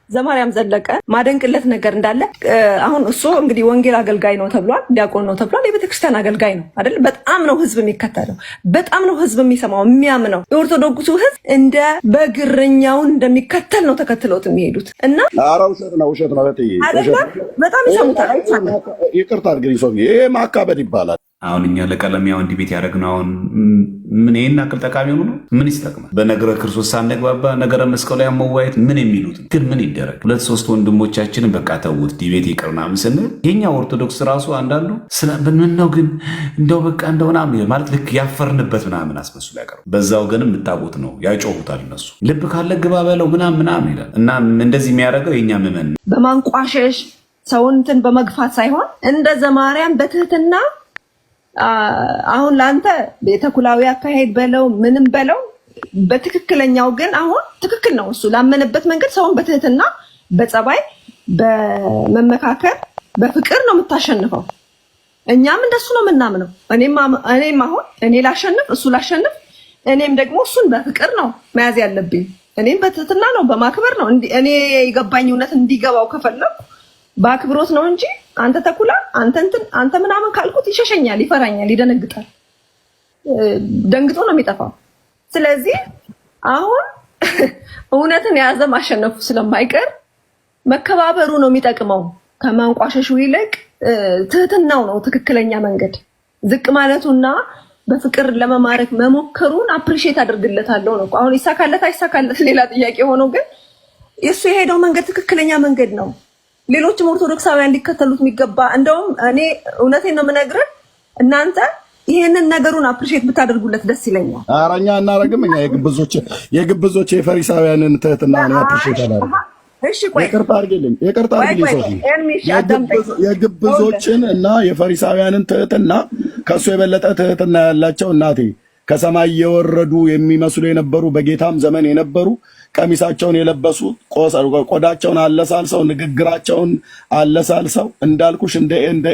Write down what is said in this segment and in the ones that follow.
ዘማርያም ዘለቀ ማደንቅለት ነገር እንዳለ አሁን እሱ እንግዲህ ወንጌል አገልጋይ ነው ተብሏል፣ ዲያቆን ነው ተብሏል። የቤተክርስቲያን አገልጋይ ነው አይደል? በጣም ነው ህዝብ የሚከተለው፣ በጣም ነው ህዝብ የሚሰማው የሚያምነው። የኦርቶዶክሱ ህዝብ እንደ በግረኛውን እንደሚከተል ነው ተከትለውት የሚሄዱት እና ውሸት ነው በጣም ይሰሙታል። አይቻልም። ይቅርታ አድርግልኝ ሰው ይሄ ማካበድ ይባላል። አሁን እኛ ለቀለሚያው እንዲህ ቤት ያደረግነው አሁን ምን ይሄን አክል ጠቃሚ ሆኖ ነው? ምን ይስጠቅማል? በነገረ ክርስቶስ ሳንግባባ ነገረ መስቀሉ ላይ መዋየት ምን የሚሉት ግን ምን ይደረግ? 2-3 ወንድሞቻችንን በቃ ተውት ዲቤት ይቅርና ምስንል የኛ ኦርቶዶክስ ራሱ አንዳንዱ ምን ነው ግን እንደው በቃ እንደው ምናምን ማለት ልክ ያፈርንበት ምናምን አስመስሎ ያቀርቡ። በዛው ግን የምታውቁት ነው ያጮሁታል። እነሱ ልብ ካለ ግባ በለው ምናምን ይላል እና እንደዚህ የሚያደርገው የኛ ምመን በማንቋሸሽ ሰውን እንትን በመግፋት ሳይሆን እንደ ዘማርያም በትህትና አሁን ላንተ ቤተኩላዊ አካሄድ በለው ምንም በለው በትክክለኛው ግን አሁን ትክክል ነው። እሱ ላመነበት መንገድ ሰውን በትህትና በጸባይ በመመካከር በፍቅር ነው የምታሸንፈው። እኛም እንደሱ ነው የምናምነው። እኔም አሁን እኔ ላሸንፍ እሱ ላሸንፍ፣ እኔም ደግሞ እሱን በፍቅር ነው መያዝ ያለብኝ። እኔም በትህትና ነው በማክበር ነው። እኔ የገባኝ እውነት እንዲገባው ከፈለኩ በአክብሮት ነው እንጂ አንተ ተኩላ አንተ ምናምን ካልኩት ይሸሸኛል፣ ይፈራኛል፣ ይደነግጣል። ደንግጦ ነው የሚጠፋው። ስለዚህ አሁን እውነትን የያዘ ማሸነፉ ስለማይቀር መከባበሩ ነው የሚጠቅመው። ከማንቋሸሹ ይልቅ ትህትናው ነው ትክክለኛ መንገድ። ዝቅ ማለቱና በፍቅር ለመማረክ መሞከሩን አፕሪሺየት አድርግለታለሁ ነው። አሁን ይሳካለት አይሳካለት ሌላ ጥያቄ ሆኖ ግን እሱ የሄደው መንገድ ትክክለኛ መንገድ ነው። ሌሎችም ኦርቶዶክሳውያን ሊከተሉት የሚገባ እንደውም እኔ እውነቴን ነው የምነግርህ፣ እናንተ ይሄንን ነገሩን አፕሪሺየት ብታደርጉለት ደስ ይለኛል። ኧረ እኛ አናረግም። እኛ የግብዞች የፈሪሳውያንን ትህትና ነው አፕሪሺየት አደረግን። እሺ ቆይ ይቅርታ አድርግልኝ የግብዞችን እና የፈሪሳውያንን ትህትና ከሱ የበለጠ ትህትና ያላቸው እናቴ ከሰማይ የወረዱ የሚመስሉ የነበሩ በጌታም ዘመን የነበሩ ቀሚሳቸውን የለበሱ ቆዳቸውን አለሳልሰው ንግግራቸውን አለሳልሰው እንዳልኩሽ እንደ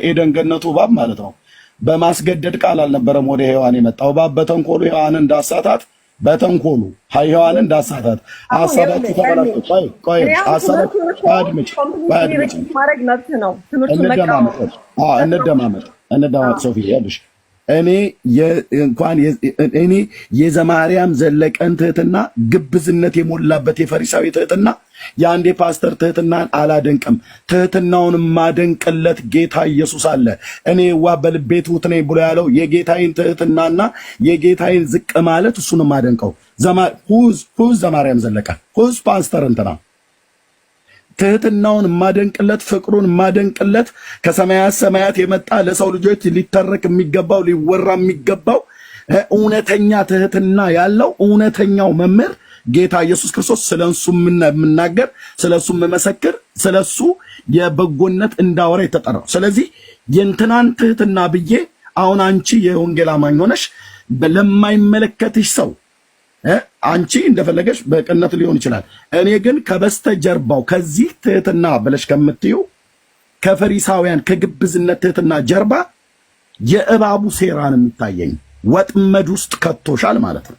ኤደን ገነቱ እባብ ማለት ነው። በማስገደድ ቃል አልነበረም ወደ ሔዋን የመጣው። እባብ በተንኮሉ ሔዋንን እንዳሳታት በተንኮሉ ሔዋንን እንዳሳታት አሳዳችሁ ተበላችሁ። ቆይ አሳዳችሁ አድምጭ እንደማመጥ ሶፊ ያልሽ እኔ የዘማርያም ዘለቀን ትህትና ግብዝነት የሞላበት የፈሪሳዊ ትህትና የአንድ ፓስተር ትህትናን አላደንቅም። ትህትናውን ማደንቅለት ጌታ ኢየሱስ አለ። እኔ በልቤ ትሁት ነኝ ብሎ ያለው የጌታዬን ትህትናና የጌታዬን ዝቅ ማለት እሱን ማደንቀው ሁዝ ዘማርያም ዘለቀ ሁዝ ፓስተር እንትና ትህትናውን ማደንቅለት ፍቅሩን ማደንቅለት ከሰማያት ሰማያት የመጣ ለሰው ልጆች ሊተረክ የሚገባው ሊወራ የሚገባው እውነተኛ ትህትና ያለው እውነተኛው መምህር ጌታ ኢየሱስ ክርስቶስ ስለሱ የምናገር ስለሱ የምመሰክር ስለሱ የበጎነት እንዳወራ የተጠራው። ስለዚህ የእንትናን ትህትና ብዬ አሁን አንቺ የወንጌል አማኝ ሆነሽ ለማይመለከትሽ ሰው አንቺ እንደፈለገሽ በቅነት ሊሆን ይችላል። እኔ ግን ከበስተጀርባው ከዚህ ትህትና ብለሽ ከምትዩ ከፈሪሳውያን ከግብዝነት ትህትና ጀርባ የእባቡ ሴራ ነው የሚታየኝ። ወጥመድ ውስጥ ከቶሻል ማለት ነው።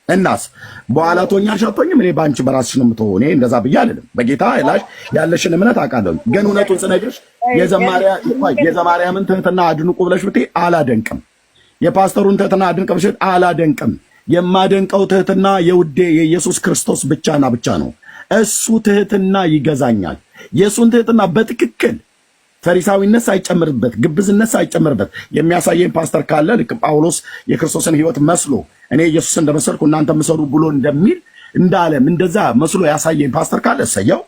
እናስ በኋላ ቶኛል ሻቶኝም እኔ ባንቺ በራስሽ ነው የምትሆው። እኔ እንደዛ ብዬ አይደለም። በጌታ ያለሽን እምነት አውቃለሁ። ግን እውነቱን ስነግርሽ የዘማርያምን ትህትና አድንቁ ብለሽ ብትይ አላደንቅም። የፓስተሩን ትህትና አድንቅ ብለሽ አላደንቅም። የማደንቀው ትህትና የውዴ የኢየሱስ ክርስቶስ ብቻና ብቻ ነው። እሱ ትህትና ይገዛኛል። የእሱን ትህትና በትክክል ፈሪሳዊነት ሳይጨምርበት ግብዝነት ሳይጨምርበት የሚያሳየኝ ፓስተር ካለ ልክ ጳውሎስ የክርስቶስን ሕይወት መስሎ እኔ ኢየሱስ እንደመሰልኩ እናንተ ምሰሉ ብሎ እንደሚል እንዳለም እንደዛ መስሎ ያሳየኝ ፓስተር ካለ እሰየው።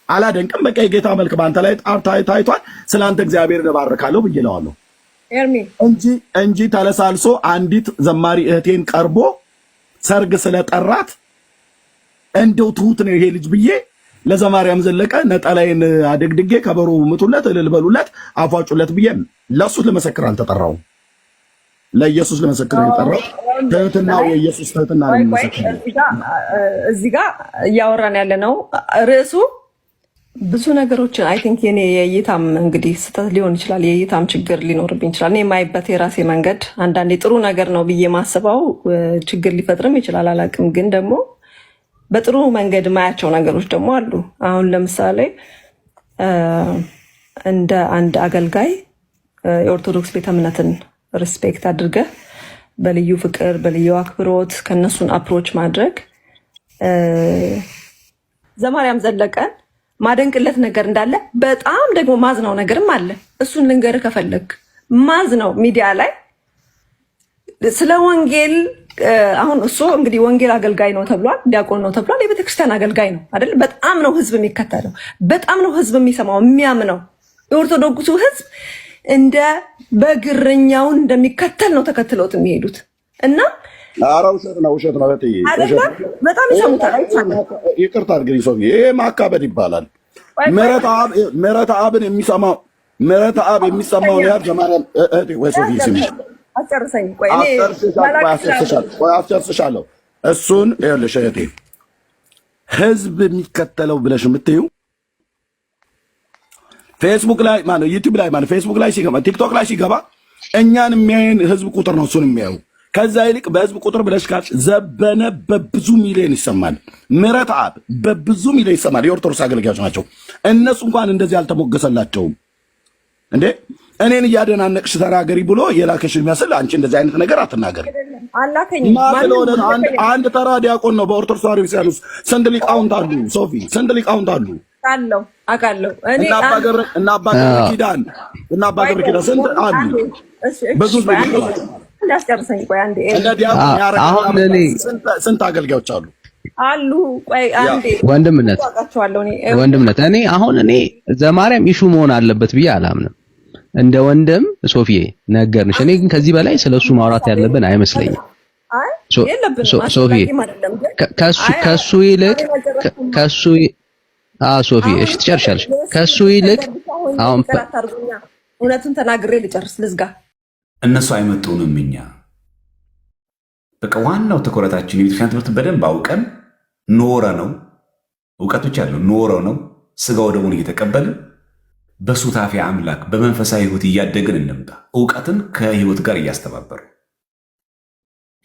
አላደንቅም። በቃ የጌታ መልክ በአንተ ላይ ታይቷል፣ ስለአንተ እግዚአብሔር እባርካለሁ ብዬ እለዋለሁ እንጂ ተለሳልሶ አንዲት ዘማሪ እህቴን ቀርቦ ሰርግ ስለጠራት እንደው ትሁት ነው ይሄ ልጅ ብዬ ለዘማርያም ዘለቀ ነጠላይን አደግድጌ ከበሮ ምቱለት እልል በሉለት አፏጩለት ብዬ ለሱ ለመሰክር አልተጠራውም። ለኢየሱስ ለመሰክር የጠራው ትህትናው የኢየሱስ ትህትና ነው የሚመሰክር። እዚህ ጋር እያወራን ያለ ነው ርዕሱ ብዙ ነገሮችን አይ ቲንክ የኔ የእይታም እንግዲህ ስህተት ሊሆን ይችላል፣ የእይታም ችግር ሊኖርብኝ ይችላል። እኔ የማይበት የራሴ መንገድ አንዳንዴ ጥሩ ነገር ነው ብዬ ማስበው ችግር ሊፈጥርም ይችላል፣ አላውቅም። ግን ደግሞ በጥሩ መንገድ ማያቸው ነገሮች ደግሞ አሉ። አሁን ለምሳሌ እንደ አንድ አገልጋይ የኦርቶዶክስ ቤተ እምነትን ሪስፔክት አድርገህ በልዩ ፍቅር በልዩ አክብሮት ከነሱን አፕሮች ማድረግ ዘማርያም ዘለቀን ማደንቅለት ነገር እንዳለ በጣም ደግሞ ማዝናው ነገርም አለ። እሱን ልንገርህ ከፈለግ ማዝናው ሚዲያ ላይ ስለ ወንጌል አሁን እሱ እንግዲህ ወንጌል አገልጋይ ነው ተብሏል፣ ዲያቆን ነው ተብሏል። የቤተክርስቲያን አገልጋይ ነው አይደል? በጣም ነው ህዝብ የሚከተለው፣ በጣም ነው ህዝብ የሚሰማው የሚያምነው። የኦርቶዶክሱ ህዝብ እንደ በግርኛውን እንደሚከተል ነው ተከትለውት የሚሄዱት እና ኧረ ውሸት ነው በጣም ይሰሙታል። ይቅርታ አድርግልኝ ሰው፣ ይሄ ማካበድ ይባላል። ምህረት አብን የሚሰማው ምህረት አብ የሚሰማው ያህል ዘማርያም ወይ ሶፊ ሲሚ አጨርሰኝ። አስጨርስሻለሁ። እሱን ይኸውልሽ እህቴ፣ ህዝብ የሚከተለው ብለሽ የምትይው ፌስቡክ ላይ ማነው ዩቲዩብ ላይ ማነው ፌስቡክ ላይ ሲገባ ቲክቶክ ላይ ሲገባ እኛን የሚያየን ህዝብ ቁጥር ነው እሱን የሚያዩ። ከዛ ይልቅ በህዝብ ቁጥር ብለሽ ካልሽ ዘበነ በብዙ ሚሊዮን ይሰማል። ምህረት አብ በብዙ ሚሊዮን ይሰማል። የኦርቶዶክስ አገልጋዮች ናቸው። እነሱ እንኳን እንደዚህ አልተሞገሰላቸውም እንዴ። እኔን እያደናነቅሽ ተናገሪ ብሎ የላከሽ የሚያስል አንቺ እንደዚህ አይነት ነገር አትናገሪ። አንድ ተራ ዲያቆን ነው በኦርቶዶክስ ተዋሕዶ ቤተክርስቲያን ውስጥ። ስንት ሊቃውንት አሉ ሶፊ? ስንት ሊቃውንት አሉ? አውቃለሁ እና አባ ገብረ ኪዳን ስንት አሉ? ብዙ እንዳስጨርሰኝ ቆይ አንዴ። አሁን እኔ ስንት አገልጋዮች አሉ? ቆይ አንዴ ወንድምነት እኔ አሁን ዘማርያም ኢሹ መሆን አለበት ብዬ አላምንም። እንደ ወንድም ሶፊዬ ነገርንሽ። እኔ ግን ከዚህ በላይ ስለሱ ማውራት ያለብን አይመስለኝም። ሶፊዬ ከሱ ይልቅ ሶፊ እሺ ትጨርሻለሽ። ከሱ ይልቅ አሁን እውነቱን ተናግሬ ልጨርስ ልዝጋ። እነሱ አይመጡንም። እኛ በቃ ዋናው ትኩረታችን የቤተክርስቲያን ትምህርት በደንብ አውቀን ኖረ ነው እውቀቶች ያለው ኖረ ነው ስጋው ደሙን እየተቀበልን በሱታፌ አምላክ በመንፈሳዊ ህይወት እያደግን እንምጣ። እውቀትን ከህይወት ጋር እያስተባበሩ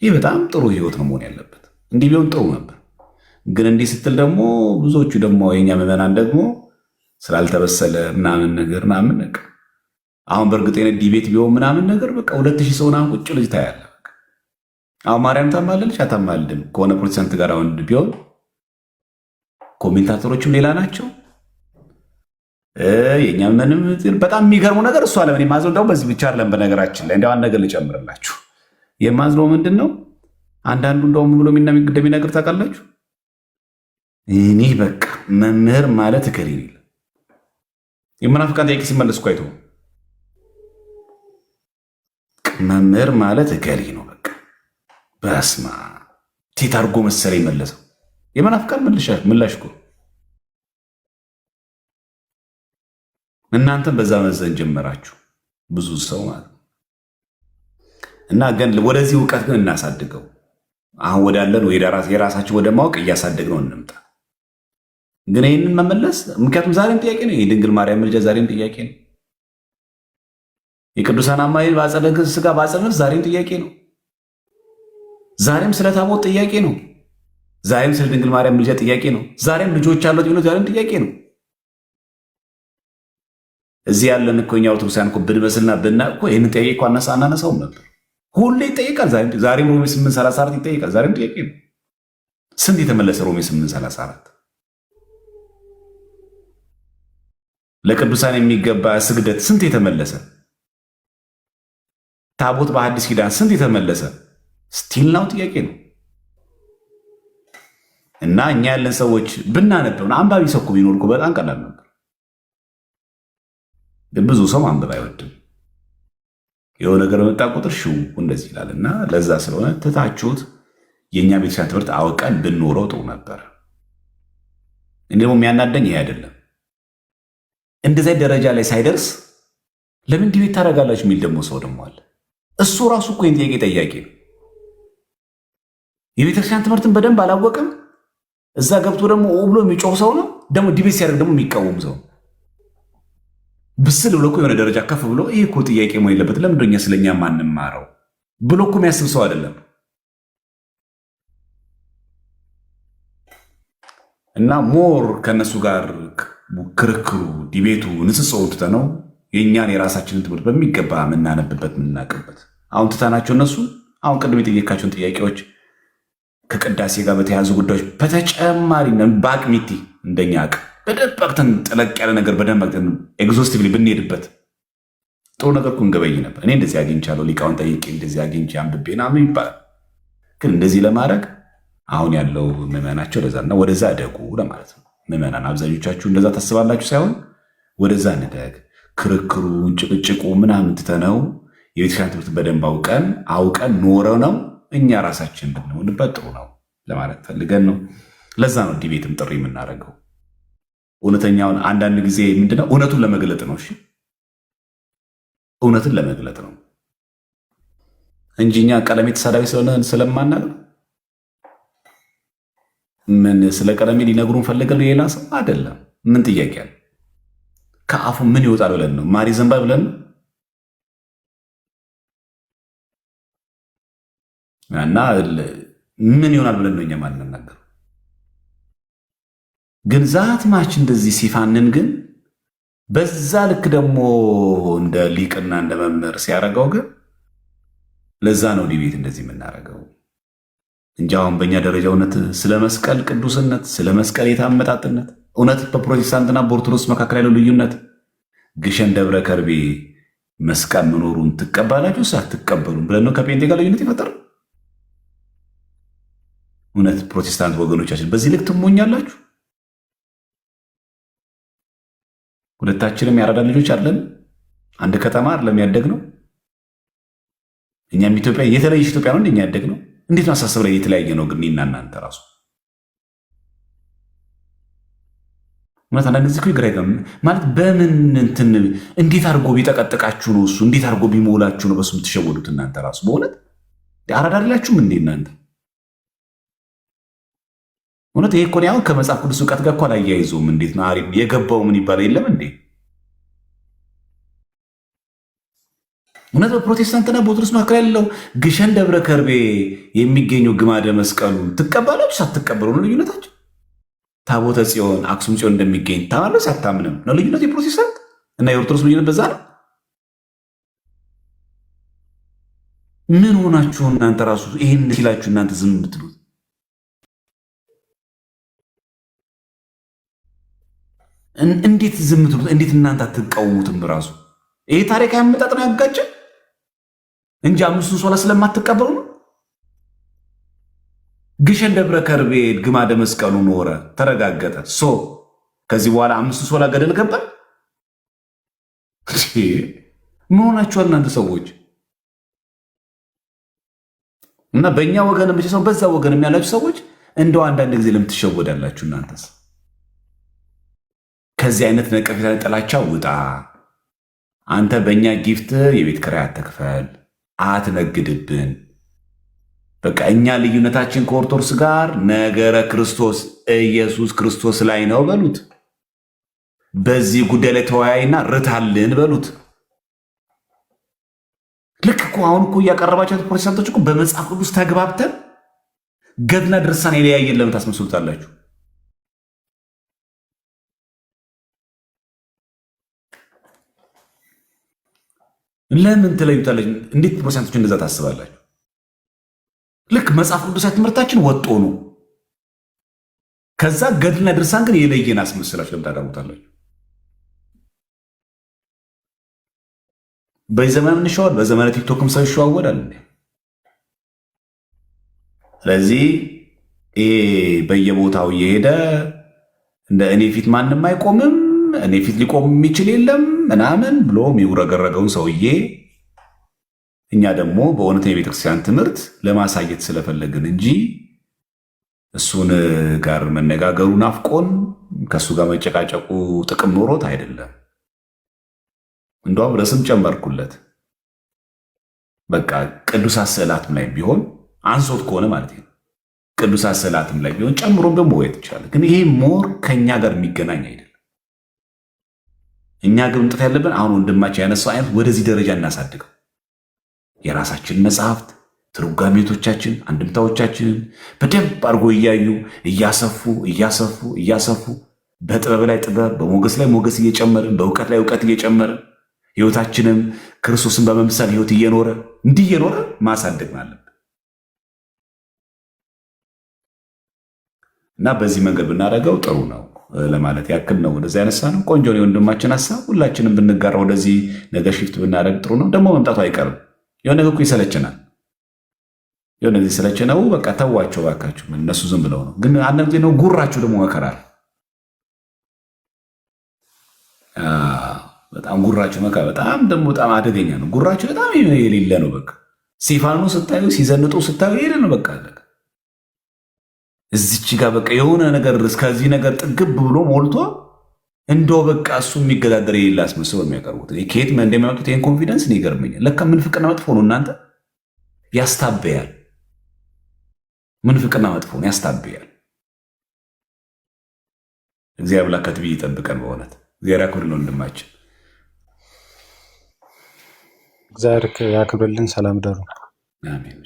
ይህ በጣም ጥሩ ህይወት ነው መሆን ያለበት። እንዲህ ቢሆን ጥሩ ነበር። ግን እንዲህ ስትል ደግሞ ብዙዎቹ ደግሞ የኛ ምዕመናን ደግሞ ስላልተበሰለ ምናምን ነገር ምናምን ነገር አሁን በእርግጥ ዲቤት ቢሆን ምናምን ነገር በቃ 2000 ሰው ምናምን ቁጭ ልጅ ታያለ። አሁን ማርያም ታማለች አታማልድም ከሆነ ፕሮቴስታንት ጋር አሁን ቢሆን ኮሜንታተሮችም ሌላ ናቸው። የኛ ምንም በጣም የሚገርመው ነገር እሷ ለምን ማዝነው ደግሞ በዚህ ብቻ አይደለም። በነገራችን ላይ እንደው አንድ ነገር ልጨምርላችሁ። የማዝነው ምንድን ነው? አንዳንዱ እንደውም ብሎ እንደሚነግር ታውቃላችሁ። እኔ በቃ መምህር ማለት እከሌ ነው። የመናፍቃን ጥያቄ ሲመለስ እኮ አይቶ መምህር ማለት እከሌ ነው። በቃ በስማ ቴት አድርጎ መሰለኝ መለሰው። የመናፍቃን ምላሽ እኮ እናንተም በዛ መዘን ጀመራችሁ ብዙ ሰው ማለት ነው። እና ግን ወደዚህ እውቀት ግን እናሳድገው። አሁን ወዳለን የራሳችን ወደ ማወቅ እያሳደግነው እንምጣ። ግን ይህንን መመለስ ምክንያቱም ዛሬም ጥያቄ ነው። የድንግል ማርያም ምልጃ ዛሬም ጥያቄ ነው። የቅዱሳን አማኑኤል በአጸደ ሥጋ በአጸደ ነፍስ ዛሬም ጥያቄ ነው። ዛሬም ስለ ታቦት ጥያቄ ነው። ዛሬም ስለ ድንግል ማርያም ምልጃ ጥያቄ ነው። ዛሬም ልጆች አሉት ቢሉ ዛሬም ጥያቄ ነው። እዚህ ያለን እኮ እኛ ኦርቶዶክሳውያን እኮ ብንመስልና ብናውቅ እኮ ይህንን ጥያቄ እኮ አናነሳውም ነበር። ሁሌ ይጠይቃል። ዛሬም ሮሜ 8:34 ይጠይቃል። ዛሬም ጥያቄ ነው። ስንት የተመለሰ ሮሜ 8:34 ለቅዱሳን የሚገባ ስግደት ስንት የተመለሰ፣ ታቦት በሐዲስ ኪዳን ስንት የተመለሰ ስቲል ነው ጥያቄ ነው። እና እኛ ያለን ሰዎች ብናነበው አንባቢ ሰው እኮ ቢኖር እኮ በጣም ቀላል ነበር። ግን ብዙ ሰው ማንበብ አይወድም። የሆነ ነገር መጣ ቁጥር ሽው እንደዚህ ይላል። እና ለዛ ስለሆነ ትታችሁት የእኛ ቤተክርስቲያን ትምህርት አውቀን ብንኖረው ጥሩ ነበር። እኔ ደግሞ የሚያናደኝ ይሄ አይደለም። እንደዚህ ደረጃ ላይ ሳይደርስ ለምን ዲቤት ታደርጋላችሁ የሚል ደግሞ ሰው ደግሞ አለ። እሱ ራሱ እኮ ጥያቄ ጠያቂ ነው። የቤተክርስቲያን ትምህርትን በደንብ አላወቅም። እዛ ገብቶ ደግሞ ብሎ የሚጮህ ሰው ነው። ደግሞ ዲቤት ሲያደርግ ደግሞ የሚቃወም ሰው ብስል ብሎ እኮ የሆነ ደረጃ ከፍ ብሎ ይህ እኮ ጥያቄ መሆን የለበት ለምንድን ነው እኛ ስለኛ ማንማረው ብሎ እኮ የሚያስብ ሰው አይደለም። እና ሞር ከነሱ ጋር ክርክሩ፣ ዲቤቱ፣ ንጽጽሩ ትተነው የእኛን የራሳችንን ትምህርት በሚገባ የምናነብበት የምናውቅበት አሁን ትተናቸው እነሱ አሁን ቅድም የጠየካቸውን ጥያቄዎች ከቅዳሴ ጋር በተያያዙ ጉዳዮች በተጨማሪ በአቅሚቲ እንደኛ አቅም በደንብ አቅተን ጠለቅ ያለ ነገር በደንብ አቅተን ኤግዞስቲቭሊ ብንሄድበት ጥሩ ነገር እኮ እንገበይ ነበር። እኔ እንደዚህ አግኝቻለሁ ሊቃውን ጠይቄ እንደዚህ አግኝቼ አንብቤ ምናምን ይባላል። ግን እንደዚህ ለማድረግ አሁን ያለው ምዕመናቸው ለዛና ወደዛ እደጉ ለማለት ነው። ምዕመናን አብዛኞቻችሁ እንደዛ ታስባላችሁ ሳይሆን ወደዛ እንደግ። ክርክሩን ጭቅጭቁ ምናምን ትተነው የቤተክርስቲያን ትምህርት በደንብ አውቀን ኖረው ነው እኛ ራሳችን ብንሆንበት ጥሩ ነው ለማለት ፈልገን ነው። ለዛ ነው ዲቤትም ጥሪ የምናደርገው። እውነተኛውን አንዳንድ ጊዜ ምንድነው እውነቱን ለመግለጥ ነው። እሺ እውነትን ለመግለጥ ነው እንጂ እኛ ቀለሜ ተሳዳቢ ስለሆነ ስለማናገር ምን ስለ ቀለሜ ሊነግሩን ፈልገው ሌላ ሰው አይደለም። ምን ጥያቄ አለ? ከአፉ ምን ይወጣል ብለን ነው? ማሪ ዘንባ ብለን ነው? እና ምን ይሆናል ብለን ነው እኛ ማንናገር። ግን ዛት ማች እንደዚህ ሲፋንን ግን በዛ ልክ ደግሞ እንደ ሊቅና እንደ መምህር ሲያደርገው ግን ለዛ ነው ዲቤት እንደዚህ የምናደርገው እንጂ አሁን በእኛ ደረጃ እውነት ስለ መስቀል ቅዱስነት፣ ስለ መስቀል የታመጣጥነት እውነት በፕሮቴስታንትና በኦርቶዶክስ መካከል ያለው ልዩነት ግሸን ደብረ ከርቤ መስቀል መኖሩን ትቀበላችሁ ሳትቀበሉም ብለን ነው ከጴንጤ ጋር ልዩነት ይፈጠር። እውነት ፕሮቴስታንት ወገኖቻችን በዚህ ልክ ትሞኛላችሁ? ሁለታችንም ያራዳ ልጆች አለን። አንድ ከተማ አይደለም ያደግነው። እኛም ኢትዮጵያ የተለየች ኢትዮጵያ ነው እንደኛ ያደግነው። እንዴት ነው አሳሰብ ላይ የተለያየ ነው? ግን እኔና እናንተ ራሱ ማለት አንዳንድ ጊዜ ግራ ይገባል። ማለት በምን እንትን እንዴት አድርጎ ቢጠቀጥቃችሁ ነው እሱ እንዴት አድርጎ ቢሞላችሁ ነው በሱ የምትሸወዱት እናንተ ራሱ በእውነት አራዳ አይደላችሁም እንዴ እናንተ? እውነት ይሄ እኮ ነው አሁን ከመጽሐፍ ቅዱስ እውቀት ጋር እኮ አላያይዘውም። እንዴት ነው አሪፍ የገባው ምን ይባል የለም እንዴ? እውነት በፕሮቴስታንትና በኦርቶዶክስ መካከል ያለው ግሸን ደብረ ከርቤ የሚገኘው ግማደ መስቀሉ ትቀበላችሁ ሳትቀበሉ ነው ልዩነታቸው? ታቦተ ጽዮን አክሱም ጽዮን እንደሚገኝ ታማለች አታምንም ነው ልዩነት። የፕሮቴስታንት እና የኦርቶዶክስ ልዩነት በዛ ነው። ምን ሆናችሁ እናንተ ራሱ ይሄን ሲላችሁ እናንተ ዝም ብትሉት? እንዴት ዝም ትሉት? እንዴት እናንተ አትቃወሙትም? ራሱ ይሄ ታሪክ ያመጣጥ ነው ያጋጨ እንጂ አምስቱን ሶላ ስለማትቀበሉ ነው። ግሸን ደብረ ከርቤ ግማደ መስቀሉ ኖረ ተረጋገጠ። ከዚህ በኋላ አምስቱ ሶላ ገደል ገባ። ምን ሆናችኋል እናንተ ሰዎች? እና በእኛ ወገን ብቻ ሰው በዛ ወገን ያላችሁ ሰዎች እንደው አንዳንድ ጊዜ ለምትሸወዳላችሁ እናንተስ ከዚህ አይነት ነቀፌታ ጥላቻ ውጣ። አንተ በእኛ ጊፍት የቤት ኪራይ አትክፈል፣ አትነግድብን። በቃ እኛ ልዩነታችን ከኦርቶዶክስ ጋር ነገረ ክርስቶስ ኢየሱስ ክርስቶስ ላይ ነው በሉት። በዚህ ጉዳይ ላይ ተወያይና ርታልን በሉት። ልክ እኮ አሁን እኮ እያቀረባቸው ፕሮቴስታንቶች እኮ በመጽሐፍ ቅዱስ ተግባብተን ገድልና ድርሳን የለያየን ለምን ታስመስሉታላችሁ? ለምን ትለዩታለች? እንዴት ፕሮቴስታንቶች እንደዛ ታስባላችሁ? ልክ መጽሐፍ ቅዱሳዊ ትምህርታችን ወጦ ነው። ከዛ ገድልና ድርሳን ግን የለየን አስመስላችሁ ለምን ታደርጉታላችሁ? በዚህ ዘመን እንሸዋል። በዘመነ ቲክቶክም ሰው ይሸዋወዳል። ስለዚህ ይሄ በየቦታው እየሄደ እንደ እኔ ፊት ማንም አይቆምም፣ እኔ ፊት ሊቆም የሚችል የለም ምናምን ብሎ የሚውረገረገውን ሰውዬ እኛ ደግሞ በእውነት የቤተክርስቲያን ትምህርት ለማሳየት ስለፈለግን እንጂ እሱን ጋር መነጋገሩ ናፍቆን ከእሱ ጋር መጨቃጨቁ ጥቅም ኖሮት አይደለም። እንደውም ርዕስም ጨመርኩለት። በቃ ቅዱሳት ስዕላትም ላይ ቢሆን አንሶት ከሆነ ማለት ነው ቅዱሳት ስዕላትም ላይ ቢሆን ጨምሮም ደግሞ ወየት ይችላል። ግን ይሄ ሞር ከእኛ ጋር የሚገናኝ አይደለም። እኛ ግን መምጣት ያለብን አሁን ወንድማችን ያነሳው አይነት ወደዚህ ደረጃ እናሳድገው። የራሳችን መጽሐፍት ትርጓሜቶቻችን አንድምታዎቻችንን በደንብ አድርጎ እያዩ እያሰፉ በጥበብ ላይ ጥበብ በሞገስ ላይ ሞገስ እየጨመርን በእውቀት ላይ እውቀት እየጨመርን ህይወታችንም ክርስቶስን በመምሰል ህይወት እየኖረ ማሳደግ አለብን እና በዚህ መንገድ ብናደርገው ጥሩ ነው ለማለት ያክል ነው። ወደዛ ያነሳ ነው። ቆንጆ ነው የወንድማችን ሐሳብ። ሁላችንም ብንጋራ ወደዚህ ነገር ሽፍት ብናደርግ ጥሩ ነው። ደግሞ መምጣቱ አይቀርም። የሆነ ነገር እኮ ይሰለችናል። የሆነ ጊዜ ስለችነው በቃ ተዋቸው ባካችሁ። እነሱ ዝም ብለው ነው። ግን አንድ ጊዜ ነው ጉራችሁ ደግሞ መከራል። በጣም ጉራችሁ መከራ በጣም ደግሞ በጣም አደገኛ ነው። ጉራችሁ በጣም የሌለ ነው። በቃ ሲፋኑ ስታዩ ሲዘንጡ ስታዩ ይሄ ነው በቃ እዚች ጋር በቃ የሆነ ነገር እስከዚህ ነገር ጥግብ ብሎ ሞልቶ እንደው በቃ እሱ የሚገዳደር የሌለ አስመስለው የሚያቀርቡት ከየት እንደሚያወጡት ይሄን ኮንፊደንስ ነው ይገርመኛል። ለካ ምንፍቅና መጥፎ ነው እናንተ ያስታበያል። ምንፍቅና መጥፎ ነው ያስታበያል። እግዚአብሔር አምላክ ከትዕቢት ይጠብቀን። በእውነት እግዚአብሔር ያክብርልን ወንድማችን። እግዚአብሔር ያክብርልን። ሰላም ደሩ። አሜን።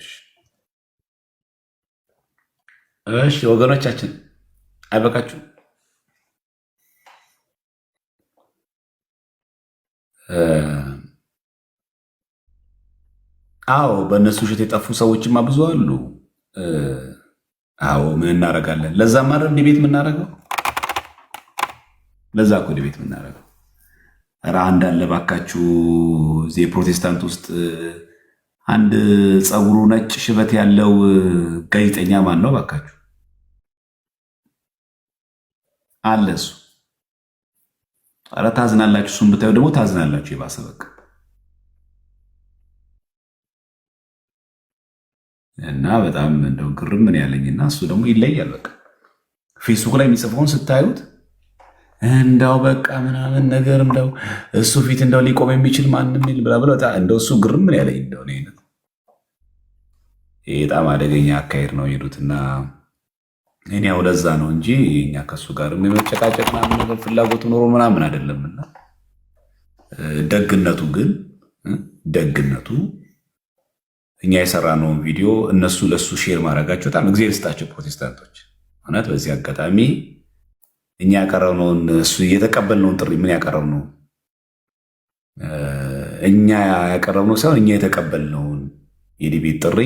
እሺ ወገኖቻችን አይበቃችሁ? አዎ በእነሱ ውሸት የጠፉ ሰዎችማ ብዙ አሉ። አዎ ምን እናደርጋለን? ለዛ ማድረግ እንደ ቤት የምናደርገው ለዛ እኮ እንደ ቤት የምናደርገው ኧረ አንድ አለ ባካችሁ። እዚህ ፕሮቴስታንት ውስጥ አንድ ፀጉሩ ነጭ ሽበት ያለው ጋዜጠኛ ማን ነው ባካችሁ? አለ እሱ። ኧረ ታዝናላችሁ። እሱን ብታዩ ደግሞ ታዝናላችሁ። የባሰ በቃ እና በጣም እንደው ግርም ምን ያለኝና እሱ ደግሞ ይለያል። በቃ ፌስቡክ ላይ የሚጽፈውን ስታዩት እንዳው በቃ ምናምን ነገር እንደው እሱ ፊት እንደው ሊቆም የሚችል ማንም ይል ብላ ብላ እንደው እሱ ግርም ምን ያለኝ እንደው ነው። ይሄ በጣም አደገኛ አካሄድ ነው የሄዱትና እኔ ያው ለዛ ነው እንጂ እኛ ከሱ ጋር የመጨቃጨቅ ምናምን ነገር ፍላጎቱ ኖሮ ምናምን አይደለምና ደግነቱ እኛ የሰራነውን ቪዲዮ እነሱ ለሱ ሼር ማድረጋቸው በጣም እግዚአብሔር ይስጣቸው ፕሮቴስታንቶች። እውነት በዚህ አጋጣሚ እኛ ያቀረብነውን እሱ የተቀበልነውን ጥሪ ምን ያቀረብነው እኛ ያቀረብነው ሳይሆን እኛ የተቀበልነውን የዲቤት ጥሪ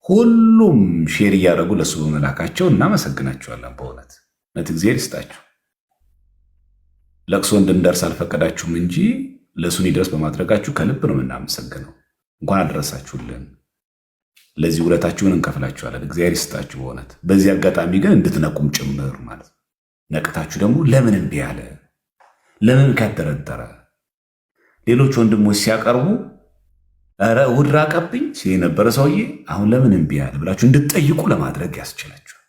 ሁሉም ሼር እያደረጉ ለሱ በመላካቸው እናመሰግናቸዋለን። በእውነት እግዚአብሔር ይስጣቸው። ለቅሶ እንድንደርስ አልፈቀዳችሁም እንጂ ለሱን ይድረስ በማድረጋችሁ ከልብ ነው የምናመሰግነው። እንኳን አደረሳችሁልን። ለዚህ ውለታችሁን እንከፍላችኋለን። እግዚአብሔር ይስጣችሁ በእውነት። በዚህ አጋጣሚ ግን እንድትነቁም ጭምር ማለት ነው። ነቅታችሁ ደግሞ ለምን እምቢ አለ፣ ለምን ካደረደረ ሌሎች ወንድሞች ሲያቀርቡ ኧረ እሑድ ራቀብኝ ሲል የነበረ ሰውዬ አሁን ለምን እምቢ አለ ብላችሁ እንድትጠይቁ ለማድረግ ያስችላችኋል።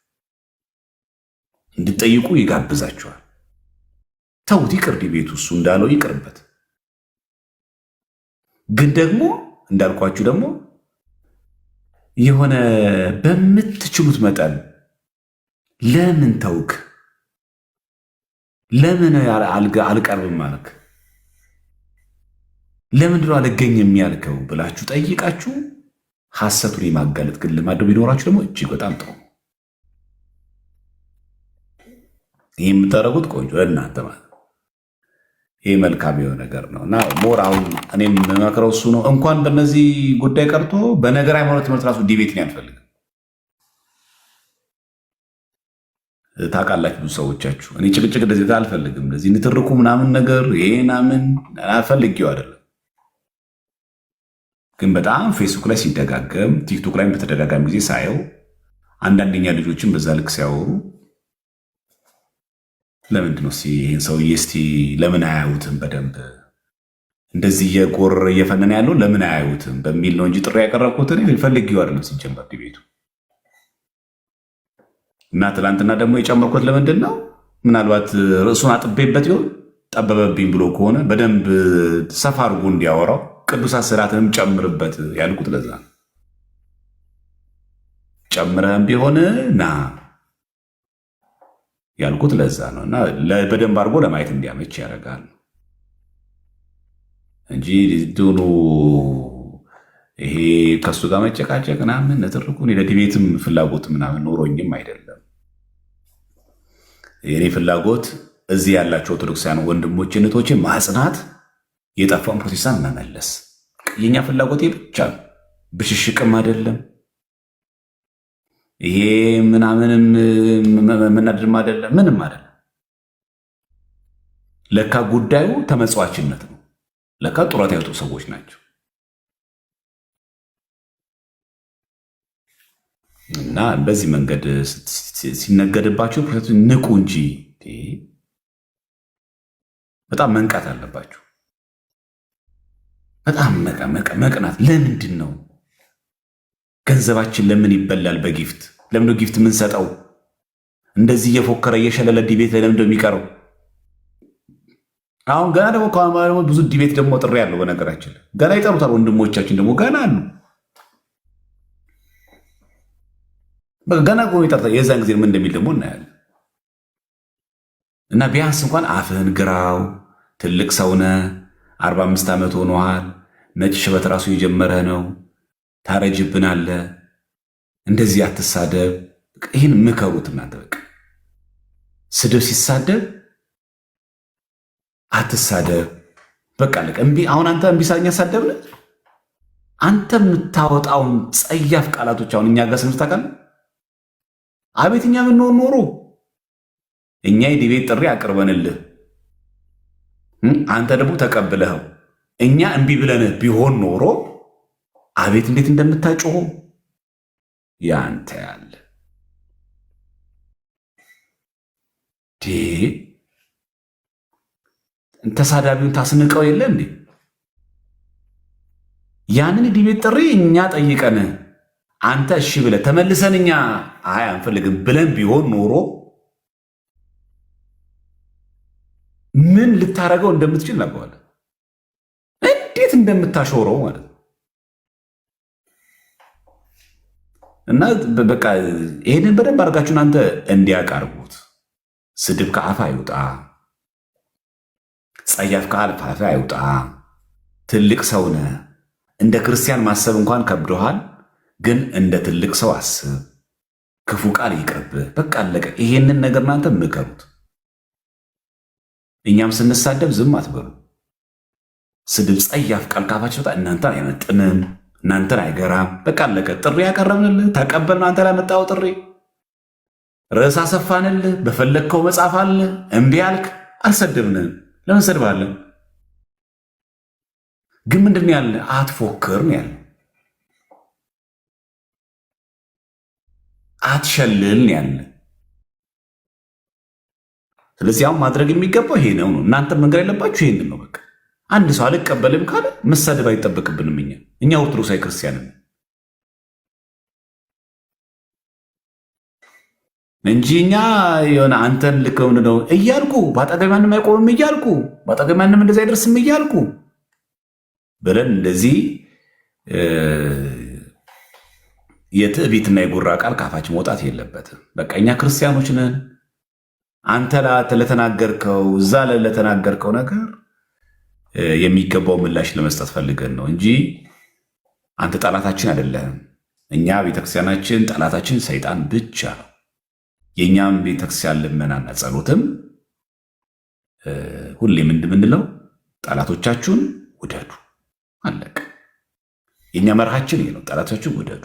እንድትጠይቁ ይጋብዛችኋል። ተውት፣ ይቅር ቤቱ እሱ እንዳለው ይቅርበት። ግን ደግሞ እንዳልኳችሁ ደግሞ የሆነ በምትችሉት መጠን ለምን ተውክ፣ ለምን አልቀርብም ማለክ፣ ለምንድነው አልገኝም ያልከው ብላችሁ ጠይቃችሁ ሐሰቱን የማጋለጥ ግን ልማድ ቢኖራችሁ ደግሞ እጅግ በጣም ጥሩ። ይህ የምታደርጉት ቆንጆ ለእናንተ ማለት ይህ መልካም የሆነ ነገር ነው እና ሞር አሁን እኔም የምመክረው እሱ ነው። እንኳን በእነዚህ ጉዳይ ቀርቶ በነገር ሃይማኖት ትምህርት ራሱ ዲቤት ነው ያልፈልግ። ታውቃላችሁ ብዙ ሰዎቻችሁ እኔ ጭቅጭቅ እንደዚህ አልፈልግም። እንደዚህ ንትርኩ ምናምን ነገር ይሄ ምናምን አልፈልጌው አይደለም። ግን በጣም ፌስቡክ ላይ ሲደጋገም ቲክቶክ ላይ በተደጋጋሚ ጊዜ ሳየው አንዳንደኛ ልጆችን በዛ ልክ ሲያወሩ ለምንድን ነው ይህን ሰውዬ እስቲ ለምን አያዩትም? በደንብ እንደዚህ እየጎረረ እየፈነነ ያለው ለምን አያዩትም በሚል ነው እንጂ ጥሪ ያቀረብኩት እኔ ፈልጌው አይደለም ሲጀመር ቤቱ እና ትላንትና ደግሞ የጨመርኩት ለምንድን ነው ምናልባት ርዕሱን አጥቤበት ይሆን ጠበበብኝ ብሎ ከሆነ በደንብ ሰፋ አድርጎ እንዲያወራው ቅዱሳት ስዕላትንም ጨምርበት ያልኩት ለዛ ነው። ጨምረህም ቢሆን ና ያልኩት ለዛ ነው እና በደንብ አድርጎ ለማየት እንዲያመች ያደርጋል እንጂ ድኑ ይሄ ከሱ ጋር መጨቃጨቅ ምናምን ነጥርኩ ለዲቤትም ፍላጎት ምናምን ኖሮኝም አይደለም። የኔ ፍላጎት እዚህ ያላቸው ኦርቶዶክሳውያን ወንድሞች እህቶች ማጽናት፣ የጠፋውን ፕሮቴስታንት መመለስ። የኛ ፍላጎት ብቻ ብሽሽቅም አይደለም። ይሄ ምናምንም መናደድም አይደለም፣ ምንም አይደለም። ለካ ጉዳዩ ተመጽዋችነት ነው። ለካ ጡረታ ያወጡ ሰዎች ናቸው። እና በዚህ መንገድ ሲነገድባቸው ንቁ እንጂ በጣም መንቃት አለባቸው። በጣም መቅናት። ለምንድን ነው ገንዘባችን ለምን ይበላል? በጊፍት ለምን ጊፍት የምንሰጠው? እንደዚህ እየፎከረ እየሸለለ ዲቤት ላይ ለምን የሚቀረው? አሁን ገና ደግሞ ብዙ ዲቤት ደግሞ ጥሪ ያለው በነገራችን ገና ይጠሩታል። ወንድሞቻችን ደግሞ ገና አሉ። ገና ቆሞ ይጠርታል። የዛን ጊዜ ምን እንደሚል ደግሞ እናያለን። እና ቢያንስ እንኳን አፍህን ግራው። ትልቅ ሰውነ 45 ዓመት ሆኗል። ነጭ ሽበት ራሱ የጀመረ ነው። ታረጅብናለ። እንደዚህ አትሳደብ። ይህን ምከሩት እናንተ። በቃ ስድብ ሲሳደብ አትሳደብ። በቃ ለቀ እምቢ። አሁን አንተ እምቢ ሳኛ ሳደብነ አንተ የምታወጣውን ጸያፍ ቃላቶች አሁን እኛ ጋር ስንፍታቃል። አቤት እኛ ምንሆን ኖሮ እኛ የዲቤት ጥሪ አቅርበንልህ አንተ ደግሞ ተቀብለኸው እኛ እምቢ ብለንህ ቢሆን ኖሮ አቤት እንዴት እንደምታጮሆ ያንተ ያለ ተሳዳቢውን ታስንቀው የለ እንዴ? ያንን ዲቤት ጥሪ እኛ ጠይቀን አንተ እሺ ብለህ ተመልሰን እኛ አይ አንፈልግም ብለን ቢሆን ኖሮ ምን ልታረገው እንደምትችል እናውቀዋለን። እንዴት እንደምታሾረው ማለት ነው። እና በቃ ይሄንን በደንብ አድርጋችሁ እናንተ እንዲያቀርቡት። ስድብ ከአፍ አይውጣ፣ ጸያፍ ከአፍ አይውጣ። ትልቅ ሰው ነህ። እንደ ክርስቲያን ማሰብ እንኳን ከብዶሃል፣ ግን እንደ ትልቅ ሰው አስብ። ክፉ ቃል ይቅርብህ። በቃ አለቀ። ይሄንን ነገር እናንተ ምከሩት። እኛም ስንሳደብ ዝም አትበሉ። ስድብ፣ ጸያፍ ቃል ካፋችሁ ወጣ እናንተን አይመጥንም፣ እናንተን አይገራም። በቃ አለቀ። ጥሪ ያቀረብንልህ ተቀበልን። አንተ ላይ መጣው ጥሪ ርዕስ አሰፋንልህ። በፈለግከው መጽሐፍ አለ። እምቢ አልክ፣ አልሰድብንም። ለምን ሰድባለን? ግን ምንድን ያለ አትፎክር ነው ያለ፣ አትሸልል ያለ። ስለዚህ አሁን ማድረግ የሚገባው ይሄ ነው። እናንተ መንገር ያለባችሁ ይሄንን ነው። በቃ አንድ ሰው አልቀበልም ካለ መሳደብ አይጠበቅብንም። እኛ ኦርቶዶክሳዊ ክርስቲያንን እንጂ እኛ የሆነ አንተን ልክ ነው እያልኩ በአጠገብ ማንም አይቆምም እያልኩ በአጠገብ ማንም እንደዚህ አይደርስም እያልኩ ብለን እንደዚህ የትዕቢትና የጉራ ቃል ካፋችን መውጣት የለበትም። በቃ እኛ ክርስቲያኖች ነን። አንተ ለተናገርከው እዛ ለተናገርከው ነገር የሚገባው ምላሽ ለመስጠት ፈልገን ነው እንጂ አንተ ጠላታችን አይደለም። እኛ ቤተክርስቲያናችን ጠላታችን ሰይጣን ብቻ ነው። የእኛም ቤተክርስቲያን ልመናና ጸሎትም ሁሌም እንደምንለው ጠላቶቻችሁን ውደዱ፣ አለቀ። የእኛ መርሃችን ይሄ ነው። ጠላቶቻችሁን ውደዱ፣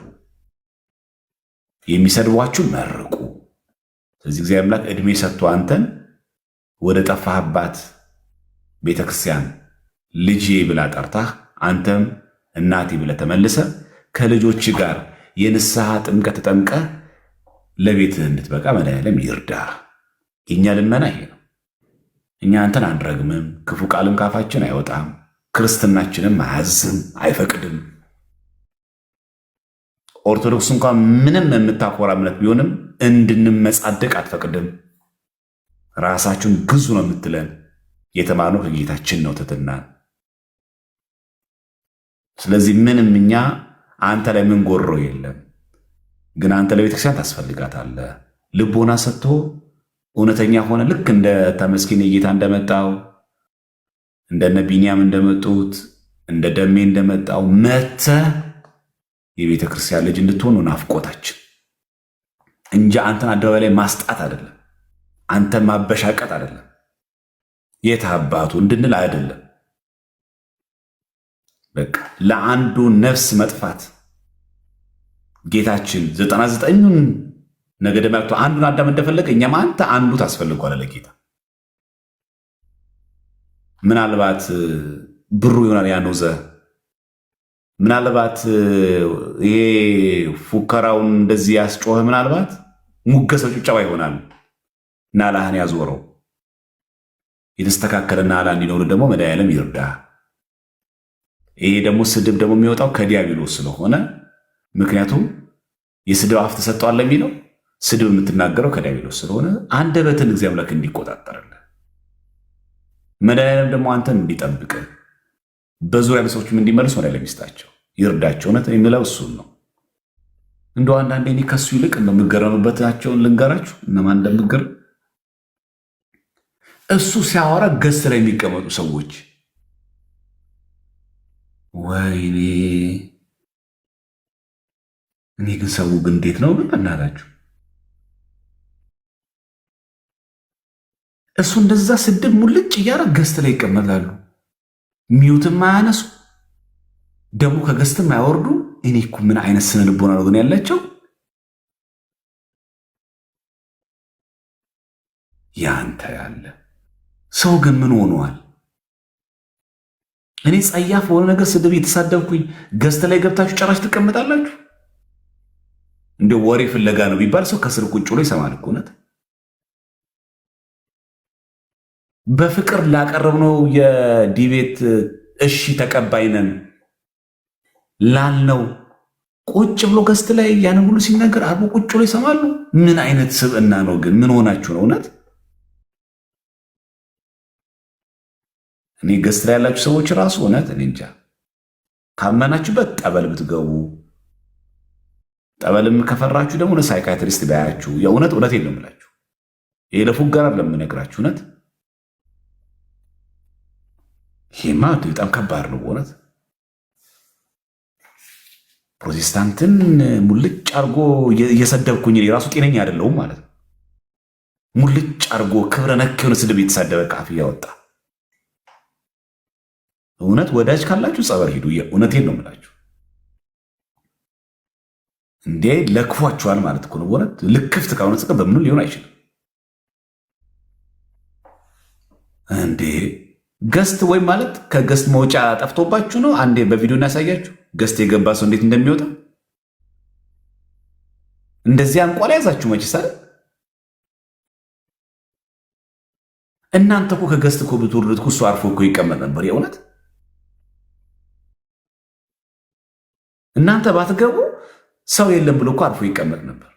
የሚሰድቧችሁን መርቁ። ስለዚህ እግዚአብሔር አምላክ ዕድሜ ሰጥቶ አንተን ወደ ጠፋህባት ቤተክርስቲያን ልጄ ብላ ጠርታህ አንተም እናቴ ብለህ ተመልሰ ከልጆች ጋር የንስሐ ጥምቀት ተጠምቀህ ለቤትህ እንድትበቃ መድኃኔዓለም ይርዳህ። የእኛ ልመና ይሄ ነው። እኛ አንተን አንረግምም፣ ክፉ ቃልም ካፋችን አይወጣም፣ ክርስትናችንም አያዝም፣ አይፈቅድም። ኦርቶዶክስ እንኳን ምንም የምታኮራ እምነት ቢሆንም እንድንመጻደቅ አትፈቅድም። ራሳችሁን ግዙ ነው የምትለን። የተማርነው ከጌታችን ነው ትሕትናን። ስለዚህ ምንም እኛ አንተ ላይ ምን ጎሮ የለም። ግን አንተ ለቤተክርስቲያን ታስፈልጋታለህ። ልቦና ሰጥቶ እውነተኛ ሆነ ልክ እንደ ተመስገን ጌታ እንደመጣው እንደነ ቢንያም እንደመጡት እንደ ደሜ እንደመጣው መተህ የቤተ ክርስቲያን ልጅ እንድትሆኑ ናፍቆታችን እንጂ አንተን አደባባይ ላይ ማስጣት አይደለም፣ አንተን ማበሻቀጥ አይደለም፣ የት አባቱ እንድንል አይደለም። በቃ ለአንዱ ነፍስ መጥፋት ጌታችን 99ን ነገደ መላእክት አንዱን አዳም እንደፈለገ እኛም አንተ አንዱ ታስፈልጓል ለጌታ። ምናልባት ብሩ ይሆናል ያኖዘ፣ ምናልባት ይሄ ፉከራውን እንደዚህ ያስጮኸ፣ ምናልባት ሙገሰው ጭብጨባ ይሆናል ናላህን ያዞረው። የተስተካከለ ናላ እንዲኖር ደግሞ መድኃኒዓለም ይርዳ። ይሄ ደግሞ ስድብ ደግሞ የሚወጣው ከዲያብሎስ ስለሆነ፣ ምክንያቱም የስድብ አፍ ተሰጠዋል የሚለው ስድብ የምትናገረው ከዲያብሎስ ስለሆነ አንደበትን እግዚአብሔር አምላክ እንዲቆጣጠርልህ መድኃኒዓለም ደግሞ አንተን እንዲጠብቅ በዙሪያ ሰዎችም እንዲመልሱ መድኃኒዓለም ይስጣቸው ይርዳቸው። እውነት የሚለው እሱን ነው። እንደው አንዳንዴ እኔ ከሱ ይልቅ እንደምገረምበታቸውን ልንገራችሁ እነማን እንደምገርም። እሱ ሲያወራ ገስ ላይ የሚቀመጡ ሰዎች ወይኔ! እኔ ግን ሰው ግን እንዴት ነው ግን እናላችሁ እሱ እንደዛ ስድብ ሙልጭ እያደረገ ገስት ላይ ይቀመጣሉ። ሚዩትም አያነሱ ደግሞ ከገስትም አይወርዱ። እኔ እኮ ምን አይነት ስነ ልቦና ነው ግን ያላቸው? ያንተ ያለ ሰው ግን ምን ሆኗል? እኔ ጸያፍ በሆነ ነገር ስድብ የተሳደብኩኝ ገስት ላይ ገብታችሁ ጨራሽ ትቀመጣላችሁ። እንደ ወሬ ፍለጋ ነው ቢባል ሰው ከስር ቁጭ ብሎ ይሰማል እኮ። እውነት በፍቅር ላቀረብነው የዲቤት እሺ ተቀባይነን ላልነው ቁጭ ብሎ ገስት ላይ ያንን ሁሉ ሲናገር አርቦ ቁጭ ብሎ ይሰማሉ። ምን አይነት ስብዕና ነው ግን? ምን ሆናችሁ ነው? እውነት እኔ ገስት ላይ ያላችሁ ሰዎች ራሱ እውነት እኔ እንጃ። ካመናችሁበት ጠበል ብትገቡ፣ ጠበልም ከፈራችሁ ደግሞ ለሳይካትሪስት ባያችሁ። የእውነት እውነት የለም ብላችሁ ይሄ ለፉጋራ ለምነግራችሁ እውነት ይሄማ በጣም ከባድ ነው በእውነት። ፕሮቴስታንትን ሙልጭ አርጎ እየሰደብኩኝ ራሱ ጤነኛ አይደለሁም ማለት ነው። ሙልጭ አርጎ ክብረ ነክ የሆነ ስድብ የተሳደበ ቃፍ እያወጣ እውነት ወዳጅ ካላችሁ ጸበል ሂዱ። እውነቴን ነው የምላችሁ። እንዴ ለክፏችኋል ማለት እኮ ነው በእውነት። ልክፍት ከሆነ ጽቀ በምኑ ሊሆን አይችልም እንዴ። ገስት ወይም ማለት ከገስት መውጫ ጠፍቶባችሁ ነው። አንዴ በቪዲዮ እናሳያችሁ ገስት የገባ ሰው እንዴት እንደሚወጣ። እንደዚህ አንቋላ ያዛችሁ መች ሳለ እናንተ እኮ ከገስት እኮ ብትወርዱት እሱ አርፎ እኮ ይቀመጥ ነበር። የእውነት እናንተ ባትገቡ ሰው የለም ብሎ እኮ አርፎ ይቀመጥ ነበር።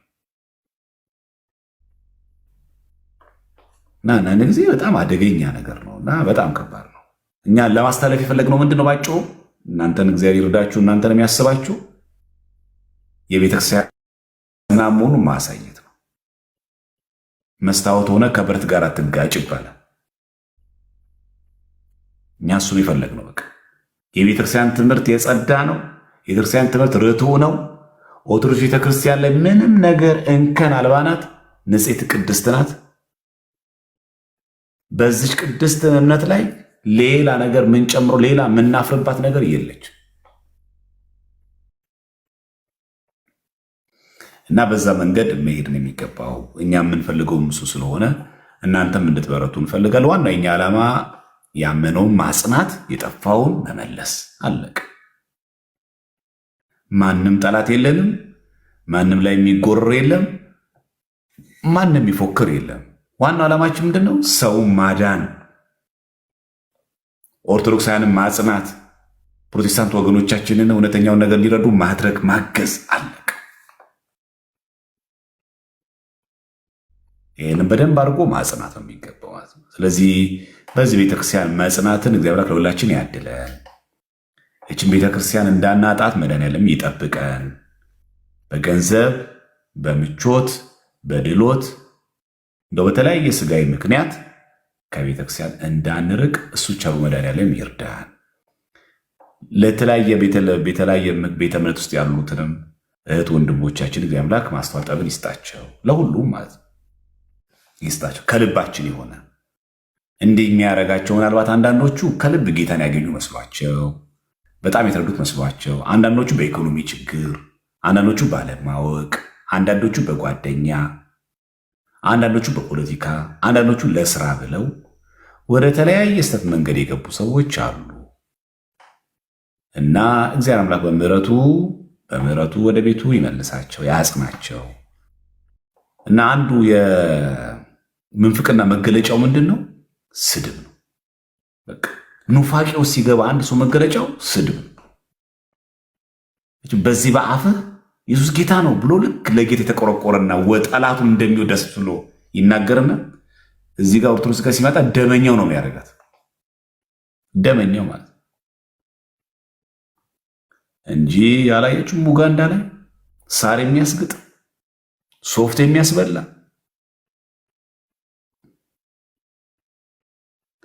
እና አንዳንድ ጊዜ በጣም አደገኛ ነገር ነው እና በጣም ከባድ ነው። እኛ ለማስተላለፍ የፈለግነው ምንድን ነው? ባጭሩ እናንተን እግዚአብሔር ይርዳችሁ፣ እናንተን የሚያስባችሁ የቤተክርስቲያን መሆኑን ማሳየት ነው። መስታወት ሆነ ከብረት ጋር አትጋጭ ይባላል። እኛ እሱን የፈለግነው በቃ የቤተክርስቲያን ትምህርት የጸዳ ነው። የቤተክርስቲያን ትምህርት ርቱዕ ነው። ኦርቶዶክስ ቤተክርስቲያን ላይ ምንም ነገር እንከን አልባ ናት። ንጽሕት ቅድስት ናት። በዚች ቅድስት እምነት ላይ ሌላ ነገር ምን ጨምሮ ሌላ የምናፍርባት ነገር የለች እና በዛ መንገድ መሄድ ነው የሚገባው። እኛ የምንፈልገው እሱ ስለሆነ እናንተም እንድትበረቱ እንፈልጋለን። ዋናው የኛ ዓላማ ያመነውን ማጽናት፣ የጠፋውን መመለስ። አለቅ። ማንም ጠላት የለንም። ማንም ላይ የሚጎርር የለም። ማንም የሚፎክር የለም። ዋናው ዓላማችን ምንድን ነው? ሰው ማዳን፣ ኦርቶዶክሳውያንን ማጽናት፣ ፕሮቴስታንት ወገኖቻችንን እውነተኛውን ነገር እንዲረዱ ማድረግ፣ ማገዝ። አለቅ። ይህንም በደንብ አድርጎ ማጽናት ነው የሚገባው ማለት ነው። ስለዚህ በዚህ ቤተክርስቲያን መጽናትን እግዚአብሔር ለሁላችን ያድለን። ይህችን ቤተክርስቲያን እንዳናጣት መድኃኒዓለም ይጠብቀን። በገንዘብ በምቾት በድሎት እንደው በተለያየ ስጋዊ ምክንያት ከቤተክርስቲያን እንዳንርቅ እሱ ቸሩ መድኃኒዓለም ይርዳን። ለተለያየ ቤተ እምነት ውስጥ ያሉትንም እህት ወንድሞቻችን እግዚአብሔር አምላክ ማስተዋል ጥበብን ይስጣቸው። ለሁሉም ማለት ይስጣቸው። ከልባችን የሆነ እንዲህ የሚያደርጋቸው ምናልባት አንዳንዶቹ ከልብ ጌታን ያገኙ መስሏቸው በጣም የተረዱት መስሏቸው፣ አንዳንዶቹ በኢኮኖሚ ችግር፣ አንዳንዶቹ ባለማወቅ፣ አንዳንዶቹ በጓደኛ፣ አንዳንዶቹ በፖለቲካ፣ አንዳንዶቹ ለስራ ብለው ወደ ተለያየ ስህተት መንገድ የገቡ ሰዎች አሉ እና እግዚአብሔር አምላክ በምሕረቱ ወደ ቤቱ ይመልሳቸው፣ ያጽናቸው። እና አንዱ የምንፍቅና መገለጫው ምንድን ነው? ስድብ ነው። በቃ ኑፋቄው ሲገባ አንድ ሰው መገለጫው ስድብ ነው። በዚህ በአፍህ ኢየሱስ ጌታ ነው ብሎ ልክ ለጌታ የተቆረቆረና ጠላቱን እንደሚወድ ደስ ብሎ ይናገርና እዚህ ጋር ኦርቶዶክስ ጋር ሲመጣ ደመኛው ነው የሚያደርጋት። ደመኛው ማለት እንጂ ያላየችም ኡጋንዳ ላይ ሳር የሚያስግጥ ሶፍት የሚያስበላ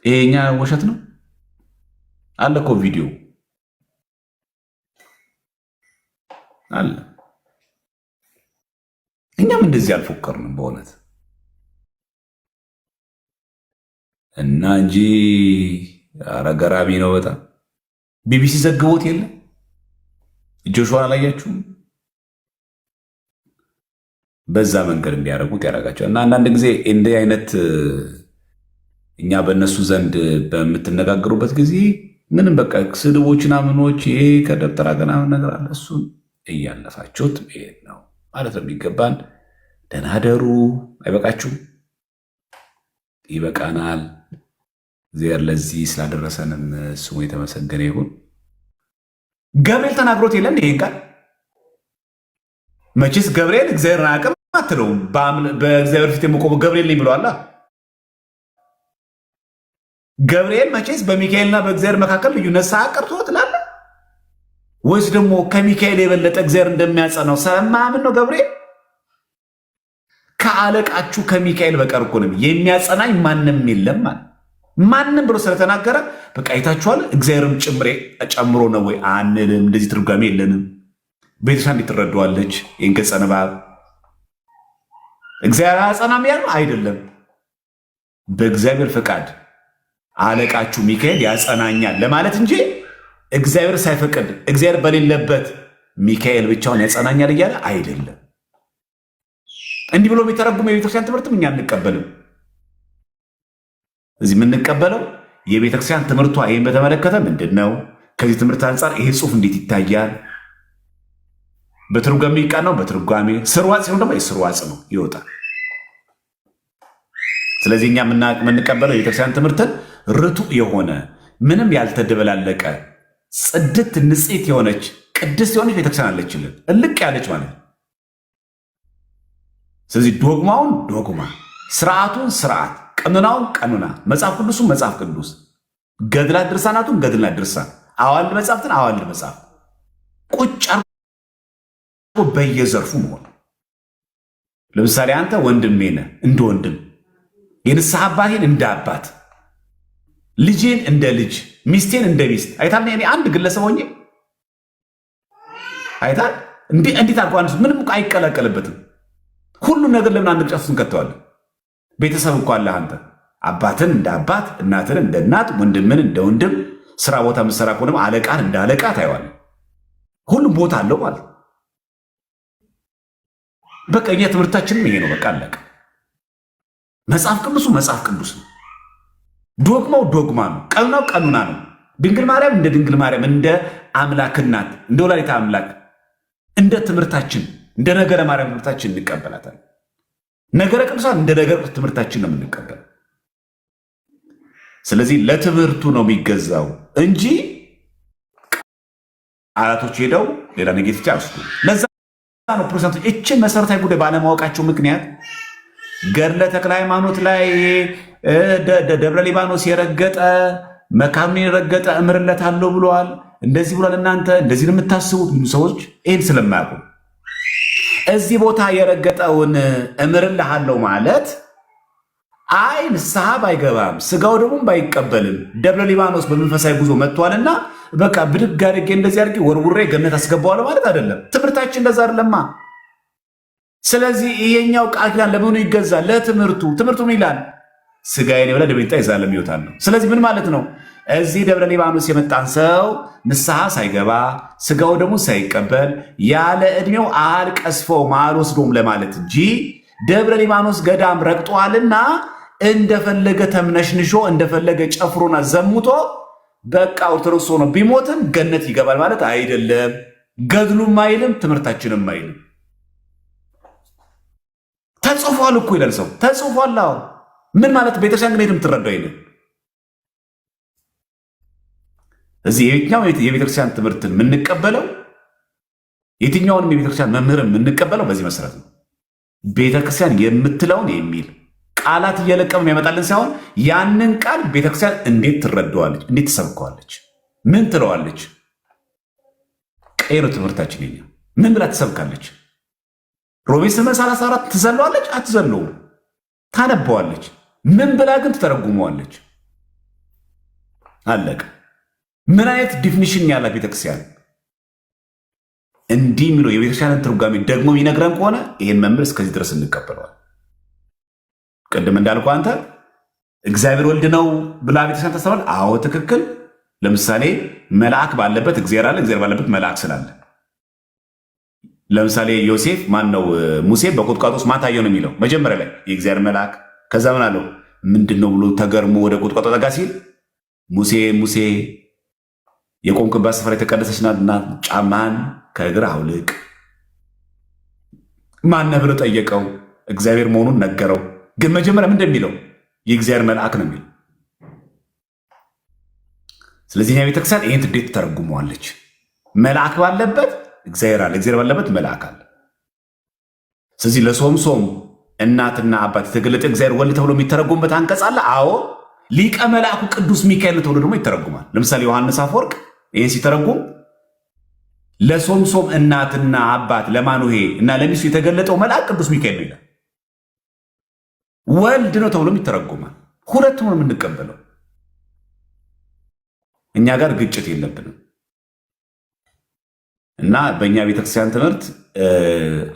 ይሄኛ ወሸት ነው አለ እኮ ቪዲዮ አለ። እኛም እንደዚህ አልፎከርንም በእውነት እና እንጂ ኧረ ገራሚ ነው በጣም። ቢቢሲ ዘግቦት የለ ጆሹዋ አላያችሁም? በዛ መንገድ እንዲያደርጉት ያደርጋቸው እና አንዳንድ ጊዜ እንዲህ አይነት እኛ በእነሱ ዘንድ በምትነጋገሩበት ጊዜ ምንም በቃ ስድቦችን አምኖች ይሄ ከደብተራ ገና ነገር አለ እሱን እያለፋችሁት መሄድ ነው ማለት ነው የሚገባን። ደህና ደሩ። አይበቃችሁም? ይበቃናል። እግዚአብሔር ለዚህ ስላደረሰንም ስሙ የተመሰገነ ይሁን። ገብርኤል ተናግሮት የለን ይሄን ቃል? መቼስ ገብርኤል እግዚአብሔርን አያውቅም አትለውም። በእግዚአብሔር ፊት የምቆመው ገብርኤል ነኝ ብለዋላ። ገብርኤል መቼስ በሚካኤልና በእግዚአብሔር መካከል ልዩነት ሳያቀርቶ ትላለህ ወይስ ደግሞ ከሚካኤል የበለጠ እግዚአብሔር እንደሚያጸናው ሰማምን ነው? ገብርኤል ከአለቃችሁ ከሚካኤል በቀር እኮ ነው የሚያጸናኝ ማንም የለም ማለት ማንም ብሎ ስለተናገረ በቃ አይታችኋል። እግዚአብሔርም ጨምሮ ነው ወይ አንልም። እንደዚህ ትርጓሜ የለንም። ቤተክርስቲያን እንዴት ትረዳዋለች? ይህን ገጸ ንባብ እግዚአብሔር አያጸናም ያለው አይደለም። በእግዚአብሔር ፈቃድ አለቃችሁ ሚካኤል ያጸናኛል ለማለት እንጂ እግዚአብሔር ሳይፈቅድ እግዚአብሔር በሌለበት ሚካኤል ብቻውን ያጸናኛል እያለ አይደለም። እንዲህ ብሎ የሚተረጉም የቤተክርስቲያን ትምህርትም እኛ አንቀበልም። እዚህ የምንቀበለው የቤተክርስቲያን ትምህርቷ ይህን በተመለከተ ምንድን ነው? ከዚህ ትምህርት አንጻር ይሄ ጽሑፍ እንዴት ይታያል? በትርጓሜ ይቃናው በትርጓሜ ስርዋጽ ሲሆን ደግሞ የስርዋጽ ነው ይወጣል። ስለዚህ እኛ የምንቀበለው የቤተክርስቲያን ትምህርትን ርቱዕ የሆነ ምንም ያልተደበላለቀ ጽድት ንጽሕት የሆነች ቅድስት የሆነች ቤተክርስቲያን አለችልን፣ እልቅ ያለች ማለት ነው። ስለዚህ ዶግማውን ዶግማ፣ ስርዓቱን ስርዓት፣ ቀኖናውን ቀኖና፣ መጽሐፍ ቅዱሱን መጽሐፍ ቅዱስ፣ ገድላት ድርሳናቱን ገድላት ድርሳን፣ አዋልድ መጽሐፍትን አዋልድ መጽሐፍ ቁጭ አርጎ በየዘርፉ መሆን። ለምሳሌ አንተ ወንድሜ ነህ እንደ ወንድም፣ የንስሐ አባቴን እንደ አባት፣ ልጄን እንደ ልጅ፣ ሚስቴን እንደ ሚስት አይታል። እኔ አንድ ግለሰብ ሆኜ አይታል። እንዴት አድርጎ አንድ ምንም አይቀላቀልበትም። ሁሉም ነገር ለምን አንድ ጫፍ እንከተዋለን? ቤተሰብ እኮ አለ። አንተ አባትን እንደ አባት፣ እናትን እንደ እናት፣ ወንድምን እንደ ወንድም፣ ስራ ቦታ የምትሰራ ከሆነ አለቃን እንደ አለቃ ታየዋለህ። ሁሉም ቦታ አለው ማለት ነው። በቃ እኛ ትምህርታችንም ይሄ ነው። በቃ አለቀ። መጽሐፍ ቅዱሱ መጽሐፍ ቅዱስ ነው። ዶግማው ዶግማ ነው። ቀኖናው ቀኖና ነው። ድንግል ማርያም እንደ ድንግል ማርያም እንደ አምላክ እናት እንደ ወላዲተ አምላክ እንደ ትምህርታችን እንደ ነገረ ማርያም ትምህርታችን እንቀበላታለን። ነገረ ቅዱሳን እንደ ነገረ ቅዱስ ትምህርታችን ነው የምንቀበል። ስለዚህ ለትምህርቱ ነው የሚገዛው እንጂ ቃላቶች ሄደው ሌላ ኔጌቲቭ አይወስዱ። ለዛ ነው ፕሮቴስታንቶች እችን መሰረታዊ ጉዳይ ባለማወቃቸው ምክንያት ገድለ ተክለ ሃይማኖት ላይ ደብረ ሊባኖስ የረገጠ መካኑን የረገጠ እምርለታለሁ ብለዋል፣ እንደዚህ ብሏል። እናንተ እንደዚህ ነው የምታስቡት ሰዎች ይህን ስለማያውቁ እዚህ ቦታ የረገጠውን እምርልሃለሁ ማለት አይ ንስሐ ባይገባም ስጋው ደግሞ ባይቀበልም ደብረ ሊባኖስ በመንፈሳዊ ጉዞ መጥቷልና በቃ ብድግ አድርጌ እንደዚህ አድርጌ ወርውሬ ገነት አስገባዋለሁ ማለት አይደለም። ትምህርታችን እንደዛ አይደለማ። ስለዚህ ይሄኛው ቃል ኪዳን ለምኑ ይገዛል? ለትምህርቱ። ትምህርቱ ምን ይላል? ስጋዬን የበላ ደሜን ይጠጣ የዘላለም ሕይወት አለው። ስለዚህ ምን ማለት ነው? እዚህ ደብረ ሊባኖስ የመጣን ሰው ንስሐ ሳይገባ ስጋው ደግሞ ሳይቀበል ያለ ዕድሜው አልቀስፈውም አልወስዶም ለማለት እንጂ ደብረ ሊባኖስ ገዳም ረግጧልና እንደፈለገ ተምነሽንሾ እንደፈለገ ጨፍሮና ዘሙቶ በቃ ኦርቶዶክስ ሆኖ ቢሞትም ገነት ይገባል ማለት አይደለም። ገድሉም አይልም፣ ትምህርታችንም አይልም። ተጽፏል እኮ ይላል ሰው ተጽፏል። ምን ማለት ቤተክርስቲያን ግን የምትረዳው አይደለም። እዚህ የትኛው የቤተክርስቲያን ትምህርትን የምንቀበለው የትኛውንም የቤተክርስቲያን መምህርን የምንቀበለው በዚህ መሰረት ነው። ቤተክርስቲያን የምትለውን የሚል ቃላት እየለቀምን ያመጣልን ሳይሆን ያንን ቃል ቤተክርስቲያን እንዴት ትረዳዋለች፣ እንዴት ትሰብከዋለች፣ ምን ትለዋለች። ቀይሮ ትምህርታችን የኛ ምን ብላ ትሰብካለች? ሮሜ 8:34 ትዘለዋለች? አትዘለውም። ታነበዋለች። ምን ብላ ግን ትተረጉመዋለች? አለቀ። ምን አይነት ዲፊኒሽን ያላት ቤተክርስቲያን እንዲህ የሚለው የቤተክርስቲያንን ትርጓሜ ደግሞ የሚነግረን ከሆነ ይህን መምህር እስከዚህ ድረስ እንቀበለዋል። ቅድም እንዳልኩ አንተ እግዚአብሔር ወልድ ነው ብላ ቤተክርስቲያን ታስተምራል። አዎ ትክክል። ለምሳሌ መልአክ ባለበት እግዚአብሔር አለ፣ እግዚአብሔር ባለበት መልአክ ስላለ። ለምሳሌ ዮሴፍ ማን ነው? ሙሴ በቁጥቋጦ ውስጥ ማን ታየው ነው የሚለው መጀመሪያ ላይ የእግዚአብሔር መልአክ። ከዛ ምን አለው? ምንድን ነው ብሎ ተገርሞ ወደ ቁጥቋጦ ጠጋ ሲል ሙሴ ሙሴ የቆምክባት ስፍራ የተቀደሰች ናትና ጫማህን ከእግር አውልቅ። ማነህ ብሎ ጠየቀው። እግዚአብሔር መሆኑን ነገረው። ግን መጀመሪያ ምን እንደሚለው የእግዚአብሔር መልአክ ነው የሚለው። ስለዚህ ቤተክርስቲያን ይህን እንዴት ተረጉመዋለች? መልአክ ባለበት እግዚአብሔር አለ፣ እግዚአብሔር ባለበት መልአክ አለ። ስለዚህ ለሶምሶም እናትና አባት የተገለጠ እግዚአብሔር ወልድ ተብሎ የሚተረጉምበት አንቀጽ አለ። አዎ ሊቀ መልአኩ ቅዱስ ሚካኤል ተብሎ ደግሞ ይተረጉማል። ለምሳሌ ዮሐንስ አፈወርቅ ይህን ሲተረጉም ለሶምሶም እናትና አባት ለማኑሄ እና ለሚስቱ የተገለጠው መልአክ ቅዱስ ሚካኤል ነው ይላል። ወልድ ነው ተብሎም ይተረጉማል። ሁለቱም ነው የምንቀበለው። እኛ ጋር ግጭት የለብንም እና በእኛ ቤተክርስቲያን ትምህርት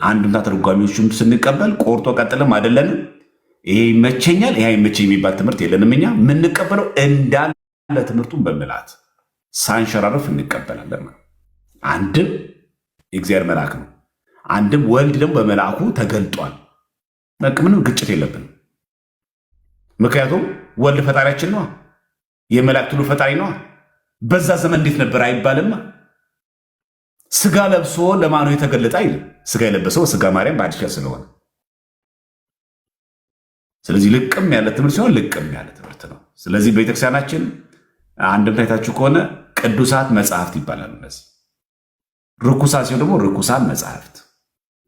አንድምታ ተርጓሚዎችም ስንቀበል ቆርጦ ቀጥልም አይደለንም። ይሄ ይመቸኛል ይሄ አይመቸኝ የሚባል ትምህርት የለንም። እኛ የምንቀበለው እንዳለ ትምህርቱን በምልአት ሳንሸራረፍ እንቀበላለን። አንድም የእግዚአብሔር መልአክ ነው፣ አንድም ወልድ ደግሞ በመልአኩ ተገልጧል። ምንም ግጭት የለብንም። ምክንያቱም ወልድ ፈጣሪያችን ነዋ፣ የመላእክት ሁሉ ፈጣሪ ነዋ። በዛ ዘመን እንዴት ነበር አይባልማ። ስጋ ለብሶ ለማኑ የተገለጠ አይልም። ስጋ የለበሰው ስጋ ማርያም በአዲስ ስለሆነ ስለዚህ ልቅም ያለ ትምህርት ሲሆን ልቅም ያለ ትምህርት ነው። ስለዚህ ቤተክርስቲያናችን አንድምታ አይታችሁ ከሆነ ቅዱሳት መጽሐፍት ይባላሉ። እነዚህ ርኩሳት ሲሆን ደግሞ ርኩሳን መጽሐፍት።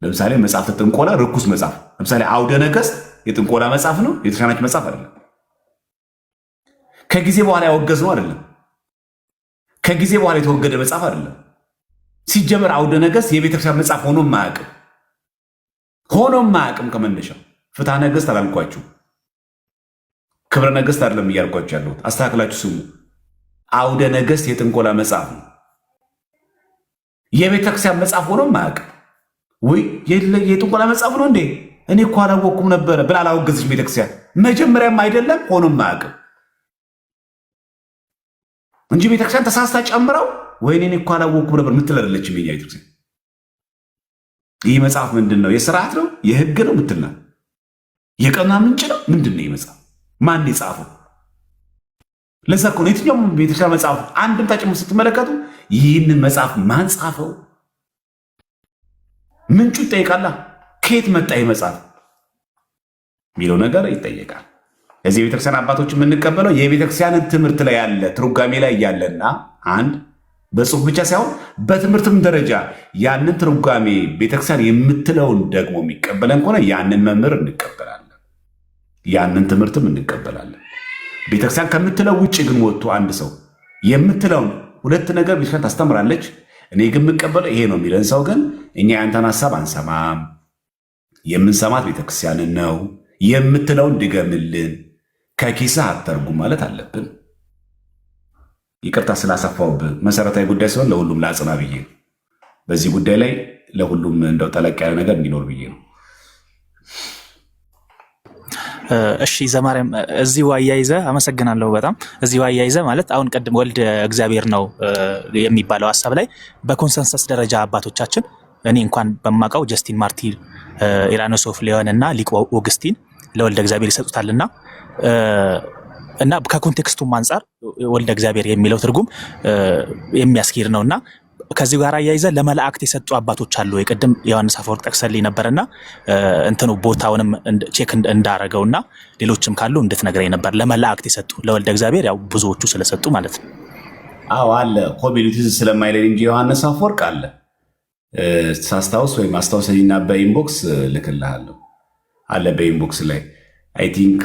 ለምሳሌ መጽሐፍተ ጥንቆላ ርኩስ መጽሐፍ። ለምሳሌ አውደ ነገሥት የጥንቆላ መጽሐፍ ነው፣ የቤተክርስቲያናችን መጽሐፍ አይደለም። ከጊዜ በኋላ ያወገዝ ነው አይደለም። ከጊዜ በኋላ የተወገደ መጽሐፍ አይደለም። ሲጀመር አውደ ነገሥት የቤተክርስቲያን መጽሐፍ ሆኖም ማያውቅም ከመነሻው። ፍትሐ ነገሥት አላልኳችሁ፣ ክብረ ነገሥት አይደለም እያልኳችሁ ያለሁት። አስተካክላችሁ ስሙ። አውደ ነገሥት የጥንቆላ መጽሐፍ ነው፣ የቤተክርስቲያን መጽሐፍ ሆኖም ማያውቅም። ወይ የጥንቆላ መጽሐፍ ነው እንዴ እኔ እኮ አላወቅኩም ነበረ ብላ አላወገዘች ቤተክርስቲያን። መጀመሪያም አይደለም ሆኖም ማያውቅም እንጂ ቤተክርስቲያን ተሳስታ ጨምረው ወይኔ እኔ እኮ አላወቅኩም ነበር ምትል አይደለችም የኛ ቤተክርስቲያን። ይህ መጽሐፍ ምንድን ነው? የስርዓት ነው? የህግ ነው ምትልና የቀኖና ምንጭ ነው? ምንድን ነው? መጽሐፍ ማን የጻፈው? ለዛ እኮ ነው የትኛውም ቤተክርስቲያን መጽሐፍ አንድምታ ጭምር ስትመለከቱ ይህንን መጽሐፍ ማን ጻፈው ምንጩ ይጠይቃላ። ከየት መጣ ይህ መጽሐፍ የሚለው ነገር ይጠየቃል። እዚህ የቤተክርስቲያን አባቶች የምንቀበለው የቤተክርስቲያንን ትምህርት ላይ ያለ ትርጓሜ ላይ ያለና አንድ በጽሁፍ ብቻ ሳይሆን በትምህርትም ደረጃ ያንን ትርጓሜ ቤተክርስቲያን የምትለውን ደግሞ የሚቀበለን ከሆነ ያንን መምህር እንቀበላለን፣ ያንን ትምህርትም እንቀበላለን። ቤተክርስቲያን ከምትለው ውጭ ግን ወጥቶ አንድ ሰው የምትለውን ሁለት ነገር ቤተክርስቲያን ታስተምራለች፣ እኔ ግን የምቀበለው ይሄ ነው የሚለን ሰው ግን እኛ ያንተን ሀሳብ አንሰማም። የምንሰማት ቤተክርስቲያንን ነው፣ የምትለውን ድገምልን፣ ከኪስህ አትተርጉም ማለት አለብን። ይቅርታ ስላሰፋውብህ መሰረታዊ ጉዳይ ሲሆን ለሁሉም ላጽና ብዬ ነው። በዚህ ጉዳይ ላይ ለሁሉም እንደው ጠለቅ ያለ ነገር እንዲኖር ብዬ ነው። እሺ ዘማርያም እዚሁ አያይዘህ አመሰግናለሁ በጣም እዚሁ አያይዘህ ማለት አሁን ቀድም ወልድ እግዚአብሔር ነው የሚባለው ሀሳብ ላይ በኮንሰንሰስ ደረጃ አባቶቻችን እኔ እንኳን በማውቀው ጀስቲን ማርቲር፣ ኢራኖስ ኦፍ ሊዮን እና ሊቁ ኦግስቲን ለወልደ እግዚአብሔር ይሰጡታልና እና ከኮንቴክስቱም አንጻር ወልደ እግዚአብሔር የሚለው ትርጉም የሚያስኬድ ነውና ከዚህ ጋር አያይዘ ለመላእክት የሰጡ አባቶች አሉ። የቀደም ዮሐንስ አፈወርቅ ጠቅሰልኝ ነበርና እንትኑ ቦታውንም ቼክ እንዳረገውና ሌሎችም ካሉ እንድትነግረኝ ነበር። ለመላእክት የሰጡ ለወልደ እግዚአብሔር ያው ብዙዎቹ ስለሰጡ ማለት ነው። አዎ አለ። ኮሚኒቲዝ ስለማይለኝ እንጂ ዮሐንስ አፈወርቅ አለ። ሳስታውስ ወይም አስታውሰኝና በኢንቦክስ ልክልሃለሁ። አለ በኢንቦክስ ላይ አይ ቲንክ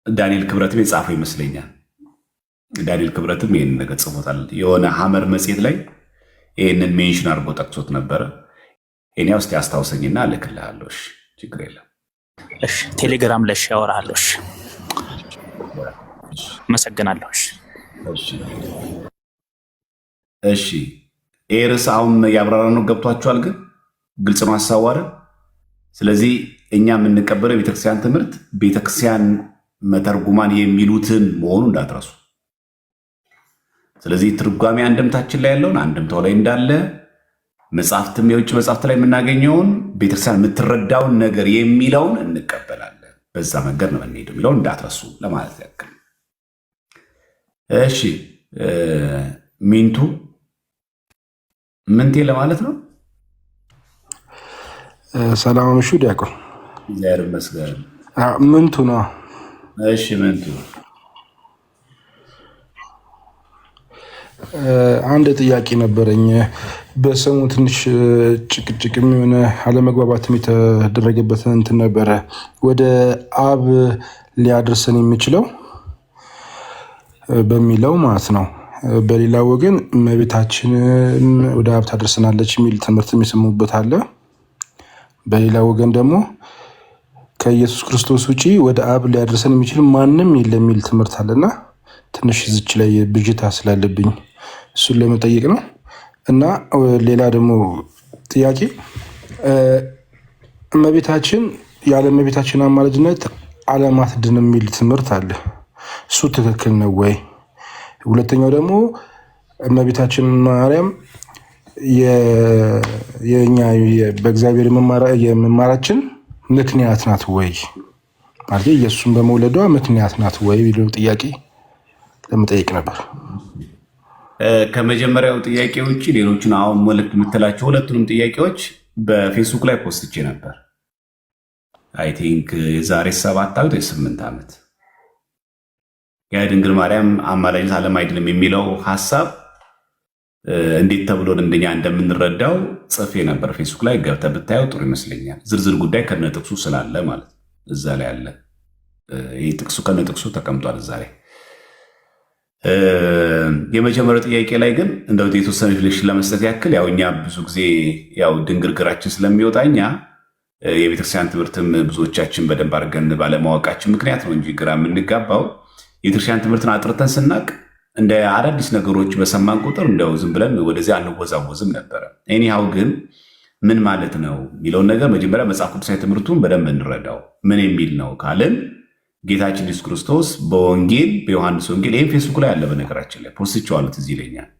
ዳንኤል ክብረትም የጻፈው ይመስለኛል። ዳንኤል ክብረትም ይህንን ነገር ጽፎታል። የሆነ ሐመር መጽሔት ላይ ይህንን ሜንሽን አድርጎ ጠቅሶት ነበረ። እኔ ውስጥ ያስታውሰኝና ልክልሃለሁ። እሺ ችግር የለም። እሺ ቴሌግራም ላይ ያወራለሁ። እሺ አመሰግናለሁ። እሺ ኤርስ አሁን ያብራራ ነው ገብቷችኋል? ግን ግልጽ ነው ሐሳቡ አይደል? ስለዚህ እኛ የምንቀበለው የቤተክርስቲያን ትምህርት ቤተክርስቲያን መተርጉማን የሚሉትን መሆኑ እንዳትረሱ። ስለዚህ ትርጓሜ አንድምታችን ላይ ያለውን አንድምታው ላይ እንዳለ መጽሐፍትም የውጭ መጽሐፍት ላይ የምናገኘውን ቤተክርስቲያን የምትረዳውን ነገር የሚለውን እንቀበላለን። በዛ መንገድ ነው የምንሄደው የሚለውን እንዳትረሱ ለማለት ያክል። እሺ ሚንቱ ምንቴ ለማለት ነው። ሰላም አመሹ ዲያቆን። እግዚአብሔር ይመስገን። ምንቱ ነው። እሺ ምንቱ አንድ ጥያቄ ነበረኝ። በሰሙ ትንሽ ጭቅጭቅም የሆነ አለመግባባትም የተደረገበት እንትን ነበረ። ወደ አብ ሊያደርሰን የሚችለው በሚለው ማለት ነው። በሌላ ወገን እመቤታችን ወደ አብ ታደርሰናለች የሚል ትምህርት የሚሰሙበት አለ። በሌላ ወገን ደግሞ ከኢየሱስ ክርስቶስ ውጪ ወደ አብ ሊያደርሰን የሚችል ማንም የለም የሚል ትምህርት አለና ትንሽ ዝች ላይ ብዥታ ስላለብኝ እሱን ለመጠየቅ ነው። እና ሌላ ደግሞ ጥያቄ እመቤታችን ያለ እመቤታችን አማላጅነት ዓለም አትድንም የሚል ትምህርት አለ። እሱ ትክክል ነው ወይ? ሁለተኛው ደግሞ እመቤታችን ማርያም የኛ በእግዚአብሔር የመማራችን ምክንያት ናት ወይ? ማለት ኢየሱስን በመውለዷ ምክንያት ናት ወይ ቢለው ጥያቄ ለመጠየቅ ነበር። ከመጀመሪያው ጥያቄ ውጭ ሌሎችን አሁን መልዕክት የምትላቸው ሁለቱንም ጥያቄዎች በፌስቡክ ላይ ፖስትቼ ነበር። አይ ቲንክ የዛሬ 7 ዓመት ወይ 8 ዓመት የድንግል ማርያም አማላጅነት ዓለም አይድንም የሚለው ሐሳብ እንዴት ተብሎ እንደኛ እንደምንረዳው ጽፌ ነበር። ፌስቡክ ላይ ገብተህ ብታየው ጥሩ ይመስለኛል። ዝርዝር ጉዳይ ከነጥቅሱ ስላለ ማለት እዛ ላይ አለ። ይህ ጥቅሱ ከነጥቅሱ ተቀምጧል እዛ ላይ። የመጀመሪያው ጥያቄ ላይ ግን እንደው የተወሰነ ሪፍሌክሽን ለመስጠት ያክል ያው እኛ ብዙ ጊዜ ያው ድንግርግራችን ስለሚወጣ እኛ የቤተክርስቲያን ትምህርትም ብዙዎቻችን በደንብ አድርገን ባለማወቃችን ምክንያት ነው እንጂ ግራ የምንጋባው የቤተክርስቲያን ትምህርትን አጥርተን ስናቅ እንደ አዳዲስ ነገሮች በሰማን ቁጥር እንደው ዝም ብለን ወደዚያ አንወዛወዝም ነበረ። ኤኒሃው ግን ምን ማለት ነው የሚለውን ነገር መጀመሪያ መጽሐፍ ቅዱሳዊ ትምህርቱን በደንብ እንረዳው። ምን የሚል ነው ካልን ጌታችን ኢየሱስ ክርስቶስ በወንጌል በዮሐንስ ወንጌል ይህም ፌስቡክ ላይ ያለ በነገራችን ላይ ፖስትቼዋለሁ ትዝ ይለኛል።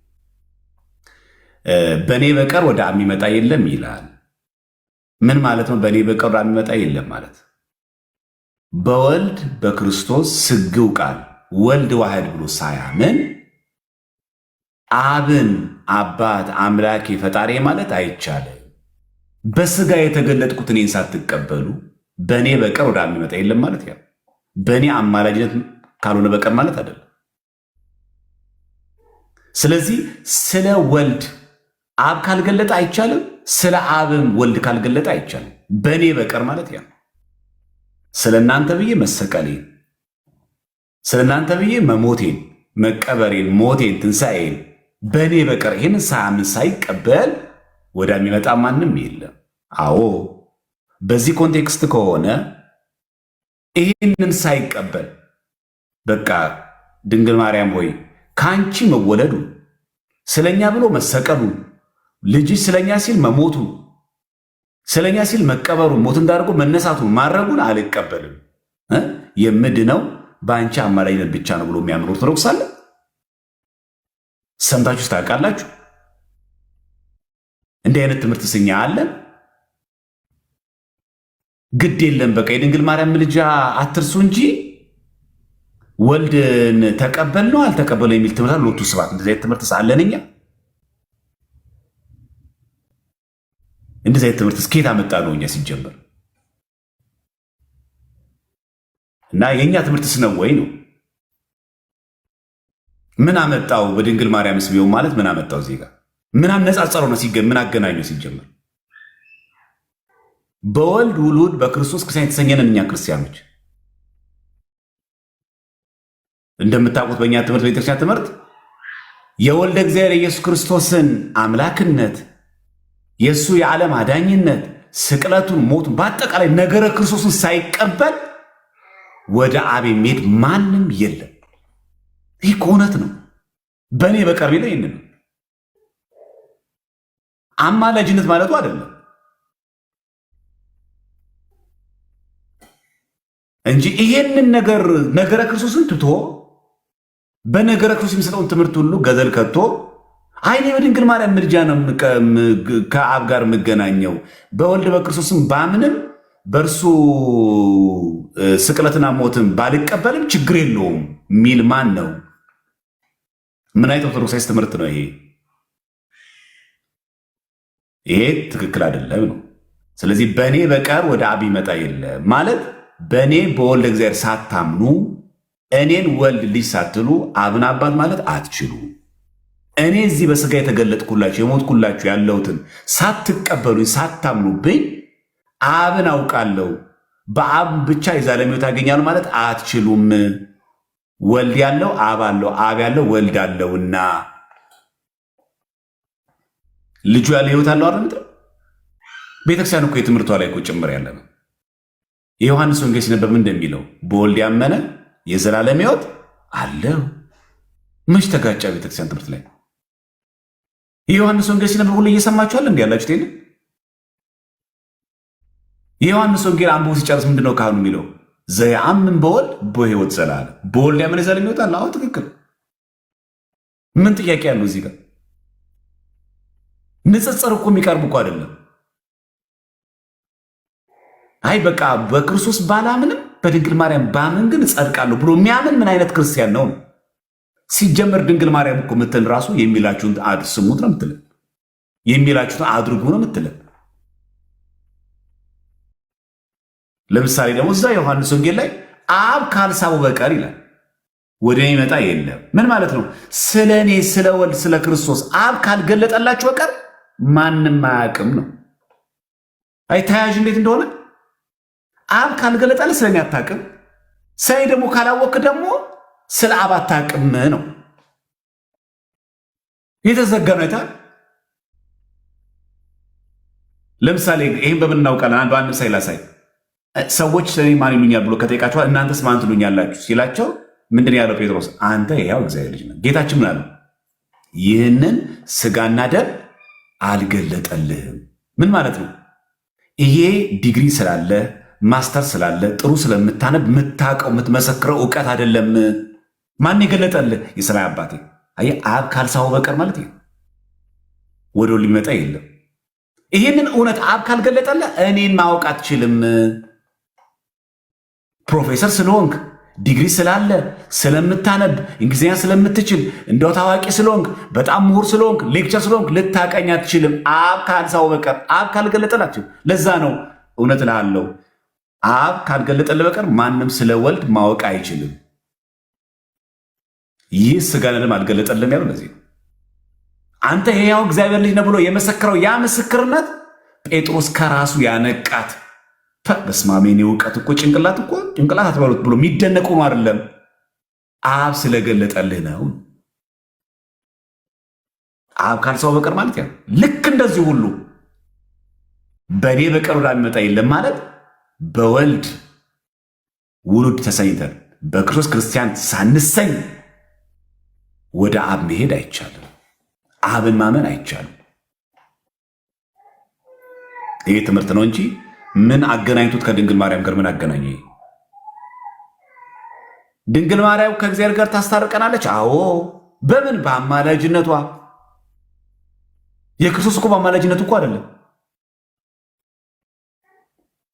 በእኔ በቀር ወደ አብ የሚመጣ የለም ይላል። ምን ማለት ነው? በእኔ በቀር ወደ አብ የሚመጣ የለም ማለት በወልድ በክርስቶስ ስግው ቃል ወልድ ዋህድ ብሎ ሳያምን አብን አባት አምላኬ ፈጣሪ ማለት አይቻልም። በስጋ የተገለጥኩት እኔን ሳትቀበሉ በእኔ በቀር ወደ አብ የሚመጣ የለም ማለት ያው በእኔ አማላጅነት ካልሆነ በቀር ማለት አይደለም። ስለዚህ ስለ ወልድ አብ ካልገለጠ አይቻልም፣ ስለ አብም ወልድ ካልገለጠ አይቻልም። በእኔ በቀር ማለት ያ ስለ እናንተ ብዬ መሰቀሌን፣ ስለ እናንተ ብዬ መሞቴን፣ መቀበሬን፣ ሞቴን፣ ትንሣኤን በእኔ በቀር ይህን ሳያምን ሳይቀበል ወደ የሚመጣ ማንም የለም። አዎ በዚህ ኮንቴክስት ከሆነ ይህንን ሳይቀበል በቃ ድንግል ማርያም ሆይ ከአንቺ መወለዱ ስለኛ ብሎ መሰቀሉ ልጅሽ ስለኛ ሲል መሞቱ ስለኛ ሲል መቀበሩ ሞት እንዳርጎ መነሳቱን ማድረጉን አልቀበልም የምድነው በአንቺ አማላጅነት ብቻ ነው ብሎ የሚያምኑ ኦርቶዶክስ አለ። ሰምታችሁ ታውቃላችሁ? እንዲህ አይነት ትምህርት ስኛ አለን። ግድ የለም በቃ የድንግል ማርያም ምልጃ አትርሱ እንጂ ወልድን ተቀበል ነው አልተቀበለ የሚል ትምህርት ሎቱ ስብሐት እንደዚህ አይነት ትምህርት ሳለንኛ እንደዚህ አይነት ትምህርት እስከ የት አመጣ ነው እኛ ሲጀመር? እና የኛ ትምህርትስ ነው ወይ ነው? ምን አመጣው በድንግል ማርያም ስቢው ማለት ምን አመጣው እዚህ ጋር? ምን አነጻጸረው ነው ሲገ ምን አገናኘው ሲጀመር? በወልድ ውሉድ በክርስቶስ ክርስቲያን የተሰኘነን እኛ ክርስቲያኖች እንደምታውቁት በእኛ ትምህርት ቤተክርስቲያን ትምህርት የወልደ እግዚአብሔር ኢየሱስ ክርስቶስን አምላክነት የእሱ የዓለም አዳኝነት ስቅለቱን ሞቱን በአጠቃላይ ነገረ ክርስቶስን ሳይቀበል ወደ አብ የሚሄድ ማንም የለም። ይህ እውነት ነው። በእኔ በቀር ቢለ ይህንን ነው። አማላጅነት ማለቱ አይደለም እንጂ ይሄንን ነገረ ክርስቶስን ትቶ በነገረ ክርስቶስ የሚሰጠውን ትምህርት ሁሉ ገደል ከቶ አይኔ በድንግል ማርያም ምልጃ ነው ከአብ ጋር የምገናኘው በወልድ በክርስቶስም ባምንም በእርሱ ስቅለትና ሞትን ባልቀበልም ችግር የለውም ሚል ማን ነው? ምን አይነት ኦርቶዶክሳዊ ትምህርት ነው ይሄ? ይሄ ትክክል አይደለም ነው። ስለዚህ በእኔ በቀር ወደ አብ ይመጣ የለም ማለት በእኔ በወልድ እግዚአብሔር ሳታምኑ እኔን ወልድ ልጅ ሳትሉ አብን አባት ማለት አትችሉ። እኔ እዚህ በስጋ የተገለጥኩላችሁ የሞትኩላችሁ ያለሁትን ሳትቀበሉኝ ሳታምኑብኝ አብን አውቃለሁ በአብ ብቻ የዘላለም ሕይወት አገኛለሁ ማለት አትችሉም። ወልድ ያለው አብ አለው፣ አብ ያለው ወልድ አለውና ልጁ ያለ ሕይወት አለው አይደል? ቤተክርስቲያን እኮ የትምህርቷ ላይ እኮ ጭምር ያለ ነው። የዮሐንስ ወንጌል ሲነበብ እንደሚለው በወልድ ያመነ የዘላለም ሕይወት አለው። መች ተጋጫ? ቤተክርስቲያን ትምህርት ላይ የዮሐንስ ወንጌል ሲነበብ ሁሉ እየሰማችኋል እንዲ ያላችሁት የለ? የዮሐንስ ወንጌል አንብቦ ሲጨርስ ምንድነው ካህኑ የሚለው? ዘየአምን በወልድ በሕይወት ዘላለም። በወልድ ያመነ የዘላለም ሕይወት አለ። አዎ ትክክል። ምን ጥያቄ ያለው እዚህ ጋር? ንጽጽር እኮ የሚቀርብ እኮ አይደለም። አይ በቃ በክርስቶስ ባላምንም በድንግል ማርያም ባምን ግን እጸድቃለሁ ብሎ የሚያምን ምን አይነት ክርስቲያን ነው? ሲጀመር ድንግል ማርያም እኮ ምትል ራሱ የሚላችሁን ስሙት ነው ምትል፣ የሚላችሁን አድርጉ ነው ምትል። ለምሳሌ ደግሞ እዛ ዮሐንስ ወንጌል ላይ አብ ካልሳቡ በቀር ይላል ወደ እኔ ይመጣ የለም። ምን ማለት ነው? ስለ እኔ ስለ ወልድ ስለ ክርስቶስ አብ ካልገለጠላችሁ በቀር ማንም አያውቅም ነው። አይ ተያያዥ እንዴት እንደሆነ አብ ካልገለጠልህ ስለ እኔ አታውቅም፣ ስለ እኔ ደግሞ ካላወቅህ ደግሞ ስለ አብ አታውቅም ነው። የተዘጋ ነው አይተሃል። ለምሳሌ ይህን በምን እናውቃለን? አንድ ምሳሌ ላሳይ። ሰዎች ስለ እኔ ማን ይሉኛል ብሎ ከጠየቃቸዋል እናንተስ ማን ትሉኛላችሁ ሲላቸው ምንድን ያለው ጴጥሮስ? አንተ ያው እግዚአብሔር ልጅ ነህ። ጌታችን ምን አለው? ይህንን ስጋና ደም አልገለጠልህም። ምን ማለት ነው? ይሄ ዲግሪ ስላለ ማስተር ስላለ ጥሩ ስለምታነብ የምታውቀው የምትመሰክረው እውቀት አይደለም። ማን የገለጠልህ? የሰማይ አባቴ። አየህ፣ አብ ካልሳው በቀር ማለት ይሄ ወደ ወልድ ሊመጣ የለም። ይህንን እውነት አብ ካልገለጠልህ እኔን ማወቅ አትችልም። ፕሮፌሰር ስለሆንክ ዲግሪ ስላለ ስለምታነብ እንግሊዝኛ ስለምትችል እንደው ታዋቂ ስለሆንክ በጣም ምሁር ስለሆንክ ሌክቸር ስለሆንክ ልታቀኝ አትችልም። አብ ካልሳው በቀር አብ ካልገለጠላችሁ። ለዛ ነው እውነት እልሃለሁ አብ ካልገለጠልህ በቀር ማንም ስለ ወልድ ማወቅ አይችልም። ይህ ስጋና ደም አልገለጠልም ያለው ለዚህ ነው። አንተ ሕያው እግዚአብሔር ልጅ ነህ ብሎ የመሰከረው ያ ምስክርነት ጴጥሮስ ከራሱ ያነቃት በስማሜን እውቀት እኮ ጭንቅላት አትበሉት ብሎ የሚደነቁ ነው አይደለም፣ አብ ስለገለጠልህ ነው። አብ ካልሰው በቀር ማለት ያ ልክ እንደዚህ ሁሉ በእኔ በቀር ወደ አብ የሚመጣ የለም ማለት በወልድ ውሉድ ተሰኝተን በክርስቶስ ክርስቲያን ሳንሰኝ ወደ አብ መሄድ አይቻልም። አብን ማመን አይቻልም። ይሄ ትምህርት ነው እንጂ ምን አገናኝቶት ከድንግል ማርያም ጋር ምን አገናኘ? ድንግል ማርያም ከእግዚአብሔር ጋር ታስታርቀናለች። አዎ በምን? በአማላጅነቷ። የክርስቶስ እኮ በአማላጅነቱ እኮ አይደለም።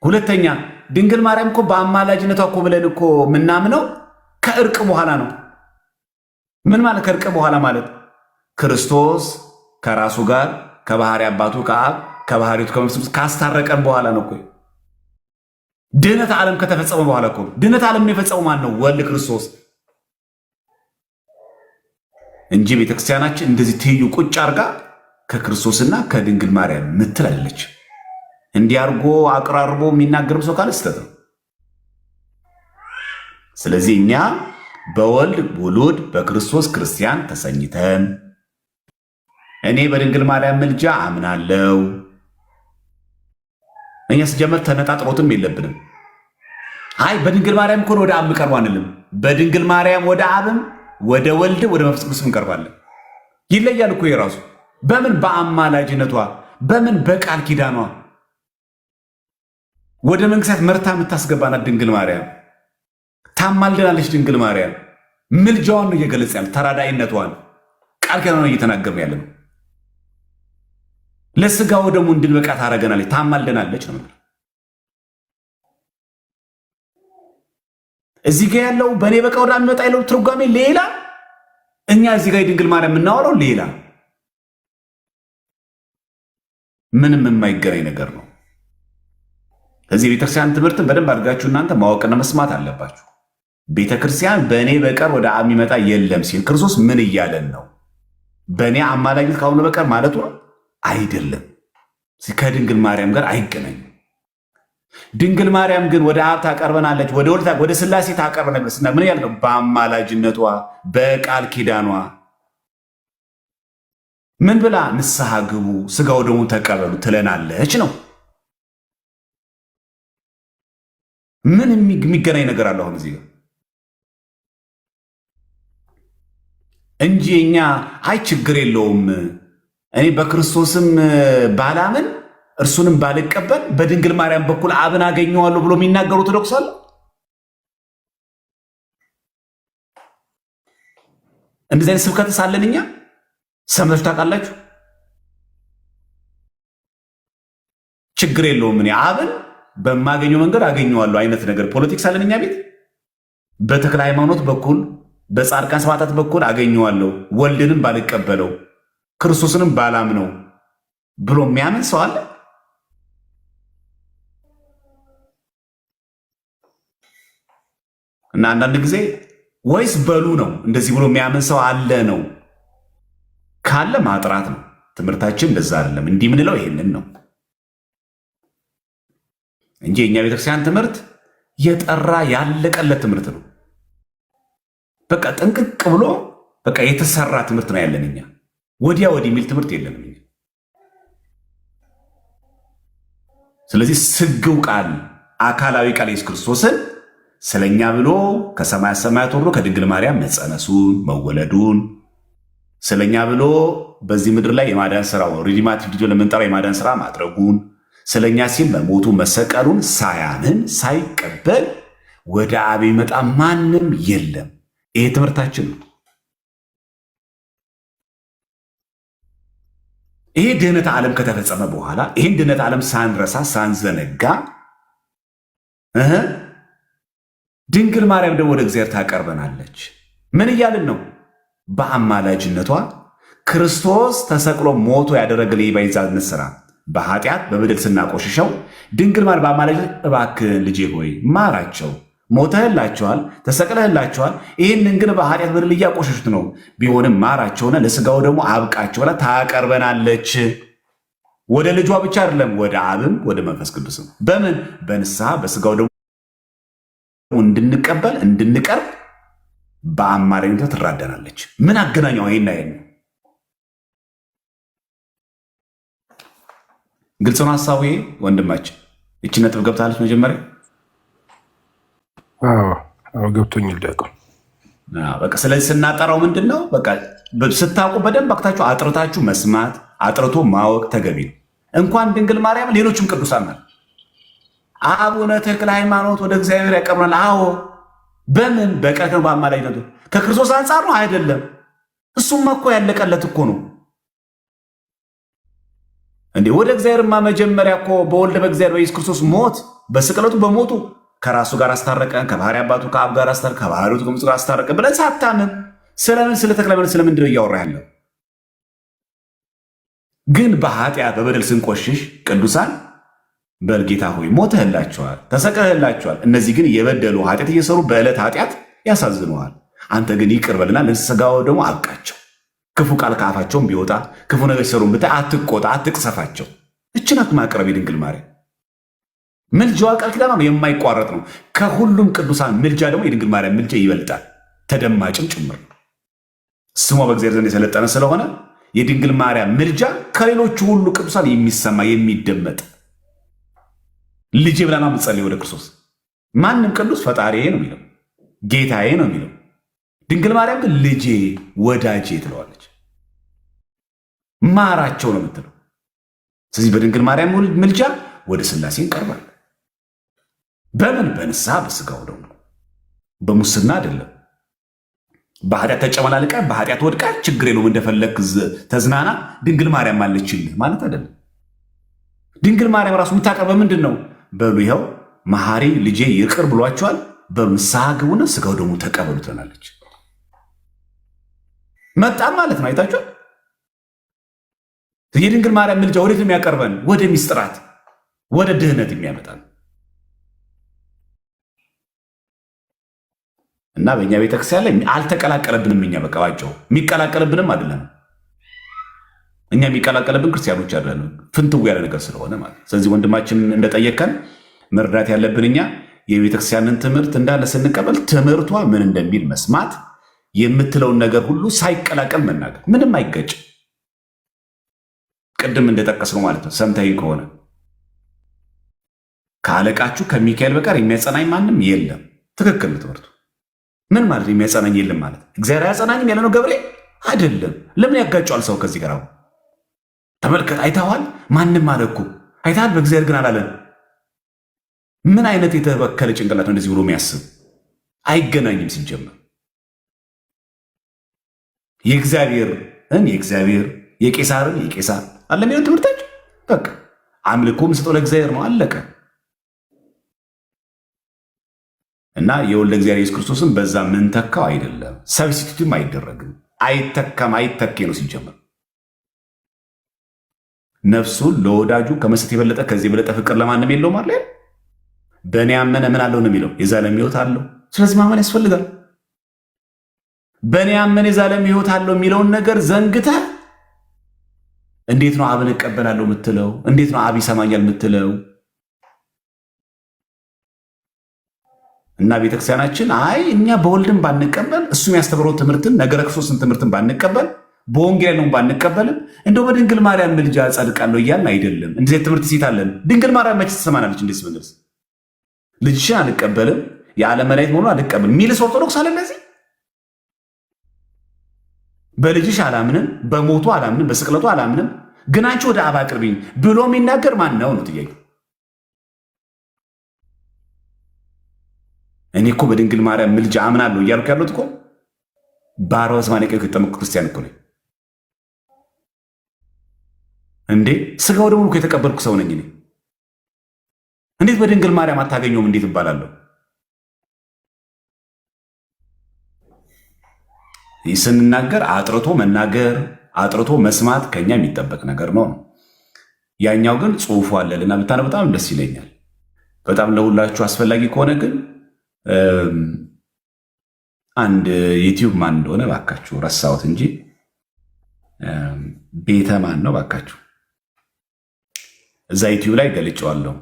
ሁለተኛ ድንግል ማርያም እኮ በአማላጅነቷ እኮ ብለን እኮ ምናምነው ከእርቅ በኋላ ነው። ምን ማለት ከእርቅ በኋላ ማለት? ክርስቶስ ከራሱ ጋር ከባህሪ አባቱ ከአብ ከባህሪቱ ከመንፈስ ካስታረቀን በኋላ ነው እኮ። ድህነት ዓለም ከተፈጸመ በኋላ እኮ። ድህነት ዓለምን የፈጸመው ማን ነው? ወልድ ክርስቶስ እንጂ ቤተክርስቲያናችን እንደዚህ ትይዩ ቁጭ አርጋ ከክርስቶስና ከድንግል ማርያም ምትል አይደለች። እንዲያርጎ አቅራርቦ የሚናገርም ሰው ካለ ስተት ነው። ስለዚህ እኛ በወልድ ውሉድ በክርስቶስ ክርስቲያን ተሰኝተን እኔ በድንግል ማርያም ምልጃ አምናለው። እኛ ስጀመር ተነጣጥሮትም የለብንም። አይ በድንግል ማርያም እኮ ወደ አብ እንቀርብ አንልም። በድንግል ማርያም ወደ አብም ወደ ወልድ ወደ መንፈስ ቅዱስ እንቀርባለን። ይለያል እኮ የራሱ በምን? በአማላጅነቷ በምን? በቃል ኪዳኗ ወደ መንግስት መርታ የምታስገባናት ድንግል ማርያም ታማልደናለች። ድንግል ማርያም ምልጃዋን ነው እየገለጽ ያለ፣ ተራዳይነቷን ቃል ኪዳኗን እየተናገርን ያለ ነው። ለስጋው ደግሞ እንድንበቃ ታረገናለች፣ ታማልደናለች ነው። እዚህ ጋር ያለው በእኔ በቃ ወደ አብ የሚመጣ ያለው ትርጓሜ ሌላ፣ እኛ እዚህ ጋር የድንግል ማርያም የምናወራው ሌላ። ምንም የማይገናኝ ነገር ነው። እዚህ ቤተክርስቲያን ትምህርትን በደንብ አድርጋችሁ እናንተ ማወቅና መስማት አለባችሁ። ቤተክርስቲያን በእኔ በቀር ወደ አብ የሚመጣ የለም ሲል ክርስቶስ ምን እያለን ነው? በእኔ አማላጅነት ካሁኑ በቀር ማለቱ ነው አይደለም። ከድንግል ማርያም ጋር አይገናኝም። ድንግል ማርያም ግን ወደ አብ ታቀርበናለች፣ ወደ ወልድ ወደ ስላሴ ታቀርበናለች። ምን ያለ ነው? በአማላጅነቷ በቃል ኪዳኗ ምን ብላ ንስሐ ግቡ ስጋው ደግሞ ተቀበሉ ትለናለች ነው። ምን የሚገናኝ ነገር አለ አሁን እዚህ ጋር? እንጂ እኛ አይ ችግር የለውም እኔ በክርስቶስም ባላምን እርሱንም ባልቀበል በድንግል ማርያም በኩል አብን አገኘዋለሁ ብሎ የሚናገሩ ኦርቶዶክስ አለ። እንደዚህ አይነት ስብከት ሳለን እኛ ሰምታችሁ ታውቃላችሁ? ችግር የለውም እኔ አብን በማገኘው መንገድ አገኘዋለሁ አይነት ነገር ፖለቲክስ አለን እኛ ቤት። በተክለ ሃይማኖት በኩል በጻድቃን ሰማዕታት በኩል አገኘዋለሁ ወልድንም ባልቀበለው ክርስቶስንም ባላምነው ብሎ የሚያምን ሰው አለ? እና አንዳንድ ጊዜ ወይስ በሉ ነው እንደዚህ ብሎ የሚያምን ሰው አለ ነው። ካለ ማጥራት ነው። ትምህርታችን እንደዛ አይደለም። እንዲህ ምንለው ይሄንን ነው እንጂ የኛ ቤተክርስቲያን ትምህርት የጠራ ያለቀለት ትምህርት ነው። በቃ ጥንቅቅ ብሎ በቃ የተሰራ ትምህርት ነው ያለን እኛ። ወዲያ ወዲህ የሚል ትምህርት የለንም እኛ። ስለዚህ ስግው ቃል አካላዊ ቃል ኢየሱስ ክርስቶስን ስለኛ ብሎ ከሰማያት ሰማያት ወርዶ ከድንግል ማርያም መጸነሱን መወለዱን ስለኛ ብሎ በዚህ ምድር ላይ የማዳን ስራው ሪዲማቲቭ ዲዶ ለምንጠራው የማዳን ስራ ማድረጉን ስለኛ ሲል መሞቱ መሰቀሉን ሳያምን ሳይቀበል ወደ አብ ይመጣ ማንም የለም። ይሄ ትምህርታችን ነው። ይሄ ድህነት ዓለም ከተፈጸመ በኋላ ይሄን ድህነት ዓለም ሳንረሳ ሳንዘነጋ ድንግል ማርያም ደግሞ ወደ እግዚአብሔር ታቀርበናለች። ምን እያልን ነው? በአማላጅነቷ ክርስቶስ ተሰቅሎ ሞቶ ያደረገልን የቤዛነት ስራ በኃጢአት በበደል ስናቆሽሸው ድንግል ማርያም በአማላጅነት እባክህን ልጄ ሆይ ማራቸው፣ ሞተህላቸዋል፣ ተሰቅለህላቸዋል፣ ይህንን ግን በኃጢአት በደል እያቆሸሹት ነው፣ ቢሆንም ማራቸውና ለስጋው ደግሞ አብቃቸው ብላ ታቀርበናለች። ወደ ልጇ ብቻ አይደለም፣ ወደ አብም ወደ መንፈስ ቅዱስም። በምን? በንስሐ በስጋው ደግሞ እንድንቀበል እንድንቀርብ በአማላጅነቷ ትራዳናለች። ምን አገናኘው? ይሄን ግልጽ ነው ሀሳቡ ይሄ ወንድማችን። እቺ ነጥብ ገብታለች መጀመሪያ? አዎ ገብቶኛል ዲያቆን። በቃ ስለዚህ ስናጠራው ምንድን ነው? በቃ ስታውቁ በደንብ አክታችሁ አጥርታችሁ መስማት አጥርቶ ማወቅ ተገቢ ነው። እንኳን ድንግል ማርያም ሌሎችም ቅዱሳን ናት። አቡነ ተክለ ሃይማኖት ወደ እግዚአብሔር ያቀርባል። አዎ በምን በቀር በአማላጅነቱ ከክርስቶስ አንጻር ነው አይደለም። እሱም እኮ ያለቀለት እኮ ነው እንዴ። ወደ እግዚአብሔርማ መጀመሪያ እኮ በወልደ በእግዚአብሔር በኢየሱስ ክርስቶስ ሞት በስቅለቱ በሞቱ ከራሱ ጋር አስታረቀን፣ ከባህሪ አባቱ ከአብ ጋር አስታረቀን፣ ከባህሪቱ ከምጽ ጋር አስታረቀን ብለን ሳታምን ስለምን ስለ ተክለ ሃይማኖት ስለምንድን ነው እያወራ ያለው? ግን በኃጢአት በበደል ስንቆሽሽ ቅዱሳን በጌታ ሆይ ሞተህላቸዋል፣ ተሰቅለህላቸዋል። እነዚህ ግን የበደሉ ኃጢአት እየሰሩ በዕለት ኃጢአት ያሳዝነዋል። አንተ ግን ይቅር በልና ንስሐው ደግሞ አብቃቸው። ክፉ ቃል ከአፋቸውም ቢወጣ ክፉ ነገር ሲሰሩን ብታይ አትቆጣ፣ አትቅሰፋቸው። እችናት ማቅረብ የድንግል ማርያም ምልጃዋ ቃል ኪዳኗ የማይቋረጥ ነው። ከሁሉም ቅዱሳን ምልጃ ደግሞ የድንግል ማርያም ምልጃ ይበልጣል፣ ተደማጭም ጭምር ነው። ስሟ በእግዚአብሔር ዘንድ የሰለጠነ ስለሆነ የድንግል ማርያም ምልጃ ከሌሎቹ ሁሉ ቅዱሳን የሚሰማ የሚደመጥ ልጄ ብላና ምጸልይ ወደ ክርስቶስ። ማንም ቅዱስ ፈጣሪዬ ነው የሚለው፣ ጌታዬ ነው የሚለው። ድንግል ማርያም ግን ልጄ ወዳጄ ትለዋለች። ማራቸው ነው የምትለው። ስለዚህ በድንግል ማርያም ምልጃ ወደ ሥላሴ እንቀርባለን። በምን? በንስሐ በስጋው ደግሞ በሙስና አይደለም። በኃጢአት ተጨመላለቀ በኃጢአት ወድቃ ችግር የለውም እንደፈለግ ተዝናና ድንግል ማርያም አለችልህ ማለት አይደለም። ድንግል ማርያም ራሱ የምታቀርበው ምንድን ነው? በሉ ይኸው መሐሪ ልጄ ይቅር ብሏቸዋል፣ በሉ ንስሐ ግቡና ስጋው ደግሞ ተቀበሉ ትለናለች። መጣም ማለት ነው። አይታችኋል። የድንግል ማርያም ምልጃ ወዴት የሚያቀርበን? ወደ ሚስጥራት፣ ወደ ድህነት የሚያመጣን እና በእኛ ቤተክርስቲያን ላይ አልተቀላቀለብንም። እኛ በቃ ባጭሩ የሚቀላቀልብንም አይደለም። እኛ የሚቀላቀልብን ክርስቲያኖች አይደለም፣ ፍንትው ያለ ነገር ስለሆነ ማለት። ስለዚህ ወንድማችን እንደጠየቀን መርዳት ያለብን እኛ የቤተክርስቲያንን ትምህርት እንዳለ ስንቀበል ትምህርቷ ምን እንደሚል መስማት፣ የምትለውን ነገር ሁሉ ሳይቀላቀል መናገር፣ ምንም አይገጭ። ቅድም እንደጠቀስነው ማለት ነው። ሰምተኸኝ ከሆነ ከአለቃችሁ ከሚካኤል በቀር የሚያጸናኝ ማንም የለም። ትክክል ትምህርቱ። ምን ማለት የሚያጸናኝ የለም ማለት? እግዚአብሔር አያጸናኝም ያለ ነው ገብርኤል አይደለም። ለምን ያጋጫል ሰው ከዚህ ጋር? ተመልከት፣ አይተዋል። ማንም አለኩ አይተሃል፣ በእግዚአብሔር ግን አላለን። ምን አይነት የተበከለ ጭንቅላት ነው እንደዚህ ብሎ የሚያስብ? አይገናኝም። ሲጀመር የእግዚአብሔርን የእግዚአብሔር የቄሳርን የቄሳር አለ የሚለው ትምህርታችን። በቃ አምልኮ ምስጠው ለእግዚአብሔር ነው፣ አለቀ። እና የወልደ እግዚአብሔር ኢየሱስ ክርስቶስን በዛ ምንተካው አይደለም። ሰብስቲቱትም አይደረግም፣ አይተካም፣ አይተኬ ነው ሲጀመር። ነፍሱን ለወዳጁ ከመስጠት የበለጠ ከዚህ የበለጠ ፍቅር ለማንም የለውም አለ። በእኔ ያመነ ምን አለው ነው የሚለው? የዘላለም ሕይወት አለው። ስለዚህ ማመን ያስፈልጋል። በእኔ ያመነ የዘላለም ሕይወት አለው የሚለውን ነገር ዘንግተህ እንዴት ነው አብን እቀበላለሁ የምትለው? እንዴት ነው አብ ይሰማኛል የምትለው? እና ቤተክርስቲያናችን አይ እኛ በወልድም ባንቀበል እሱ የሚያስተምረው ትምህርትን ነገረ ክርስቶስን ትምህርትን ባንቀበል በወንጌል ነው ባንቀበልም እንደው በድንግል ማርያም ምልጃ ጸድቃለሁ እያልን አይደለም። እንደዚህ ትምህርት ሴት አለን። ድንግል ማርያም መች ትሰማናለች? እንደዚህ ብንልስ ልጅሽን አልቀበልም የዓለም መድኃኒት መሆኑን አልቀበልም ሚልስ ኦርቶዶክስ አለ። እነዚህ በልጅሽ አላምንም፣ በሞቱ አላምንም፣ በስቅለቱ አላምንም፣ ግን አንቺ ወደ አብ አቅርቢኝ ብሎ የሚናገር ማን ነው ነው ጥያቄ። እኔ እኮ በድንግል ማርያም ምልጃ አምናለሁ እያልኩ ያለሁት እኮ በ40 ቀን የተጠመቅኩ ክርስቲያን እኮ ነኝ እንዴ። ስጋው ደግሞ እኮ የተቀበልኩ ሰው ነኝ እኔ። እንዴት በድንግል ማርያም አታገኘውም እንዴት እባላለሁ? ይህ ስንናገር አጥርቶ መናገር አጥርቶ መስማት ከኛ የሚጠበቅ ነገር ነው። ያኛው ግን ጽሑፉ አለልና ብታነ በጣም ደስ ይለኛል። በጣም ለሁላችሁ አስፈላጊ ከሆነ ግን አንድ ዩቲዩብ ማን እንደሆነ ባካችሁ ረሳሁት እንጂ ቤተ ማን ነው ባካችሁ፣ እዛ ዩቲዩብ ላይ ገልጨዋለሁ።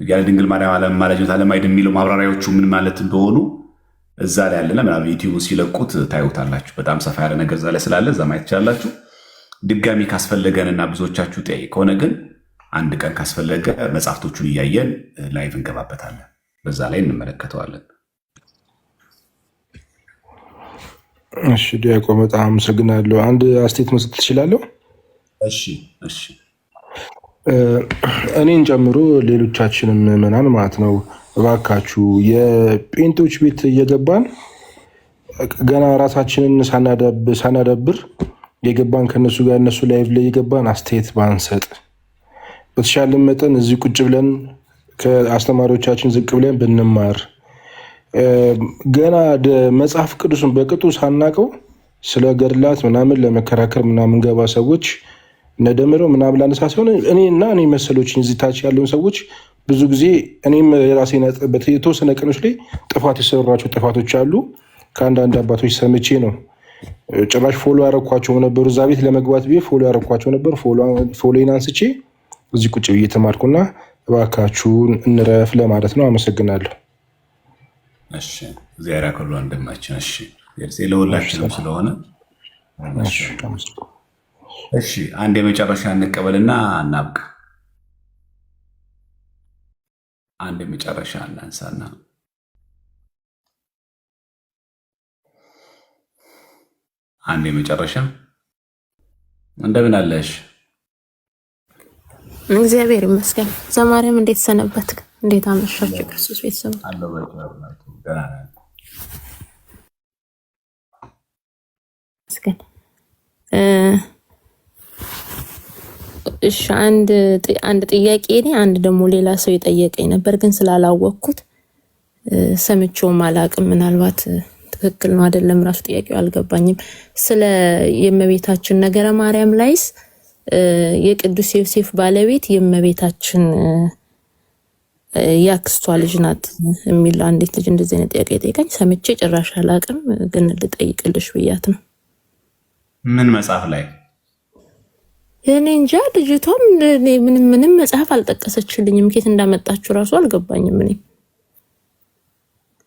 ያለ ድንግል ማርያም አለማላጅነት አለማይድ የሚለው ማብራሪያዎቹ ምን ማለት እንደሆኑ እዛ ላይ ያለና ምናምን ዩቲዩብ ሲለቁት ታዩታላችሁ። በጣም ሰፋ ያለ ነገር እዛ ላይ ስላለ እዛ ማየት ትችላላችሁ። ድጋሚ ካስፈለገንና ብዙዎቻችሁ ጠይቅ ከሆነ ግን አንድ ቀን ካስፈለገ መጽሐፍቶቹን እያየን ላይቭ እንገባበታለን። በዛ ላይ እንመለከተዋለን። እሺ ዲያቆን በጣም አመሰግናለሁ። አንድ አስተያየት መስጠት ትችላለህ? እሺ እኔን ጨምሮ ሌሎቻችንም ምዕመናን ማለት ነው እባካችሁ የጴንቶች ቤት እየገባን ገና ራሳችንን ሳናዳብር የገባን ከነሱ ጋር እነሱ ላይቭ ላይ የገባን አስተያየት ባንሰጥ፣ በተሻለ መጠን እዚህ ቁጭ ብለን ከአስተማሪዎቻችን ዝቅ ብለን ብንማር፣ ገና መጽሐፍ ቅዱስን በቅጡ ሳናቀው ስለ ገድላት ምናምን ለመከራከር ምናምን ገባ ሰዎች ነደምረው ምናምን ላነሳ ሲሆን እኔ መሰሎችን እዚህ ታች ያለውን ሰዎች ብዙ ጊዜ እኔም የራሴ የተወሰነ ቀኖች ላይ ጥፋት የሰሯቸው ጥፋቶች አሉ። ከአንዳንድ አባቶች ሰምቼ ነው ጭራሽ ፎሎ ያረኳቸው ነበሩ። እዛ ቤት ለመግባት ብዬ ፎሎ ያረኳቸው ነበር። ፎሎን አንስቼ እዚህ ቁጭ ብዬ ተማርኩና እባካችሁን እንረፍ ለማለት ነው። አመሰግናለሁ። እሺ እግዚአብሔር ያከብሩ ወንድማችን። እሺ ለሁላችንም ስለሆነ እሺ አንድ የመጨረሻ እንቀበልና እናብቃ። አንድ የመጨረሻ እናንሳና አንድ የመጨረሻ እንደምን አለሽ? እግዚአብሔር ይመስገን። ዘማሪያም እንዴት ሰነበትክ? እንዴት አመሻችሁ? ክርስቶስ ቤተሰብ አለው እሺ አንድ ጥያቄ እኔ አንድ ደግሞ ሌላ ሰው የጠየቀኝ ነበር፣ ግን ስላላወቅኩት ሰምቼውም አላቅም። ምናልባት ትክክል ነው አይደለም ራሱ ጥያቄው አልገባኝም። ስለ የእመቤታችን ነገረ ማርያም ላይስ የቅዱስ ዮሴፍ ባለቤት የእመቤታችን ያክስቷ ልጅ ናት የሚል አንዲት ልጅ እንደዚህ አይነት ጥያቄ ጠይቀኝ ሰምቼ ጭራሽ አላቅም፣ ግን ልጠይቅልሽ ብያት ነው። ምን መጽሐፍ ላይ? እኔ እንጃ። ልጅቷም ምንም መጽሐፍ አልጠቀሰችልኝም። ከየት እንዳመጣችሁ ራሱ አልገባኝም። እኔ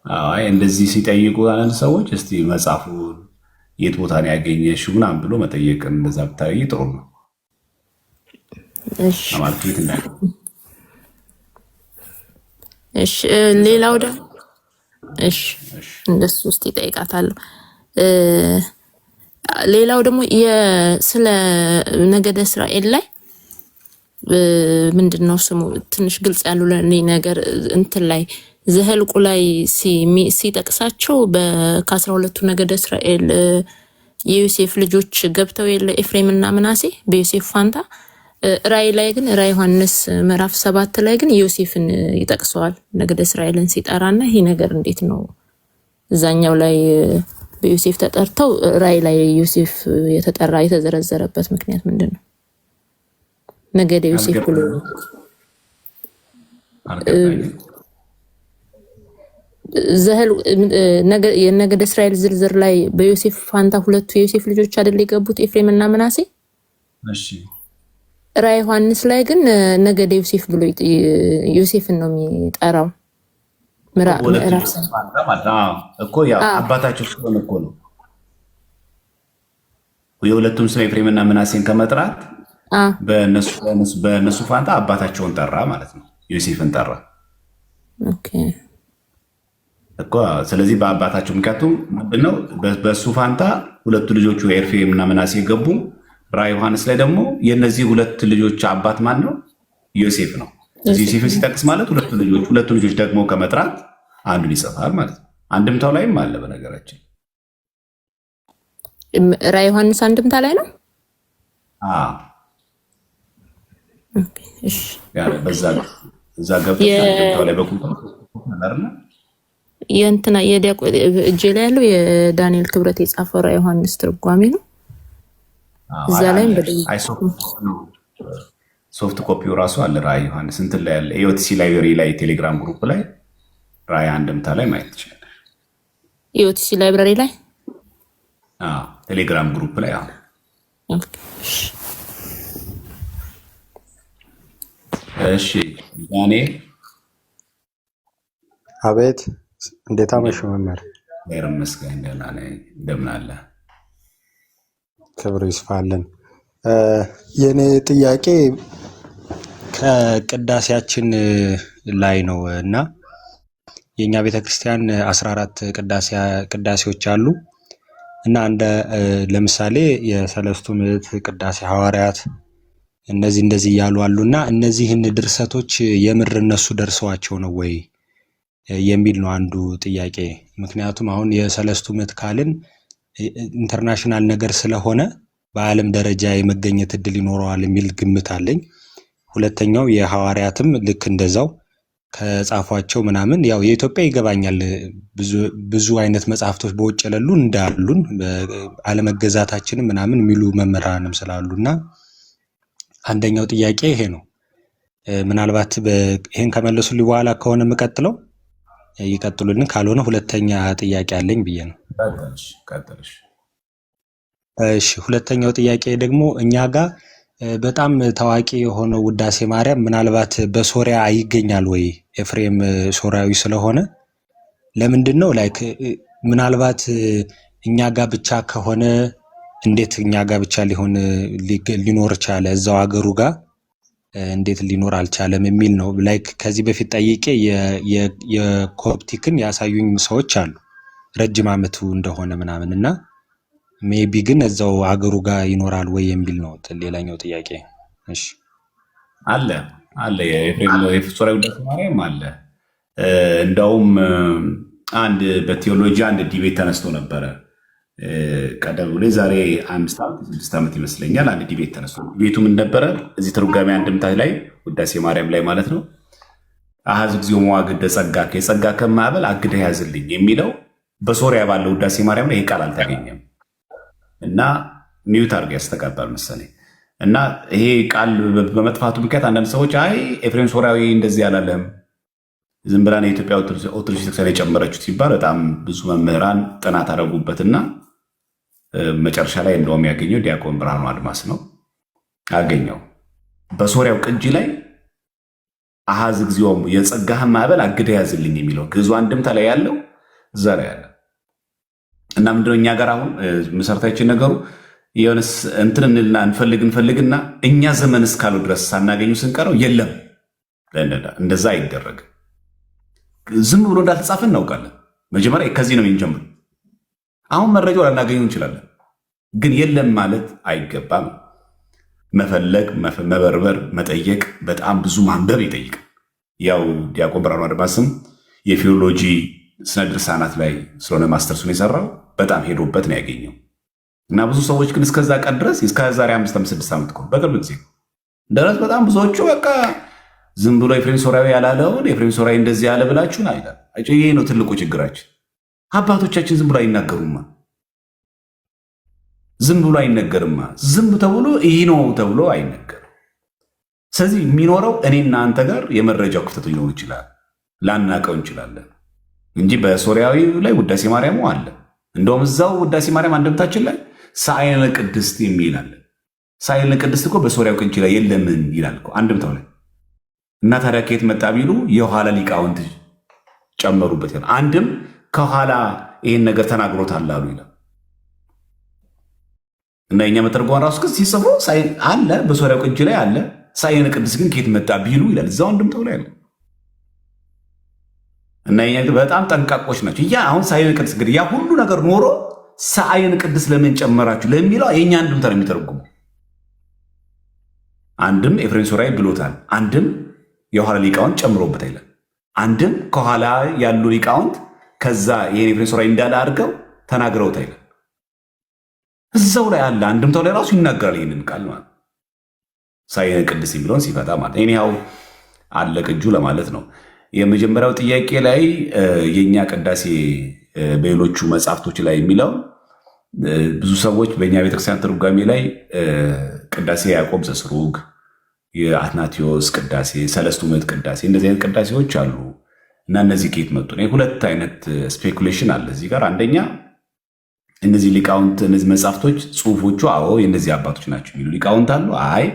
አይ እንደዚህ ሲጠይቁ አንድ ሰዎች እስቲ መጽሐፉ የት ቦታ ነው ያገኘሽው ምናምን ብሎ መጠየቅ እንደዛ ብታይ ጥሩ ነው። እሺ አማርቱ ይተናል። እሺ ሌላው ደግሞ እሺ እንደሱ ውስጥ ይጠይቃታል። ሌላው ደግሞ ስለ ነገደ እስራኤል ላይ ምንድነው ስሙ ትንሽ ግልጽ ያሉልኝ ነገር እንትን ላይ ዘኍልቍ ላይ ሲጠቅሳቸው ከ12ቱ ነገደ እስራኤል የዮሴፍ ልጆች ገብተው የለ ኤፍሬም እና ምናሴ በዮሴፍ ፋንታ። ራእይ ላይ ግን ራእይ ዮሐንስ ምዕራፍ 7 ላይ ግን ዮሴፍን ይጠቅሰዋል ነገደ እስራኤልን ሲጠራና ይሄ ነገር እንዴት ነው እዛኛው ላይ በዮሴፍ ተጠርተው ራእይ ላይ ዮሴፍ የተዘረዘረበት ምክንያት ምንድነው? ነገደ ዮሴፍ ብሎ የነገደ እስራኤል ዝርዝር ላይ በዮሴፍ ፋንታ ሁለቱ የዮሴፍ ልጆች አይደል የገቡት ኤፍሬም እና ምናሴ። እሺ ራእይ ዮሐንስ ላይ ግን ነገደ ዮሴፍ ብሎ ዮሴፍን ነው የሚጠራው። ምዕራፍ እኮ ያው አባታቸው ስለሆነ እኮ ነው። የሁለቱም ስም ኤፍሬም እና ምናሴን ከመጥራት በእነሱ ፋንታ አባታቸውን ጠራ ማለት ነው። ዮሴፍን ጠራ እኮ። ስለዚህ በአባታቸው ምክንያቱም ምንድነው በእሱ ፋንታ ሁለቱ ልጆቹ ኤፍሬም እና ምናሴ ገቡ። ራእይ ዮሐንስ ላይ ደግሞ የእነዚህ ሁለት ልጆች አባት ማን ነው? ዮሴፍ ነው። ዮሴፍን ሲጠቅስ ማለት ሁለቱ ልጆች ደግሞ ከመጥራት አንዱን ይጽፋል ማለት ነው። አንድምታው ላይም አለ። በነገራችን ራእይ ዮሐንስ አንድምታ ላይ ነው። እሺ በዛ ገብተሽ አንድምታው ላይ በቁጥር ነርና የእንትና እጄ ላይ ያለው የዳንኤል ክብረት የጻፈው ራእይ ዮሐንስ ትርጓሜ ነው። እዛ ላይም ሶፍት ኮፒው ራሱ አለ። ራእይ ዮሐንስ እንትን ላይ ያለ ኢኦቲሲ ላይብረሪ ላይ ቴሌግራም ግሩፕ ላይ ራእይ አንድምታ ላይ ማየት ትችላለህ። ኢኦቲሲ ላይብረሪ ላይ ቴሌግራም ግሩፕ ላይ እሺ ዳንኤል አቤት። እንዴት አመሹ መምህር? ይመስገን ደህና ነኝ። እንደምን አለ? ክብሩ ይስፋልን። የኔ ጥያቄ ከቅዳሴያችን ላይ ነው እና የኛ ቤተክርስቲያን 14 ቅዳሴዎች አሉ እና እንደ ለምሳሌ የሰለስቱ ምዕት ቅዳሴ ሐዋርያት እንደዚህ እያሉ አሉና እነዚህን ድርሰቶች የምር እነሱ ደርሰዋቸው ነው ወይ የሚል ነው አንዱ ጥያቄ። ምክንያቱም አሁን የሰለስቱ ምዕት ካልን ኢንተርናሽናል ነገር ስለሆነ በዓለም ደረጃ የመገኘት እድል ይኖረዋል የሚል ግምት አለኝ። ሁለተኛው የሐዋርያትም ልክ እንደዛው ከጻፏቸው ምናምን ያው የኢትዮጵያ ይገባኛል ብዙ አይነት መጽሐፍቶች በውጭ ያለሉ እንዳሉን አለመገዛታችን ምናምን የሚሉ መምህራንም ስላሉና አንደኛው ጥያቄ ይሄ ነው። ምናልባት ይሄን ከመለሱልኝ በኋላ ከሆነ የምቀጥለው ይቀጥሉልን፣ ካልሆነ ሁለተኛ ጥያቄ አለኝ ብዬ ነው። እሺ፣ ሁለተኛው ጥያቄ ደግሞ እኛ ጋር በጣም ታዋቂ የሆነው ውዳሴ ማርያም ምናልባት በሶሪያ ይገኛል ወይ? ኤፍሬም ሶሪያዊ ስለሆነ ለምንድን ነው ላይክ ምናልባት እኛ ጋር ብቻ ከሆነ እንዴት እኛ ጋር ብቻ ሊኖር ቻለ? እዛው ሀገሩ ጋር እንዴት ሊኖር አልቻለም የሚል ነው። ላይክ ከዚህ በፊት ጠይቄ የኮፕቲክን ያሳዩኝ ሰዎች አሉ ረጅም ዓመቱ እንደሆነ ምናምን እና ሜቢ ግን እዛው ሀገሩ ጋር ይኖራል ወይ የሚል ነው ሌላኛው ጥያቄ። እሺ አለ የኤፍሬም ሶሪያዊ ውዳሴ ማርያም አለ። እንደውም አንድ በቴዎሎጂ አንድ ዲቤት ተነስቶ ነበረ ቀደም ብሎ ዛሬ 5-6 ዓመት ይመስለኛል። አንድ ዲቤት ተነስቶ ዲቤቱ ምን ነበረ? እዚህ ትርጓሜ አንድምታ ላይ ውዳሴ ማርያም ላይ ማለት ነው አሃዝ እግዚኦ መዋግደ ጸጋከ የጸጋ ከማዕበል አግደህ ያዝልኝ የሚለው በሶሪያ ባለው ውዳሴ ማርያም ላይ ይህ ቃል አልተገኘም እና ኒውት አድርገው ያስተጋባል መሰለኝ። እና ይሄ ቃል በመጥፋቱ ምክንያት አንዳንድ ሰዎች አይ ኤፍሬም ሶሪያዊ እንደዚህ አላለም ዝም ብላ የኢትዮጵያ ኦርቶዶክስ ቤተክርስቲያን የጨመረችው ሲባል በጣም ብዙ መምህራን ጥናት አደረጉበትና መጨረሻ ላይ እንደውም ያገኘው ዲያቆን ብርሃኑ አድማስ ነው አገኘው። በሶሪያው ቅጂ ላይ አሃዝ እግዚኦ የጸጋህን ማዕበል አግደህ ያዝልኝ የሚለው ግዕዙ አንድምታ ላይ ያለው እዛ ላይ ያለ እና ምንድነው እኛ ጋር አሁን መሰረታችን ነገሩ የሆነስ እንትን እንልና እንፈልግና እኛ ዘመን እስካለው ድረስ ሳናገኙ ስንቀረው የለም እንደዛ አይደረግ። ዝም ብሎ እንዳልተጻፈ እናውቃለን። መጀመሪያ ከዚህ ነው የምንጀምረው። አሁን መረጃው ላናገኙ እንችላለን፣ ግን የለም ማለት አይገባም። መፈለግ፣ መበርበር፣ መጠየቅ በጣም ብዙ ማንበብ ይጠይቃል። ያው ዲያቆን ብርሃኑ አድማስም የፊሎሎጂ ስነ ድርሳናት ላይ ስለሆነ ማስተርሱን የሰራው በጣም ሄዶበት ነው ያገኘው። እና ብዙ ሰዎች ግን እስከዛ ቀን ድረስ እስከ ዛሬ 5-6 ዓመት በቅርብ ጊዜ ድረስ በጣም ብዙዎቹ በቃ ዝም ብሎ ኤፍሬም ሶሪያዊ ያላለውን ኤፍሬም ሶሪያዊ እንደዚህ ያለ ብላችሁን አይላል። ይሄ ነው ትልቁ ችግራችን። አባቶቻችን ዝም ብሎ አይናገሩማ፣ ዝም ብሎ አይነገርማ። ዝም ተብሎ ይህ ነው ተብሎ አይነገርም። ስለዚህ የሚኖረው እኔና አንተ ጋር የመረጃው ክፍተት ሊኖር ይችላል፣ ላናቀው እንችላለን እንጂ በሶሪያዊ ላይ ውዳሴ ማርያሙ አለ። እንደውም እዛው ውዳሴ ማርያም አንድምታችን ላይ ሳይነ ቅድስት የሚል አለ። ሳይነ ቅድስት እኮ በሶሪያው ቅጂ ላይ የለምን ይላል እኮ አንድምታው ላይ። እና ታዲያ ከየት መጣ ቢሉ የኋላ ሊቃውንት ጨመሩበት ይላል። አንድም ከኋላ ይህን ነገር ተናግሮታል አሉ ይላል። እና የኛ መተርጓን ራሱ ግን ሲጽፉ አለ በሶሪያው ቅጂ ላይ አለ። ሳይነ ቅድስት ግን ከየት መጣ ቢሉ ይላል እዛው አንድምታው ላይ አለ። እና የኛ በጣም ጠንቃቆች ናቸው። ያ አሁን ሳይነ ቅድስት እንግዲህ ያ ሁሉ ነገር ኖሮ ሳይነ ቅድስት ለምን ጨመራችሁ ለሚለው የኛ አንድምታ ነው የሚተረጉሙ። አንድም ኤፍሬም ሶሪያዊ ብሎታል፣ አንድም የኋላ ሊቃውንት ጨምሮበት አይደለም፣ አንድም ከኋላ ያሉ ሊቃውንት ከዛ ይሄን ኤፍሬም ሶሪያዊ እንዳለ አድርገው ተናግረውት አይደለም። እዛው ላይ አለ አንድምታው ላይ ራሱ ይናገራል ይህንን ቃል ማለት ሳይነ ቅድስት የሚለውን ሲፈታ ማለት ይሄው አለ ቅጁ ለማለት ነው። የመጀመሪያው ጥያቄ ላይ የኛ ቅዳሴ በሌሎቹ መጽሐፍቶች ላይ የሚለው ብዙ ሰዎች በእኛ ቤተክርስቲያን ትርጓሜ ላይ ቅዳሴ ያዕቆብ ዘስሩግ፣ የአትናቴዎስ ቅዳሴ፣ ሰለስቱ ምዕት ቅዳሴ እንደዚህ አይነት ቅዳሴዎች አሉ እና እነዚህ ከየት መጡ? ሁለት አይነት ስፔኩሌሽን አለ እዚህ ጋር። አንደኛ እነዚህ ሊቃውንት እነዚህ መጽሐፍቶች ጽሁፎቹ አዎ የእነዚህ አባቶች ናቸው የሚሉ ሊቃውንት አሉ። አይ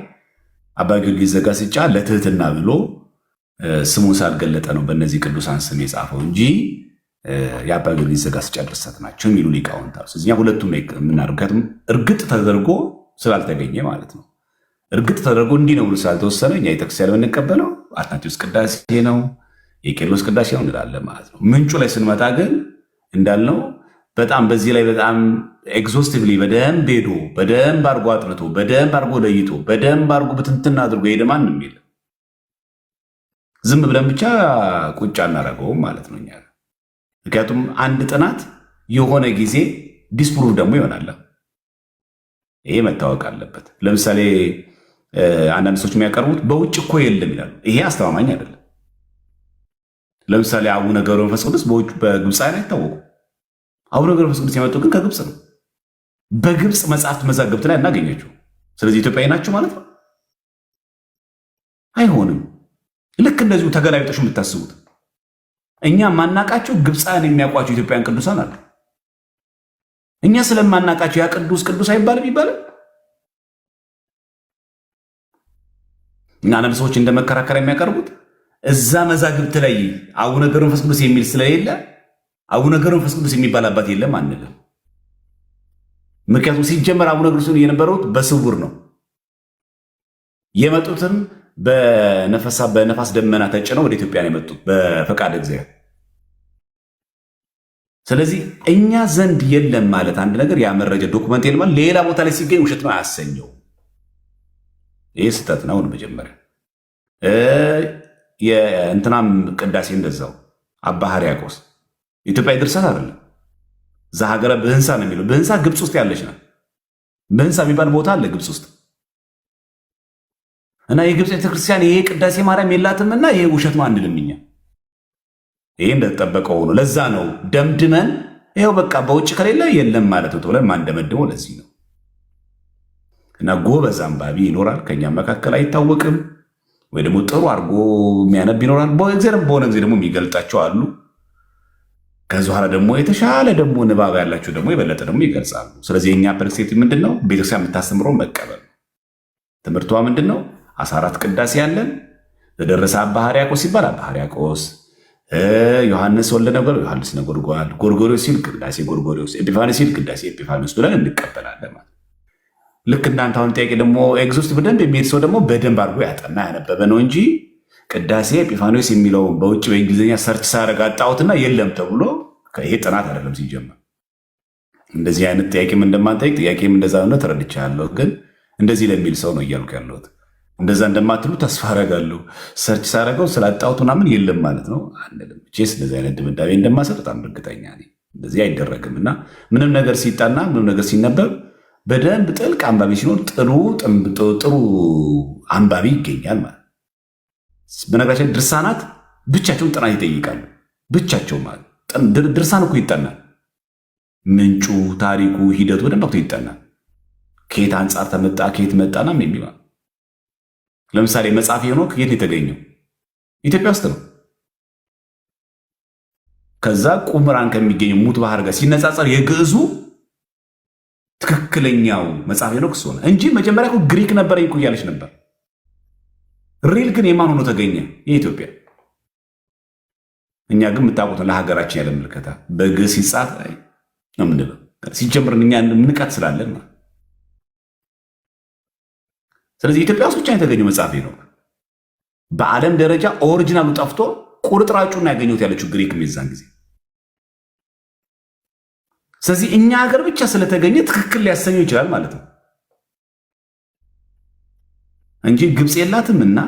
አባ ጊዮርጊስ ዘጋስጫ ለትህትና ብሎ ስሙን ሳልገለጠ ነው በእነዚህ ቅዱሳን ስም የጻፈው እንጂ የአባ ጊዮርጊስ ዘጋስጫ ድርሰት ናቸው የሚሉ ሊቃውንት አሉ። ስለዚህ ሁለቱም ላይ የምናደርገው እርግጥ ተደርጎ ስላልተገኘ ማለት ነው። እርግጥ ተደርጎ እንዲህ ነው ብሎ ስላልተወሰነ እኛ ቤተክርስቲያን የምንቀበለው አትናቴዎስ ቅዳሴ ነው፣ የቄርሎስ ቅዳሴ ነው እንላለን ማለት ነው። ምንጩ ላይ ስንመጣ ግን እንዳልነው በጣም በዚህ ላይ በጣም ኤግዞስቲቭሊ በደንብ ሄዶ በደንብ አድርጎ አጥንቶ በደንብ አድርጎ ለይቶ በደንብ አድርጎ ብትንትና አድርጎ ሄደ ማንም የለም። ዝም ብለን ብቻ ቁጭ አናደርገውም ማለት ነው እኛ። ምክንያቱም አንድ ጥናት የሆነ ጊዜ ዲስፕሩቭ ደግሞ ይሆናል። ይሄ መታወቅ አለበት። ለምሳሌ አንዳንድ ሰዎች የሚያቀርቡት በውጭ እኮ የለም ይላሉ። ይሄ አስተማማኝ አይደለም። ለምሳሌ አቡነ ገብረ መንፈስ ቅዱስ በግብፃውያን አይታወቁም። አቡነ ገብረ መንፈስ ቅዱስ የመጡ ግን ከግብፅ ነው። በግብፅ መጽሐፍት መዛግብት ላይ እናገኛቸው። ስለዚህ ኢትዮጵያዊ ናቸው ማለት ነው? አይሆንም። ልክ እንደዚሁ ተገላቢጦሽ የምታስቡት እኛ ማናቃቸው ግብፃውያን የሚያውቋቸው ኢትዮጵያውያን ቅዱሳን አሉ። እኛ ስለማናቃቸው ያ ቅዱስ አይባልም ይባላል። እና አንዳንድ ሰዎች እንደ መከራከሪያ የሚያቀርቡት እዛ መዛግብት ላይ አቡነ ገብረ መንፈስ ቅዱስ የሚል ስለሌለ አቡነ ገብረ መንፈስ ቅዱስ የሚባል አባት የለም አንልም። ምክንያቱም ሲጀመር አቡነ ገብረ መንፈስ የነበሩት በስውር ነው የመጡትም በነፋስ ደመና ተጭነው ወደ ኢትዮጵያ ነው የመጡት በፈቃድ እግዚአብሔር። ስለዚህ እኛ ዘንድ የለም ማለት አንድ ነገር ያ መረጃ ዶኩመንት የለም ሌላ ቦታ ላይ ሲገኝ ውሸት ነው አያሰኘው። ይህ ስህተት ነው። መጀመሪያ የእንትናም ቅዳሴ እንደዛው አባ ሕርያቆስ ኢትዮጵያ ድርሰት አይደለም። ዘሀገረ ብህንሳ ነው የሚለው። ብህንሳ ግብፅ ውስጥ ያለች ነው። ብህንሳ የሚባል ቦታ አለ ግብፅ ውስጥ እና የግብፅ ቤተክርስቲያን ይሄ ቅዳሴ ማርያም የላትምና ይሄ ውሸት ነው አንልም እኛ። ይሄ እንደተጠበቀው ሆኖ ለዛ ነው ደምድመን ይሄው በቃ በውጭ ከሌለ የለም ማለት ነው ተብለን ማንደመድመው ለዚህ ነው። እና ጎበዝ አንባቢ ይኖራል ከኛም መካከል አይታወቅም፣ ወይ ደግሞ ጥሩ አድርጎ የሚያነብ ይኖራል። በሆነ ጊዜ ደግሞ የሚገልጣቸው አሉ። ከዚ በኋላ ደግሞ የተሻለ ደግሞ ንባብ ያላቸው ደግሞ የበለጠ ደግሞ ይገልጻሉ። ስለዚህ የኛ ፐርስፔክቲቭ ምንድን ነው? ቤተክርስቲያን የምታስተምረው መቀበል። ትምህርቷ ምንድን ነው? 14 ቅዳሴ ያለን ተደረሰ አባ ሕርያቆስ ሲባል አባ ሕርያቆስ፣ ዮሐንስ ወልደ ነጎድጓድ ዮሐንስ ነጎድጓድ፣ ጎርጎርዮስ ሲል ቅዳሴ ጎርጎርዮስ፣ ኤጲፋንዮስ ሲል ቅዳሴ ኤጲፋንዮስ ብለን እንቀበላለን ማለት። ልክ እንዳንተ አሁን ጥያቄ ደግሞ ኤግዞስት በደንብ የሚሄድ ሰው ደግሞ በደንብ አድርጎ ያጠና ያነበበ ነው እንጂ ቅዳሴ ኤጲፋንዮስ የሚለው በውጭ በእንግሊዝኛ ሰርች ሳረግ አጣሁትና የለም ተብሎ ይሄ ጥናት አይደለም ሲጀመር። እንደዚህ አይነት ጥያቄም እንደማንጠይቅ ጥያቄም እንደዛ ነው ተረድቻለሁ። ግን እንደዚህ ለሚል ሰው ነው እያልኩ ያለሁት። እንደዛ እንደማትሉ ተስፋ አረጋለሁ። ሰርች ሳረገው ስላጣሁት ምናምን የለም ማለት ነው አንልም። ቼስ እንደዚህ አይነት ድምዳሜ እንደማሰጥ በጣም እርግጠኛ ነኝ። እንደዚህ አይደረግም እና ምንም ነገር ሲጠና ምንም ነገር ሲነበብ በደንብ ጥልቅ አንባቢ ሲኖር ጥሩ አንባቢ ይገኛል ማለት። በነገራችን ድርሳናት ብቻቸውን ጥናት ይጠይቃሉ። ብቻቸው ማለት ድርሳን እኮ ይጠናል። ምንጩ፣ ታሪኩ፣ ሂደቱ በደንብ ይጠናል። ከየት አንጻር ተመጣ ከየት መጣና የሚባል ለምሳሌ መጽሐፈ ሄኖክ ከየት የተገኘው? ኢትዮጵያ ውስጥ ነው። ከዛ ቁምራን ከሚገኘው ሙት ባህር ጋር ሲነጻጸር የግዕዙ ትክክለኛው መጽሐፈ ሄኖክ እሱ ሆነ እንጂ መጀመሪያ እኮ ግሪክ ነበረኝ እኮ እያለች ነበር። ሪል ግን የማን ሆኖ ተገኘ? የኢትዮጵያ። እኛ ግን የምታውቁት ለሀገራችን ያለ ምልከታ በግዕዝ ሲጻፍ ነው ምንድነው ሲጀምር እኛ ንቀት ስላለን ነው። ስለዚህ ኢትዮጵያ ውስጥ ብቻ የተገኘው መጽሐፍ ሄኖክ በዓለም ደረጃ ኦሪጂናሉ ጠፍቶ ቁርጥራጩና ያገኘሁት ያለችው ግሪክ የሚዛን ጊዜ። ስለዚህ እኛ ሀገር ብቻ ስለተገኘ ትክክል ሊያሰኘው ይችላል ማለት ነው እንጂ ግብፅ የላትምና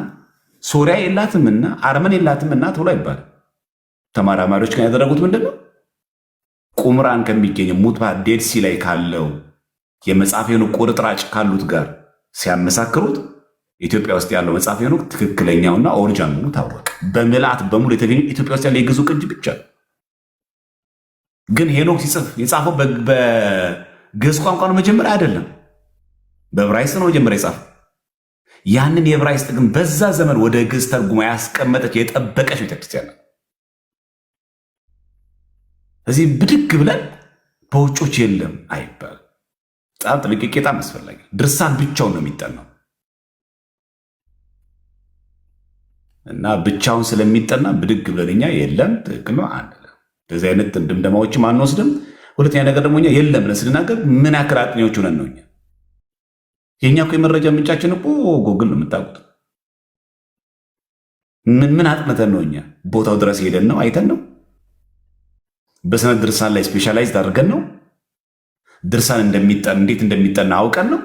ሶሪያ የላትምና አርመን የላትምና ተብሎ አይባልም። ተመራማሪዎች kan ያደረጉት ምንድነው? ቁምራን ከሚገኘው ሙት ባህር ዴድ ሲ ላይ ካለው የመጽሐፈ ሄኖክ ቁርጥራጭ ካሉት ጋር ሲያመሳክሩት ኢትዮጵያ ውስጥ ያለው መጽሐፈ ሄኖክ ትክክለኛውና ኦሪጂናሉ ታወቀ። በምልአት በሙሉ የተገኘው ኢትዮጵያ ውስጥ ያለው የግዕዙ ቅጂ ብቻ። ግን ሄኖክ ሲጽፍ የጻፈው በግዕዝ ቋንቋ ነው መጀመሪያ አይደለም፣ በዕብራይስጥ ነው መጀመሪያ የጻፈው። ያንን የዕብራይስጥ ግን በዛ ዘመን ወደ ግዕዝ ተርጉማ ያስቀመጠች የጠበቀች ቤተክርስቲያን ነው። እዚህ ብድግ ብለን በውጮች የለም አይባል። በጣም ጥንቃቄ በጣም አስፈላጊ። ድርሳን ብቻውን ነው የሚጠናው እና ብቻውን ስለሚጠና ብድግ ብለን እኛ የለም ትክክል ነው አንልም። እንደዚህ አይነት ድምደማዎችም አንወስድም። ሁለተኛ ነገር ደግሞ እኛ የለም ብለን ስንናገር ምን ያክል አጥኚዎች ሆነን ነው እኛ የኛ እኮ የመረጃ ምንጫችን እኮ ጎግል ነው የምታውቁት። ምን አጥንተን ነው እኛ ቦታው ድረስ ሄደን ነው አይተን ነው በሰነድ ድርሳን ላይ ስፔሻላይዝድ አድርገን ነው ድርሳን እንዴት እንደሚጠና አውቀን ነው።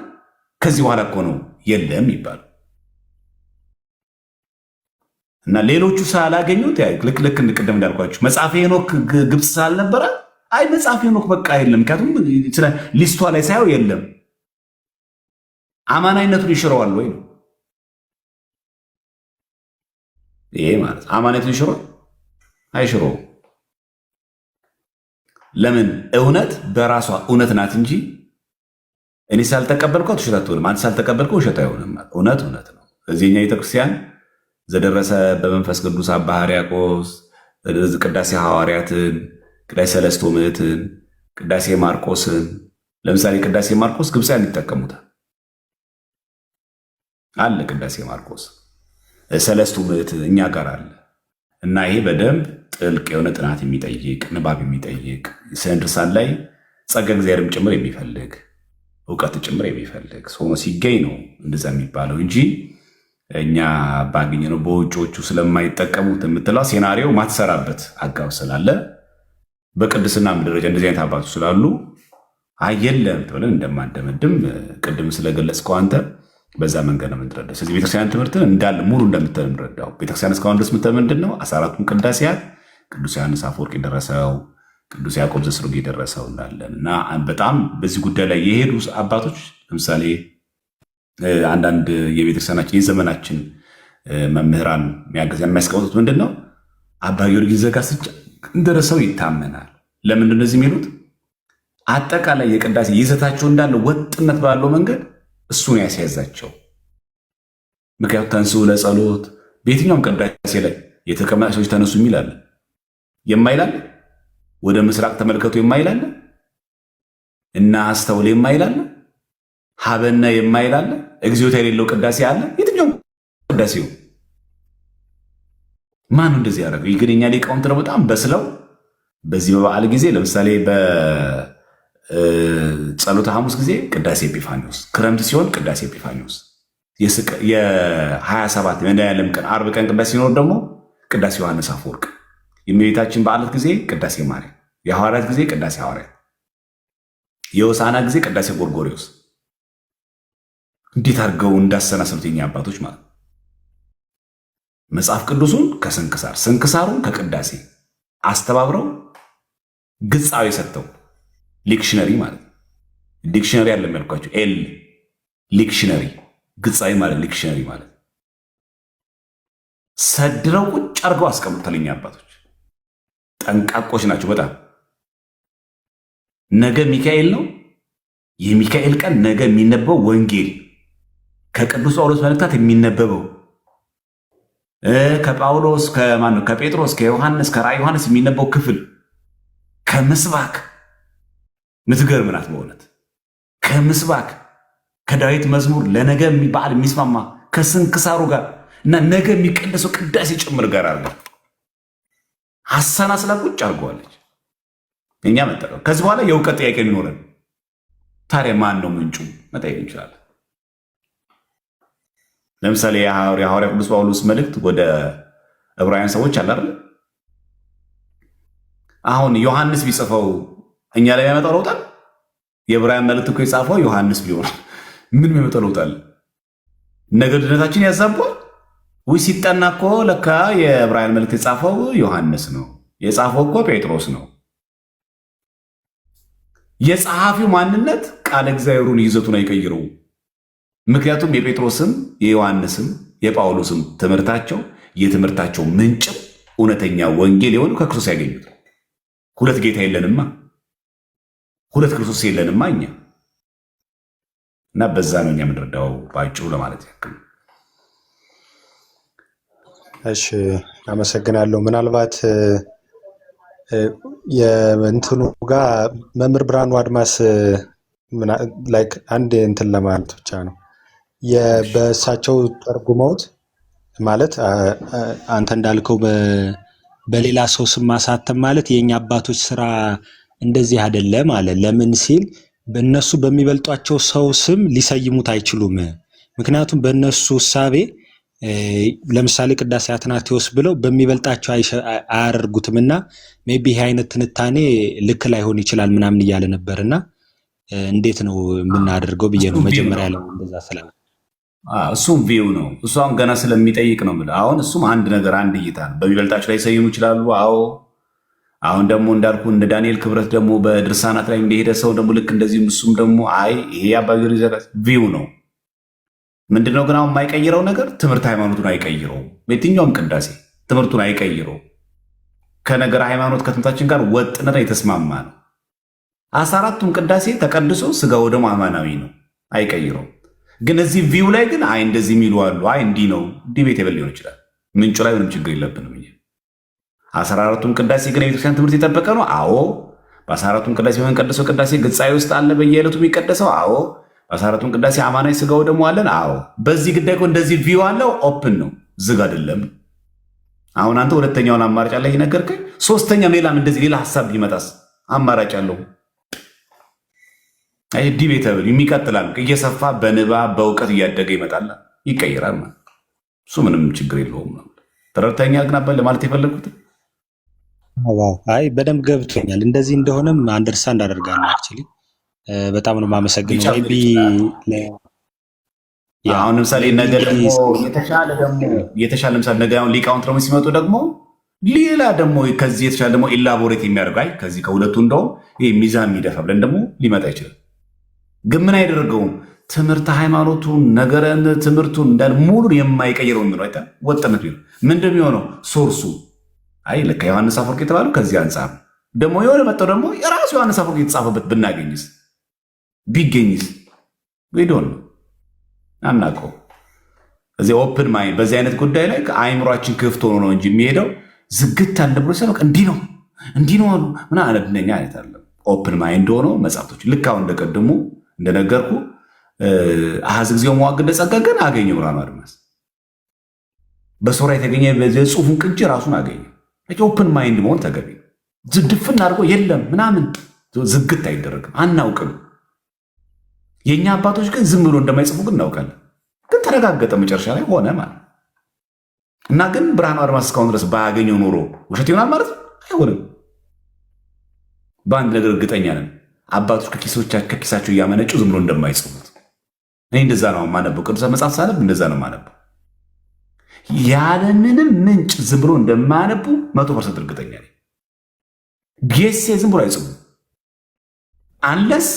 ከዚህ በኋላ እኮ ነው የለም ይባል እና ሌሎቹ ሳላገኙት ልክ ቅድም እንዳልኳችሁ መጽሐፈ ሄኖክ ግብፅ ሳልነበረ አይ መጽሐፈ ሄኖክ በቃ የለም። ምክንያቱም ሊስቷ ላይ ሳየው የለም። አማናይነቱን ይሽረዋል ወይ ነው ይሄ ማለት። አማናይነቱን ይሽረዋል አይሽረውም። ለምን? እውነት በራሷ እውነት ናት እንጂ እኔ ሳልተቀበልኳት ውሸት አትሆንም። አንተ ሳልተቀበልከው ውሸት አይሆንም። እውነት እውነት ነው። እዚህኛ ቤተክርስቲያን ዘደረሰ በመንፈስ ቅዱስ አባ ሕርያቆስ ቅዳሴ ሐዋርያትን፣ ቅዳሴ ሰለስቱ ምዕትን፣ ቅዳሴ ማርቆስን ለምሳሌ ቅዳሴ ማርቆስ ግብፃውያን ይጠቀሙታል አለ። ቅዳሴ ማርቆስ ሰለስቱ ምዕት እኛ ጋር አለ እና ይሄ በደንብ ጥልቅ የሆነ ጥናት የሚጠይቅ ንባብ የሚጠይቅ ሰነድ ድርሳን ላይ ጸጋ እግዚአብሔርም ጭምር የሚፈልግ እውቀት ጭምር የሚፈልግ ሆኖ ሲገኝ ነው እንደዛ የሚባለው እንጂ እኛ ባገኘ ነው በውጮቹ ስለማይጠቀሙት የምትለው ሴናሪዮ ማትሰራበት አጋብ ስላለ በቅድስና ደረጃ እንደዚህ አይነት አባቱ ስላሉ አየለም ብለን እንደማንደመድም ቅድም ስለገለጽከው አንተ በዛ መንገድ ነው የምንረዳው። ስለዚህ ቤተክርስቲያን ትምህርትን እንዳለ ሙሉ እንደምትረዳው ቤተክርስቲያን እስካሁን ድረስ ምንድን ነው 14ቱን ቅዳሴያት ቅዱስ ዮሐንስ አፈወርቅ የደረሰው ቅዱስ ያዕቆብ ዘስሩግ የደረሰው እንዳለን እና በጣም በዚህ ጉዳይ ላይ የሄዱ አባቶች ለምሳሌ አንዳንድ የቤተክርስቲያናችን የዘመናችን መምህራን የሚያስቀምጡት ምንድን ነው አባ ጊዮርጊስ ዘጋስጫ እንደረሰው ይታመናል። ለምንድን ነው እዚህ የሚሉት? አጠቃላይ የቅዳሴ ይዘታቸው እንዳለ ወጥነት ባለው መንገድ እሱን ያስያዛቸው። ምክንያቱም ተንሥኡ ለጸሎት በየትኛውም ቅዳሴ ላይ የተቀመጡ ሰዎች ተነሱ የሚላለ የማይላለ ወደ ምስራቅ ተመልከቱ የማይላለ እና አስተውል የማይላለ ሀበነ የማይላለ እግዚኦታ የሌለው ቅዳሴ አለ። የትኛውም ቅዳሴው ማን እንደዚህ ያደረገው? ግን የኛ ሊቃውንት ነው በጣም በስለው በዚህ በበዓል ጊዜ ለምሳሌ ጸሎተ ሐሙስ ጊዜ ቅዳሴ ኤጲፋኒዎስ፣ ክረምት ሲሆን ቅዳሴ ኤጲፋኒዎስ፣ የ27 የመድኃኔዓለም ቀን ዓርብ ቀን ቅዳሴ ሲኖር ደግሞ ቅዳሴ ዮሐንስ አፈወርቅ፣ የእመቤታችን በዓላት ጊዜ ቅዳሴ ማርያም፣ የሐዋርያት ጊዜ ቅዳሴ ሐዋርያት፣ የሆሳዕና ጊዜ ቅዳሴ ጎርጎርዮስ። እንዴት አድርገው እንዳሰናሰሉት የኛ አባቶች ማለት መጽሐፍ ቅዱሱን ከስንክሳር ስንክሳሩን ከቅዳሴ አስተባብረው ግጻዊ ሰጥተው ሊክሽነሪ ማለት ዲክሽነሪ አለ የሚያልኳቸው ኤል ሊክሽነሪ ግጻዊ ማለት ሊክሽነሪ ማለት ሰድረው ቁጭ አድርገው አስቀምጡታል። የኛ አባቶች ጠንቃቆች ናቸው በጣም። ነገ ሚካኤል ነው። የሚካኤል ቀን ነገ የሚነበበው ወንጌል ከቅዱስ ጳውሎስ መልእክታት የሚነበበው ከጳውሎስ ከጴጥሮስ ከዮሐንስ ከራዕየ ዮሐንስ የሚነበው ክፍል ከምስባክ ምትገርም ናት በእውነት ከምስባክ ከዳዊት መዝሙር ለነገ በዓል የሚስማማ ከስንክሳሩ ጋር እና ነገ የሚቀደሰው ቅዳሴ ጭምር ጋር አለ አሰናስላ ቁጭ አድርገዋለች። እኛ መጠቀም ከዚህ በኋላ የእውቀት ጥያቄ የሚኖረን ታዲያ ማን ነው ምንጩ መጠየቅ እንችላለን። ለምሳሌ የሐዋርያ ቅዱስ ጳውሎስ መልእክት ወደ ዕብራውያን ሰዎች አለ አይደል? አሁን ዮሐንስ ቢጽፈው እኛ ላይ የሚያመጣው ለውጥ አለ? የዕብራውያን መልእክት እኮ የጻፈው ዮሐንስ ቢሆን ምን የሚያመጣው ለውጥ አለ? ነገ ድነታችን ያዛባል ወይ? ሲጠና እኮ ለካ የዕብራውያን መልእክት የጻፈው ዮሐንስ ነው፣ የጻፈው እኮ ጴጥሮስ ነው። የጸሐፊው ማንነት ቃለ እግዚአብሔሩን ይዘቱን አይቀይረው። ምክንያቱም የጴጥሮስም የዮሐንስም የጳውሎስም ትምህርታቸው የትምህርታቸው ምንጭም እውነተኛ ወንጌል የሆኑ ከክርስቶስ ያገኙት። ሁለት ጌታ የለንማ፣ ሁለት ክርስቶስ የለንማ እኛ እና በዛ ነው እኛ የምንረዳው ባጭሩ ለማለት ያክል። እሺ አመሰግናለሁ። ምናልባት የእንትኑ ጋር መምህር ብርሃኑ አድማስ ላይክ አንድ እንትን ለማለት ብቻ ነው በእሳቸው ተርጉመውት ማለት አንተ እንዳልከው በሌላ ሰው ስም ማሳተም ማለት የኛ አባቶች ስራ እንደዚህ አይደለም አለ። ለምን ሲል በእነሱ በሚበልጧቸው ሰው ስም ሊሰይሙት አይችሉም። ምክንያቱም በእነሱ እሳቤ ለምሳሌ ቅዳሴ አትናቴዎስ ብለው በሚበልጣቸው አያደርጉትምና ሜቢ ይሄ አይነት ትንታኔ ልክ ላይሆን ይችላል ምናምን እያለ ነበርና እንዴት ነው የምናደርገው ብዬ ነው መጀመሪያ ላይ እንደዛ ስላለ እሱም ቪው ነው። እሷን ገና ስለሚጠይቅ ነው የምልህ። አሁን እሱም አንድ ነገር አንድ እይታ ነው። በሚበልጣቸው ላይ ሰይሙ ይችላሉ። አዎ አሁን ደግሞ እንዳልኩ እንደ ዳንኤል ክብረት ደግሞ በድርሳናት ላይ እንደሄደ ሰው ደግሞ ልክ እንደዚህም እሱም ደግሞ አይ ይሄ አባ ጊዮርጊስ ቪው ነው። ምንድነው ግን አሁን የማይቀይረው ነገር ትምህርት ሃይማኖቱን አይቀይረው። የትኛውም ቅዳሴ ትምህርቱን አይቀይረው። ከነገር ሃይማኖት ከትምህርታችን ጋር ወጥነት የተስማማ ነው። 14ቱም ቅዳሴ ተቀድሶ ስጋው ደግሞ አማናዊ ነው፣ አይቀይረው። ግን እዚህ ቪው ላይ ግን አይ እንደዚህ የሚሉ አሉ። አይ እንዲህ ነው ዲቤት የበል ሊሆን ይችላል። ምንጩ ላይ ምንም ችግር የለብንም። 14ቱም ቅዳሴ ግን የቤተክርስቲያን ትምህርት የጠበቀ ነው። አዎ በ14ቱም ቅዳሴ የምንቀድሰው ቅዳሴ ግጻዊ ውስጥ አለ፣ በየዕለቱ የሚቀደሰው። አዎ በ14ቱም ቅዳሴ አማናዊ ስጋው ደግሞ አለን። አዎ በዚህ ጉዳይ እንደዚህ ቪው አለው። ኦፕን ነው፣ ዝግ አይደለም። አሁን አንተ ሁለተኛውን አማራጭ አለ ይነገርከኝ፣ ሶስተኛም ሌላም እንደዚህ ሌላ ሀሳብ ቢመጣስ አማራጭ አለው። አይ ዲቤተብል የሚቀጥላል፣ እየሰፋ በንባብ በእውቀት እያደገ ይመጣል፣ ይቀይራል ማለት እሱ ምንም ችግር የለውም። ተረድተኛ ግን አባል ለማለት የፈለግኩት አይ በደንብ ገብቶኛል። እንደዚህ እንደሆነም አንደርስታንድ አደርጋለሁ። አክቹሊ በጣም ነው የማመሰግነው። አሁን ለምሳሌ ነገ ደግሞ የተሻለ ለምሳሌ ነገ አሁን ሊቃውንት ደግሞ ሲመጡ ደግሞ ሌላ ደግሞ ከዚህ የተሻለ ደግሞ ኢላቦሬት የሚያደርጉ አይ ከዚህ ከሁለቱ እንደውም ይሄ ሚዛን የሚደፋ ብለን ደግሞ ሊመጣ ይችላል። ግን ምን አይደረገውም ትምህርት ሃይማኖቱን ነገረን ትምህርቱን እንዳል ሙሉን የማይቀይረው የሚለው አይታ ወጥነት ነው። ምን እንደሚሆነው ሶርሱ አይ ለካ ዮሐንስ አፈወርቅ የተባለው ከዚህ አንጻር ደግሞ የሆነ መጣው ደግሞ የራሱ ዮሐንስ አፈወርቅ የተጻፈበት ብናገኝስ ቢገኝስ ወይዶን አናውቀው። እዚህ ኦፕን ማይንድ በዚህ አይነት ጉዳይ ላይ አይምሯችን ክፍት ሆኖ ነው እንጂ የሚሄደው ዝግት አለ ብሎ ሰው እንዲህ ነው አሉ ምናምን አለብነኛ አይነት አለ። ኦፕን ማይንድ ሆኖ መጽሐፍቶች ልክ አሁን እንደቀድሙ እንደነገርኩ አሃዝ ጊዜው መዋግደ ጸጋ ግን አገኘ ብርሃኑ አድማስ በሶራ የተገኘ ጽሁፉን ቅንጭ ራሱን አገኘ። ኦፕን ማይንድ መሆን ተገቢ። ዝድፍን አድርጎ የለም ምናምን ዝግት አይደረግም። አናውቅም። የእኛ አባቶች ግን ዝም ብሎ እንደማይጽፉ ግን እናውቃለን። ግን ተረጋገጠ መጨረሻ ላይ ሆነ ማለት እና ግን ብርሃኑ አድማስ እስካሁን ድረስ ባያገኘው ኖሮ ውሸት ይሆናል ማለት ነው? አይሆንም። በአንድ ነገር እርግጠኛ ነን። አባቶች ከኪሳቸው እያመነጩ ዝም ብሎ እንደማይጽፉት እኔ እንደዛ ነው ማነበው። ቅዱስ መጽሐፍ ሳነብ እንደዛ ነው ማነበው። ያለምንም ምንጭ ዝም ብሎ እንደማያነቡ 100% እርግጠኛ ነኝ። ጌሴ ዝም ብሎ አይጽፉ አንለስ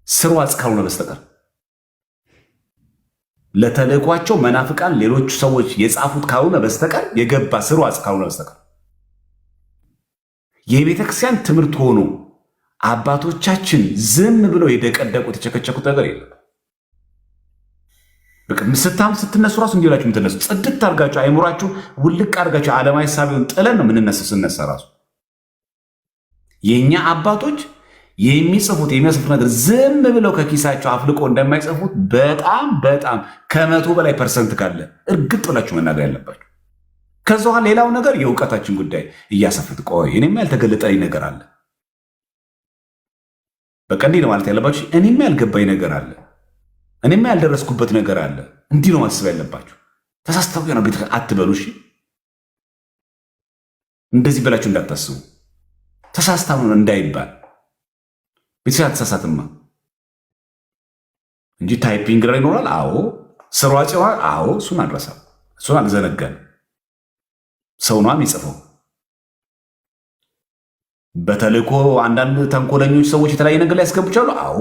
ስርዋጽ ካልሆነ በስተቀር ለተልእኳቸው መናፍቃን ሌሎቹ ሰዎች የጻፉት ካልሆነ በስተቀር የገባ ስርዋጽ ካልሆነ በስተቀር የቤተክርስቲያን ትምህርት ሆኖ አባቶቻችን ዝም ብለው የደቀደቁት የቸከቸኩት ነገር የለም። ስትነሱ ራሱ እንዲላችሁ የምትነሱ ጽድት አድርጋችሁ አይምሯችሁ ውልቅ አድርጋችሁ ዓለማዊ ሳቢውን ጥለን ነው የምንነሳው። ስነሳ ራሱ የእኛ አባቶች የሚጽፉት የሚያጽፉት ነገር ዝም ብለው ከኪሳቸው አፍልቆ እንደማይጽፉት በጣም በጣም ከ100 በላይ ፐርሰንት ካለ እርግጥ ብላችሁ መናገር ያለባችሁ። ከዛ በኋላ ሌላው ነገር የእውቀታችን ጉዳይ እያሰፉት ቆይ እኔም ያልተገለጠልኝ ነገር አለ። በቃ እንዲህ ነው ማለት ያለባችሁ። እኔም ያልገባኝ ነገር አለ፣ እኔም ያልደረስኩበት ነገር አለ። እንዲህ ነው ማሰብ ያለባችሁ። ተሳስተው ነው ቤት አትበሉ። እሺ እንደዚህ ብላችሁ እንዳታስቡ። ተሳስታ ነው እንዳይባል ቤተሰብ አትሳሳትማ እንጂ ታይፒንግ ላይ ይኖራል። አዎ ስሯጭ ይሆናል። አዎ እሱን አንረሳም፣ እሱን አንዘነጋን። ሰው ነው የሚጽፈው። በተልእኮ አንዳንድ ተንኮለኞች ሰዎች የተለያየ ነገር ላይ ያስገቡቻሉ። አዎ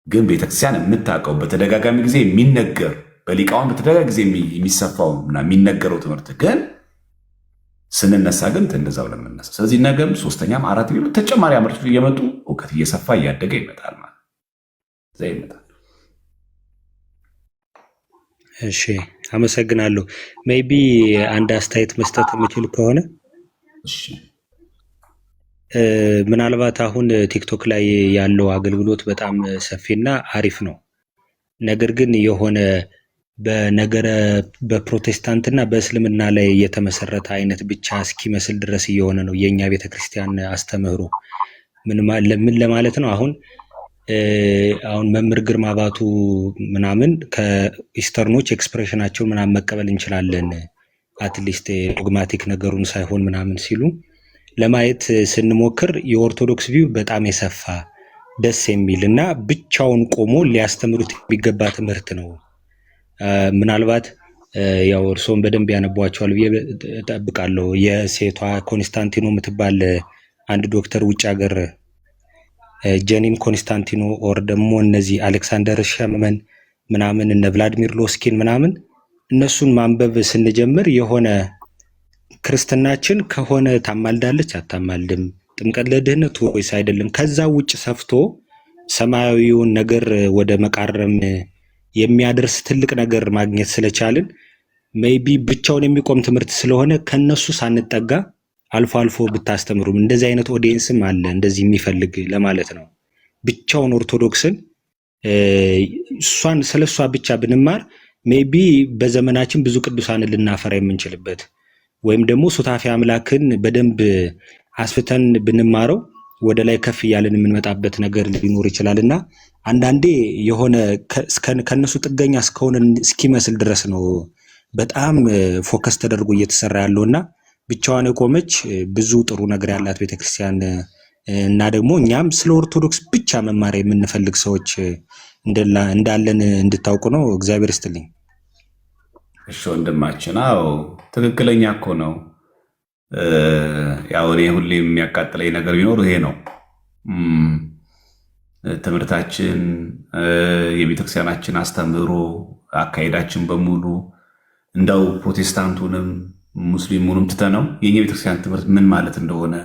ግን ቤተክርስቲያን የምታውቀው በተደጋጋሚ ጊዜ የሚነገር በሊቃውን በተደጋጋሚ ጊዜ የሚሰፋው እና የሚነገረው ትምህርት ግን ስንነሳ ግን እንደዛ ብለን የምንነሳ። ስለዚህ ነገም ሶስተኛም አራት ቢሉ ተጨማሪ አመርቶች እየመጡ እውቀት እየሰፋ እያደገ ይመጣል ማለት እዛ ይመጣል። እሺ አመሰግናለሁ። ሜይ ቢ አንድ አስተያየት መስጠት የምችል ከሆነ ምናልባት አሁን ቲክቶክ ላይ ያለው አገልግሎት በጣም ሰፊና አሪፍ ነው። ነገር ግን የሆነ በነገረ በፕሮቴስታንትና በእስልምና ላይ የተመሰረተ አይነት ብቻ እስኪመስል ድረስ እየሆነ ነው የኛ ቤተክርስቲያን አስተምህሮ። ምን ለማለት ነው? አሁን መምህር ግርማ ባቱ ምናምን ከኢስተርኖች ኤክስፕሬሽናቸውን ምናምን መቀበል እንችላለን አትሊስት ዶግማቲክ ነገሩን ሳይሆን ምናምን ሲሉ ለማየት ስንሞክር የኦርቶዶክስ ቪው በጣም የሰፋ ደስ የሚል እና ብቻውን ቆሞ ሊያስተምሩት የሚገባ ትምህርት ነው። ምናልባት ያው እርሶም በደንብ ያነቧቸዋል ብዬ እጠብቃለሁ። የሴቷ ኮንስታንቲኖ የምትባል አንድ ዶክተር ውጭ ሀገር ጀኒን ኮንስታንቲኖ ኦር ደግሞ እነዚህ አሌክሳንደር ሸመን ምናምን እነ ቭላዲሚር ሎስኪን ምናምን እነሱን ማንበብ ስንጀምር የሆነ ክርስትናችን ከሆነ ታማልዳለች አታማልድም፣ ጥምቀት ለድህነት ወይስ አይደለም፣ ከዛ ውጭ ሰፍቶ ሰማያዊውን ነገር ወደ መቃረም የሚያደርስ ትልቅ ነገር ማግኘት ስለቻልን ሜይቢ ብቻውን የሚቆም ትምህርት ስለሆነ ከነሱ ሳንጠጋ አልፎ አልፎ ብታስተምሩም እንደዚህ አይነት ኦዲየንስም አለ እንደዚህ የሚፈልግ ለማለት ነው። ብቻውን ኦርቶዶክስን ስለሷ ብቻ ብንማር ሜይቢ በዘመናችን ብዙ ቅዱሳንን ልናፈራ የምንችልበት ወይም ደግሞ ሱታፊ አምላክን በደንብ አስፍተን ብንማረው ወደ ላይ ከፍ እያለን የምንመጣበት ነገር ሊኖር ይችላልና አንዳንዴ የሆነ ከነሱ ጥገኛ እስከሆነ እስኪመስል ድረስ ነው በጣም ፎከስ ተደርጎ እየተሰራ ያለውና ብቻዋን የቆመች ብዙ ጥሩ ነገር ያላት ቤተክርስቲያን እና ደግሞ እኛም ስለ ኦርቶዶክስ ብቻ መማር የምንፈልግ ሰዎች እንዳለን እንድታውቁ ነው። እግዚአብሔር ይስጥልኝ። እሺ ወንድማችን፣ አዎ ትክክለኛ እኮ ነው። ያው እኔ ሁሌ የሚያቃጥለኝ ነገር ቢኖር ይሄ ነው። ትምህርታችን፣ የቤተክርስቲያናችን አስተምህሮ፣ አካሄዳችን በሙሉ እንደው ፕሮቴስታንቱንም ሙስሊሙንም ትተነው የኛ ቤተክርስቲያን ትምህርት ምን ማለት እንደሆነ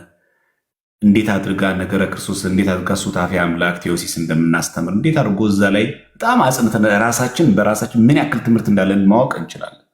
እንዴት አድርጋ ነገረ ክርስቶስ እንዴት አድርጋ ሱታፊ አምላክ ቴዎሲስ እንደምናስተምር እንዴት አድርጎ እዛ ላይ በጣም አጽንተን ራሳችን በራሳችን ምን ያክል ትምህርት እንዳለን ማወቅ እንችላለን።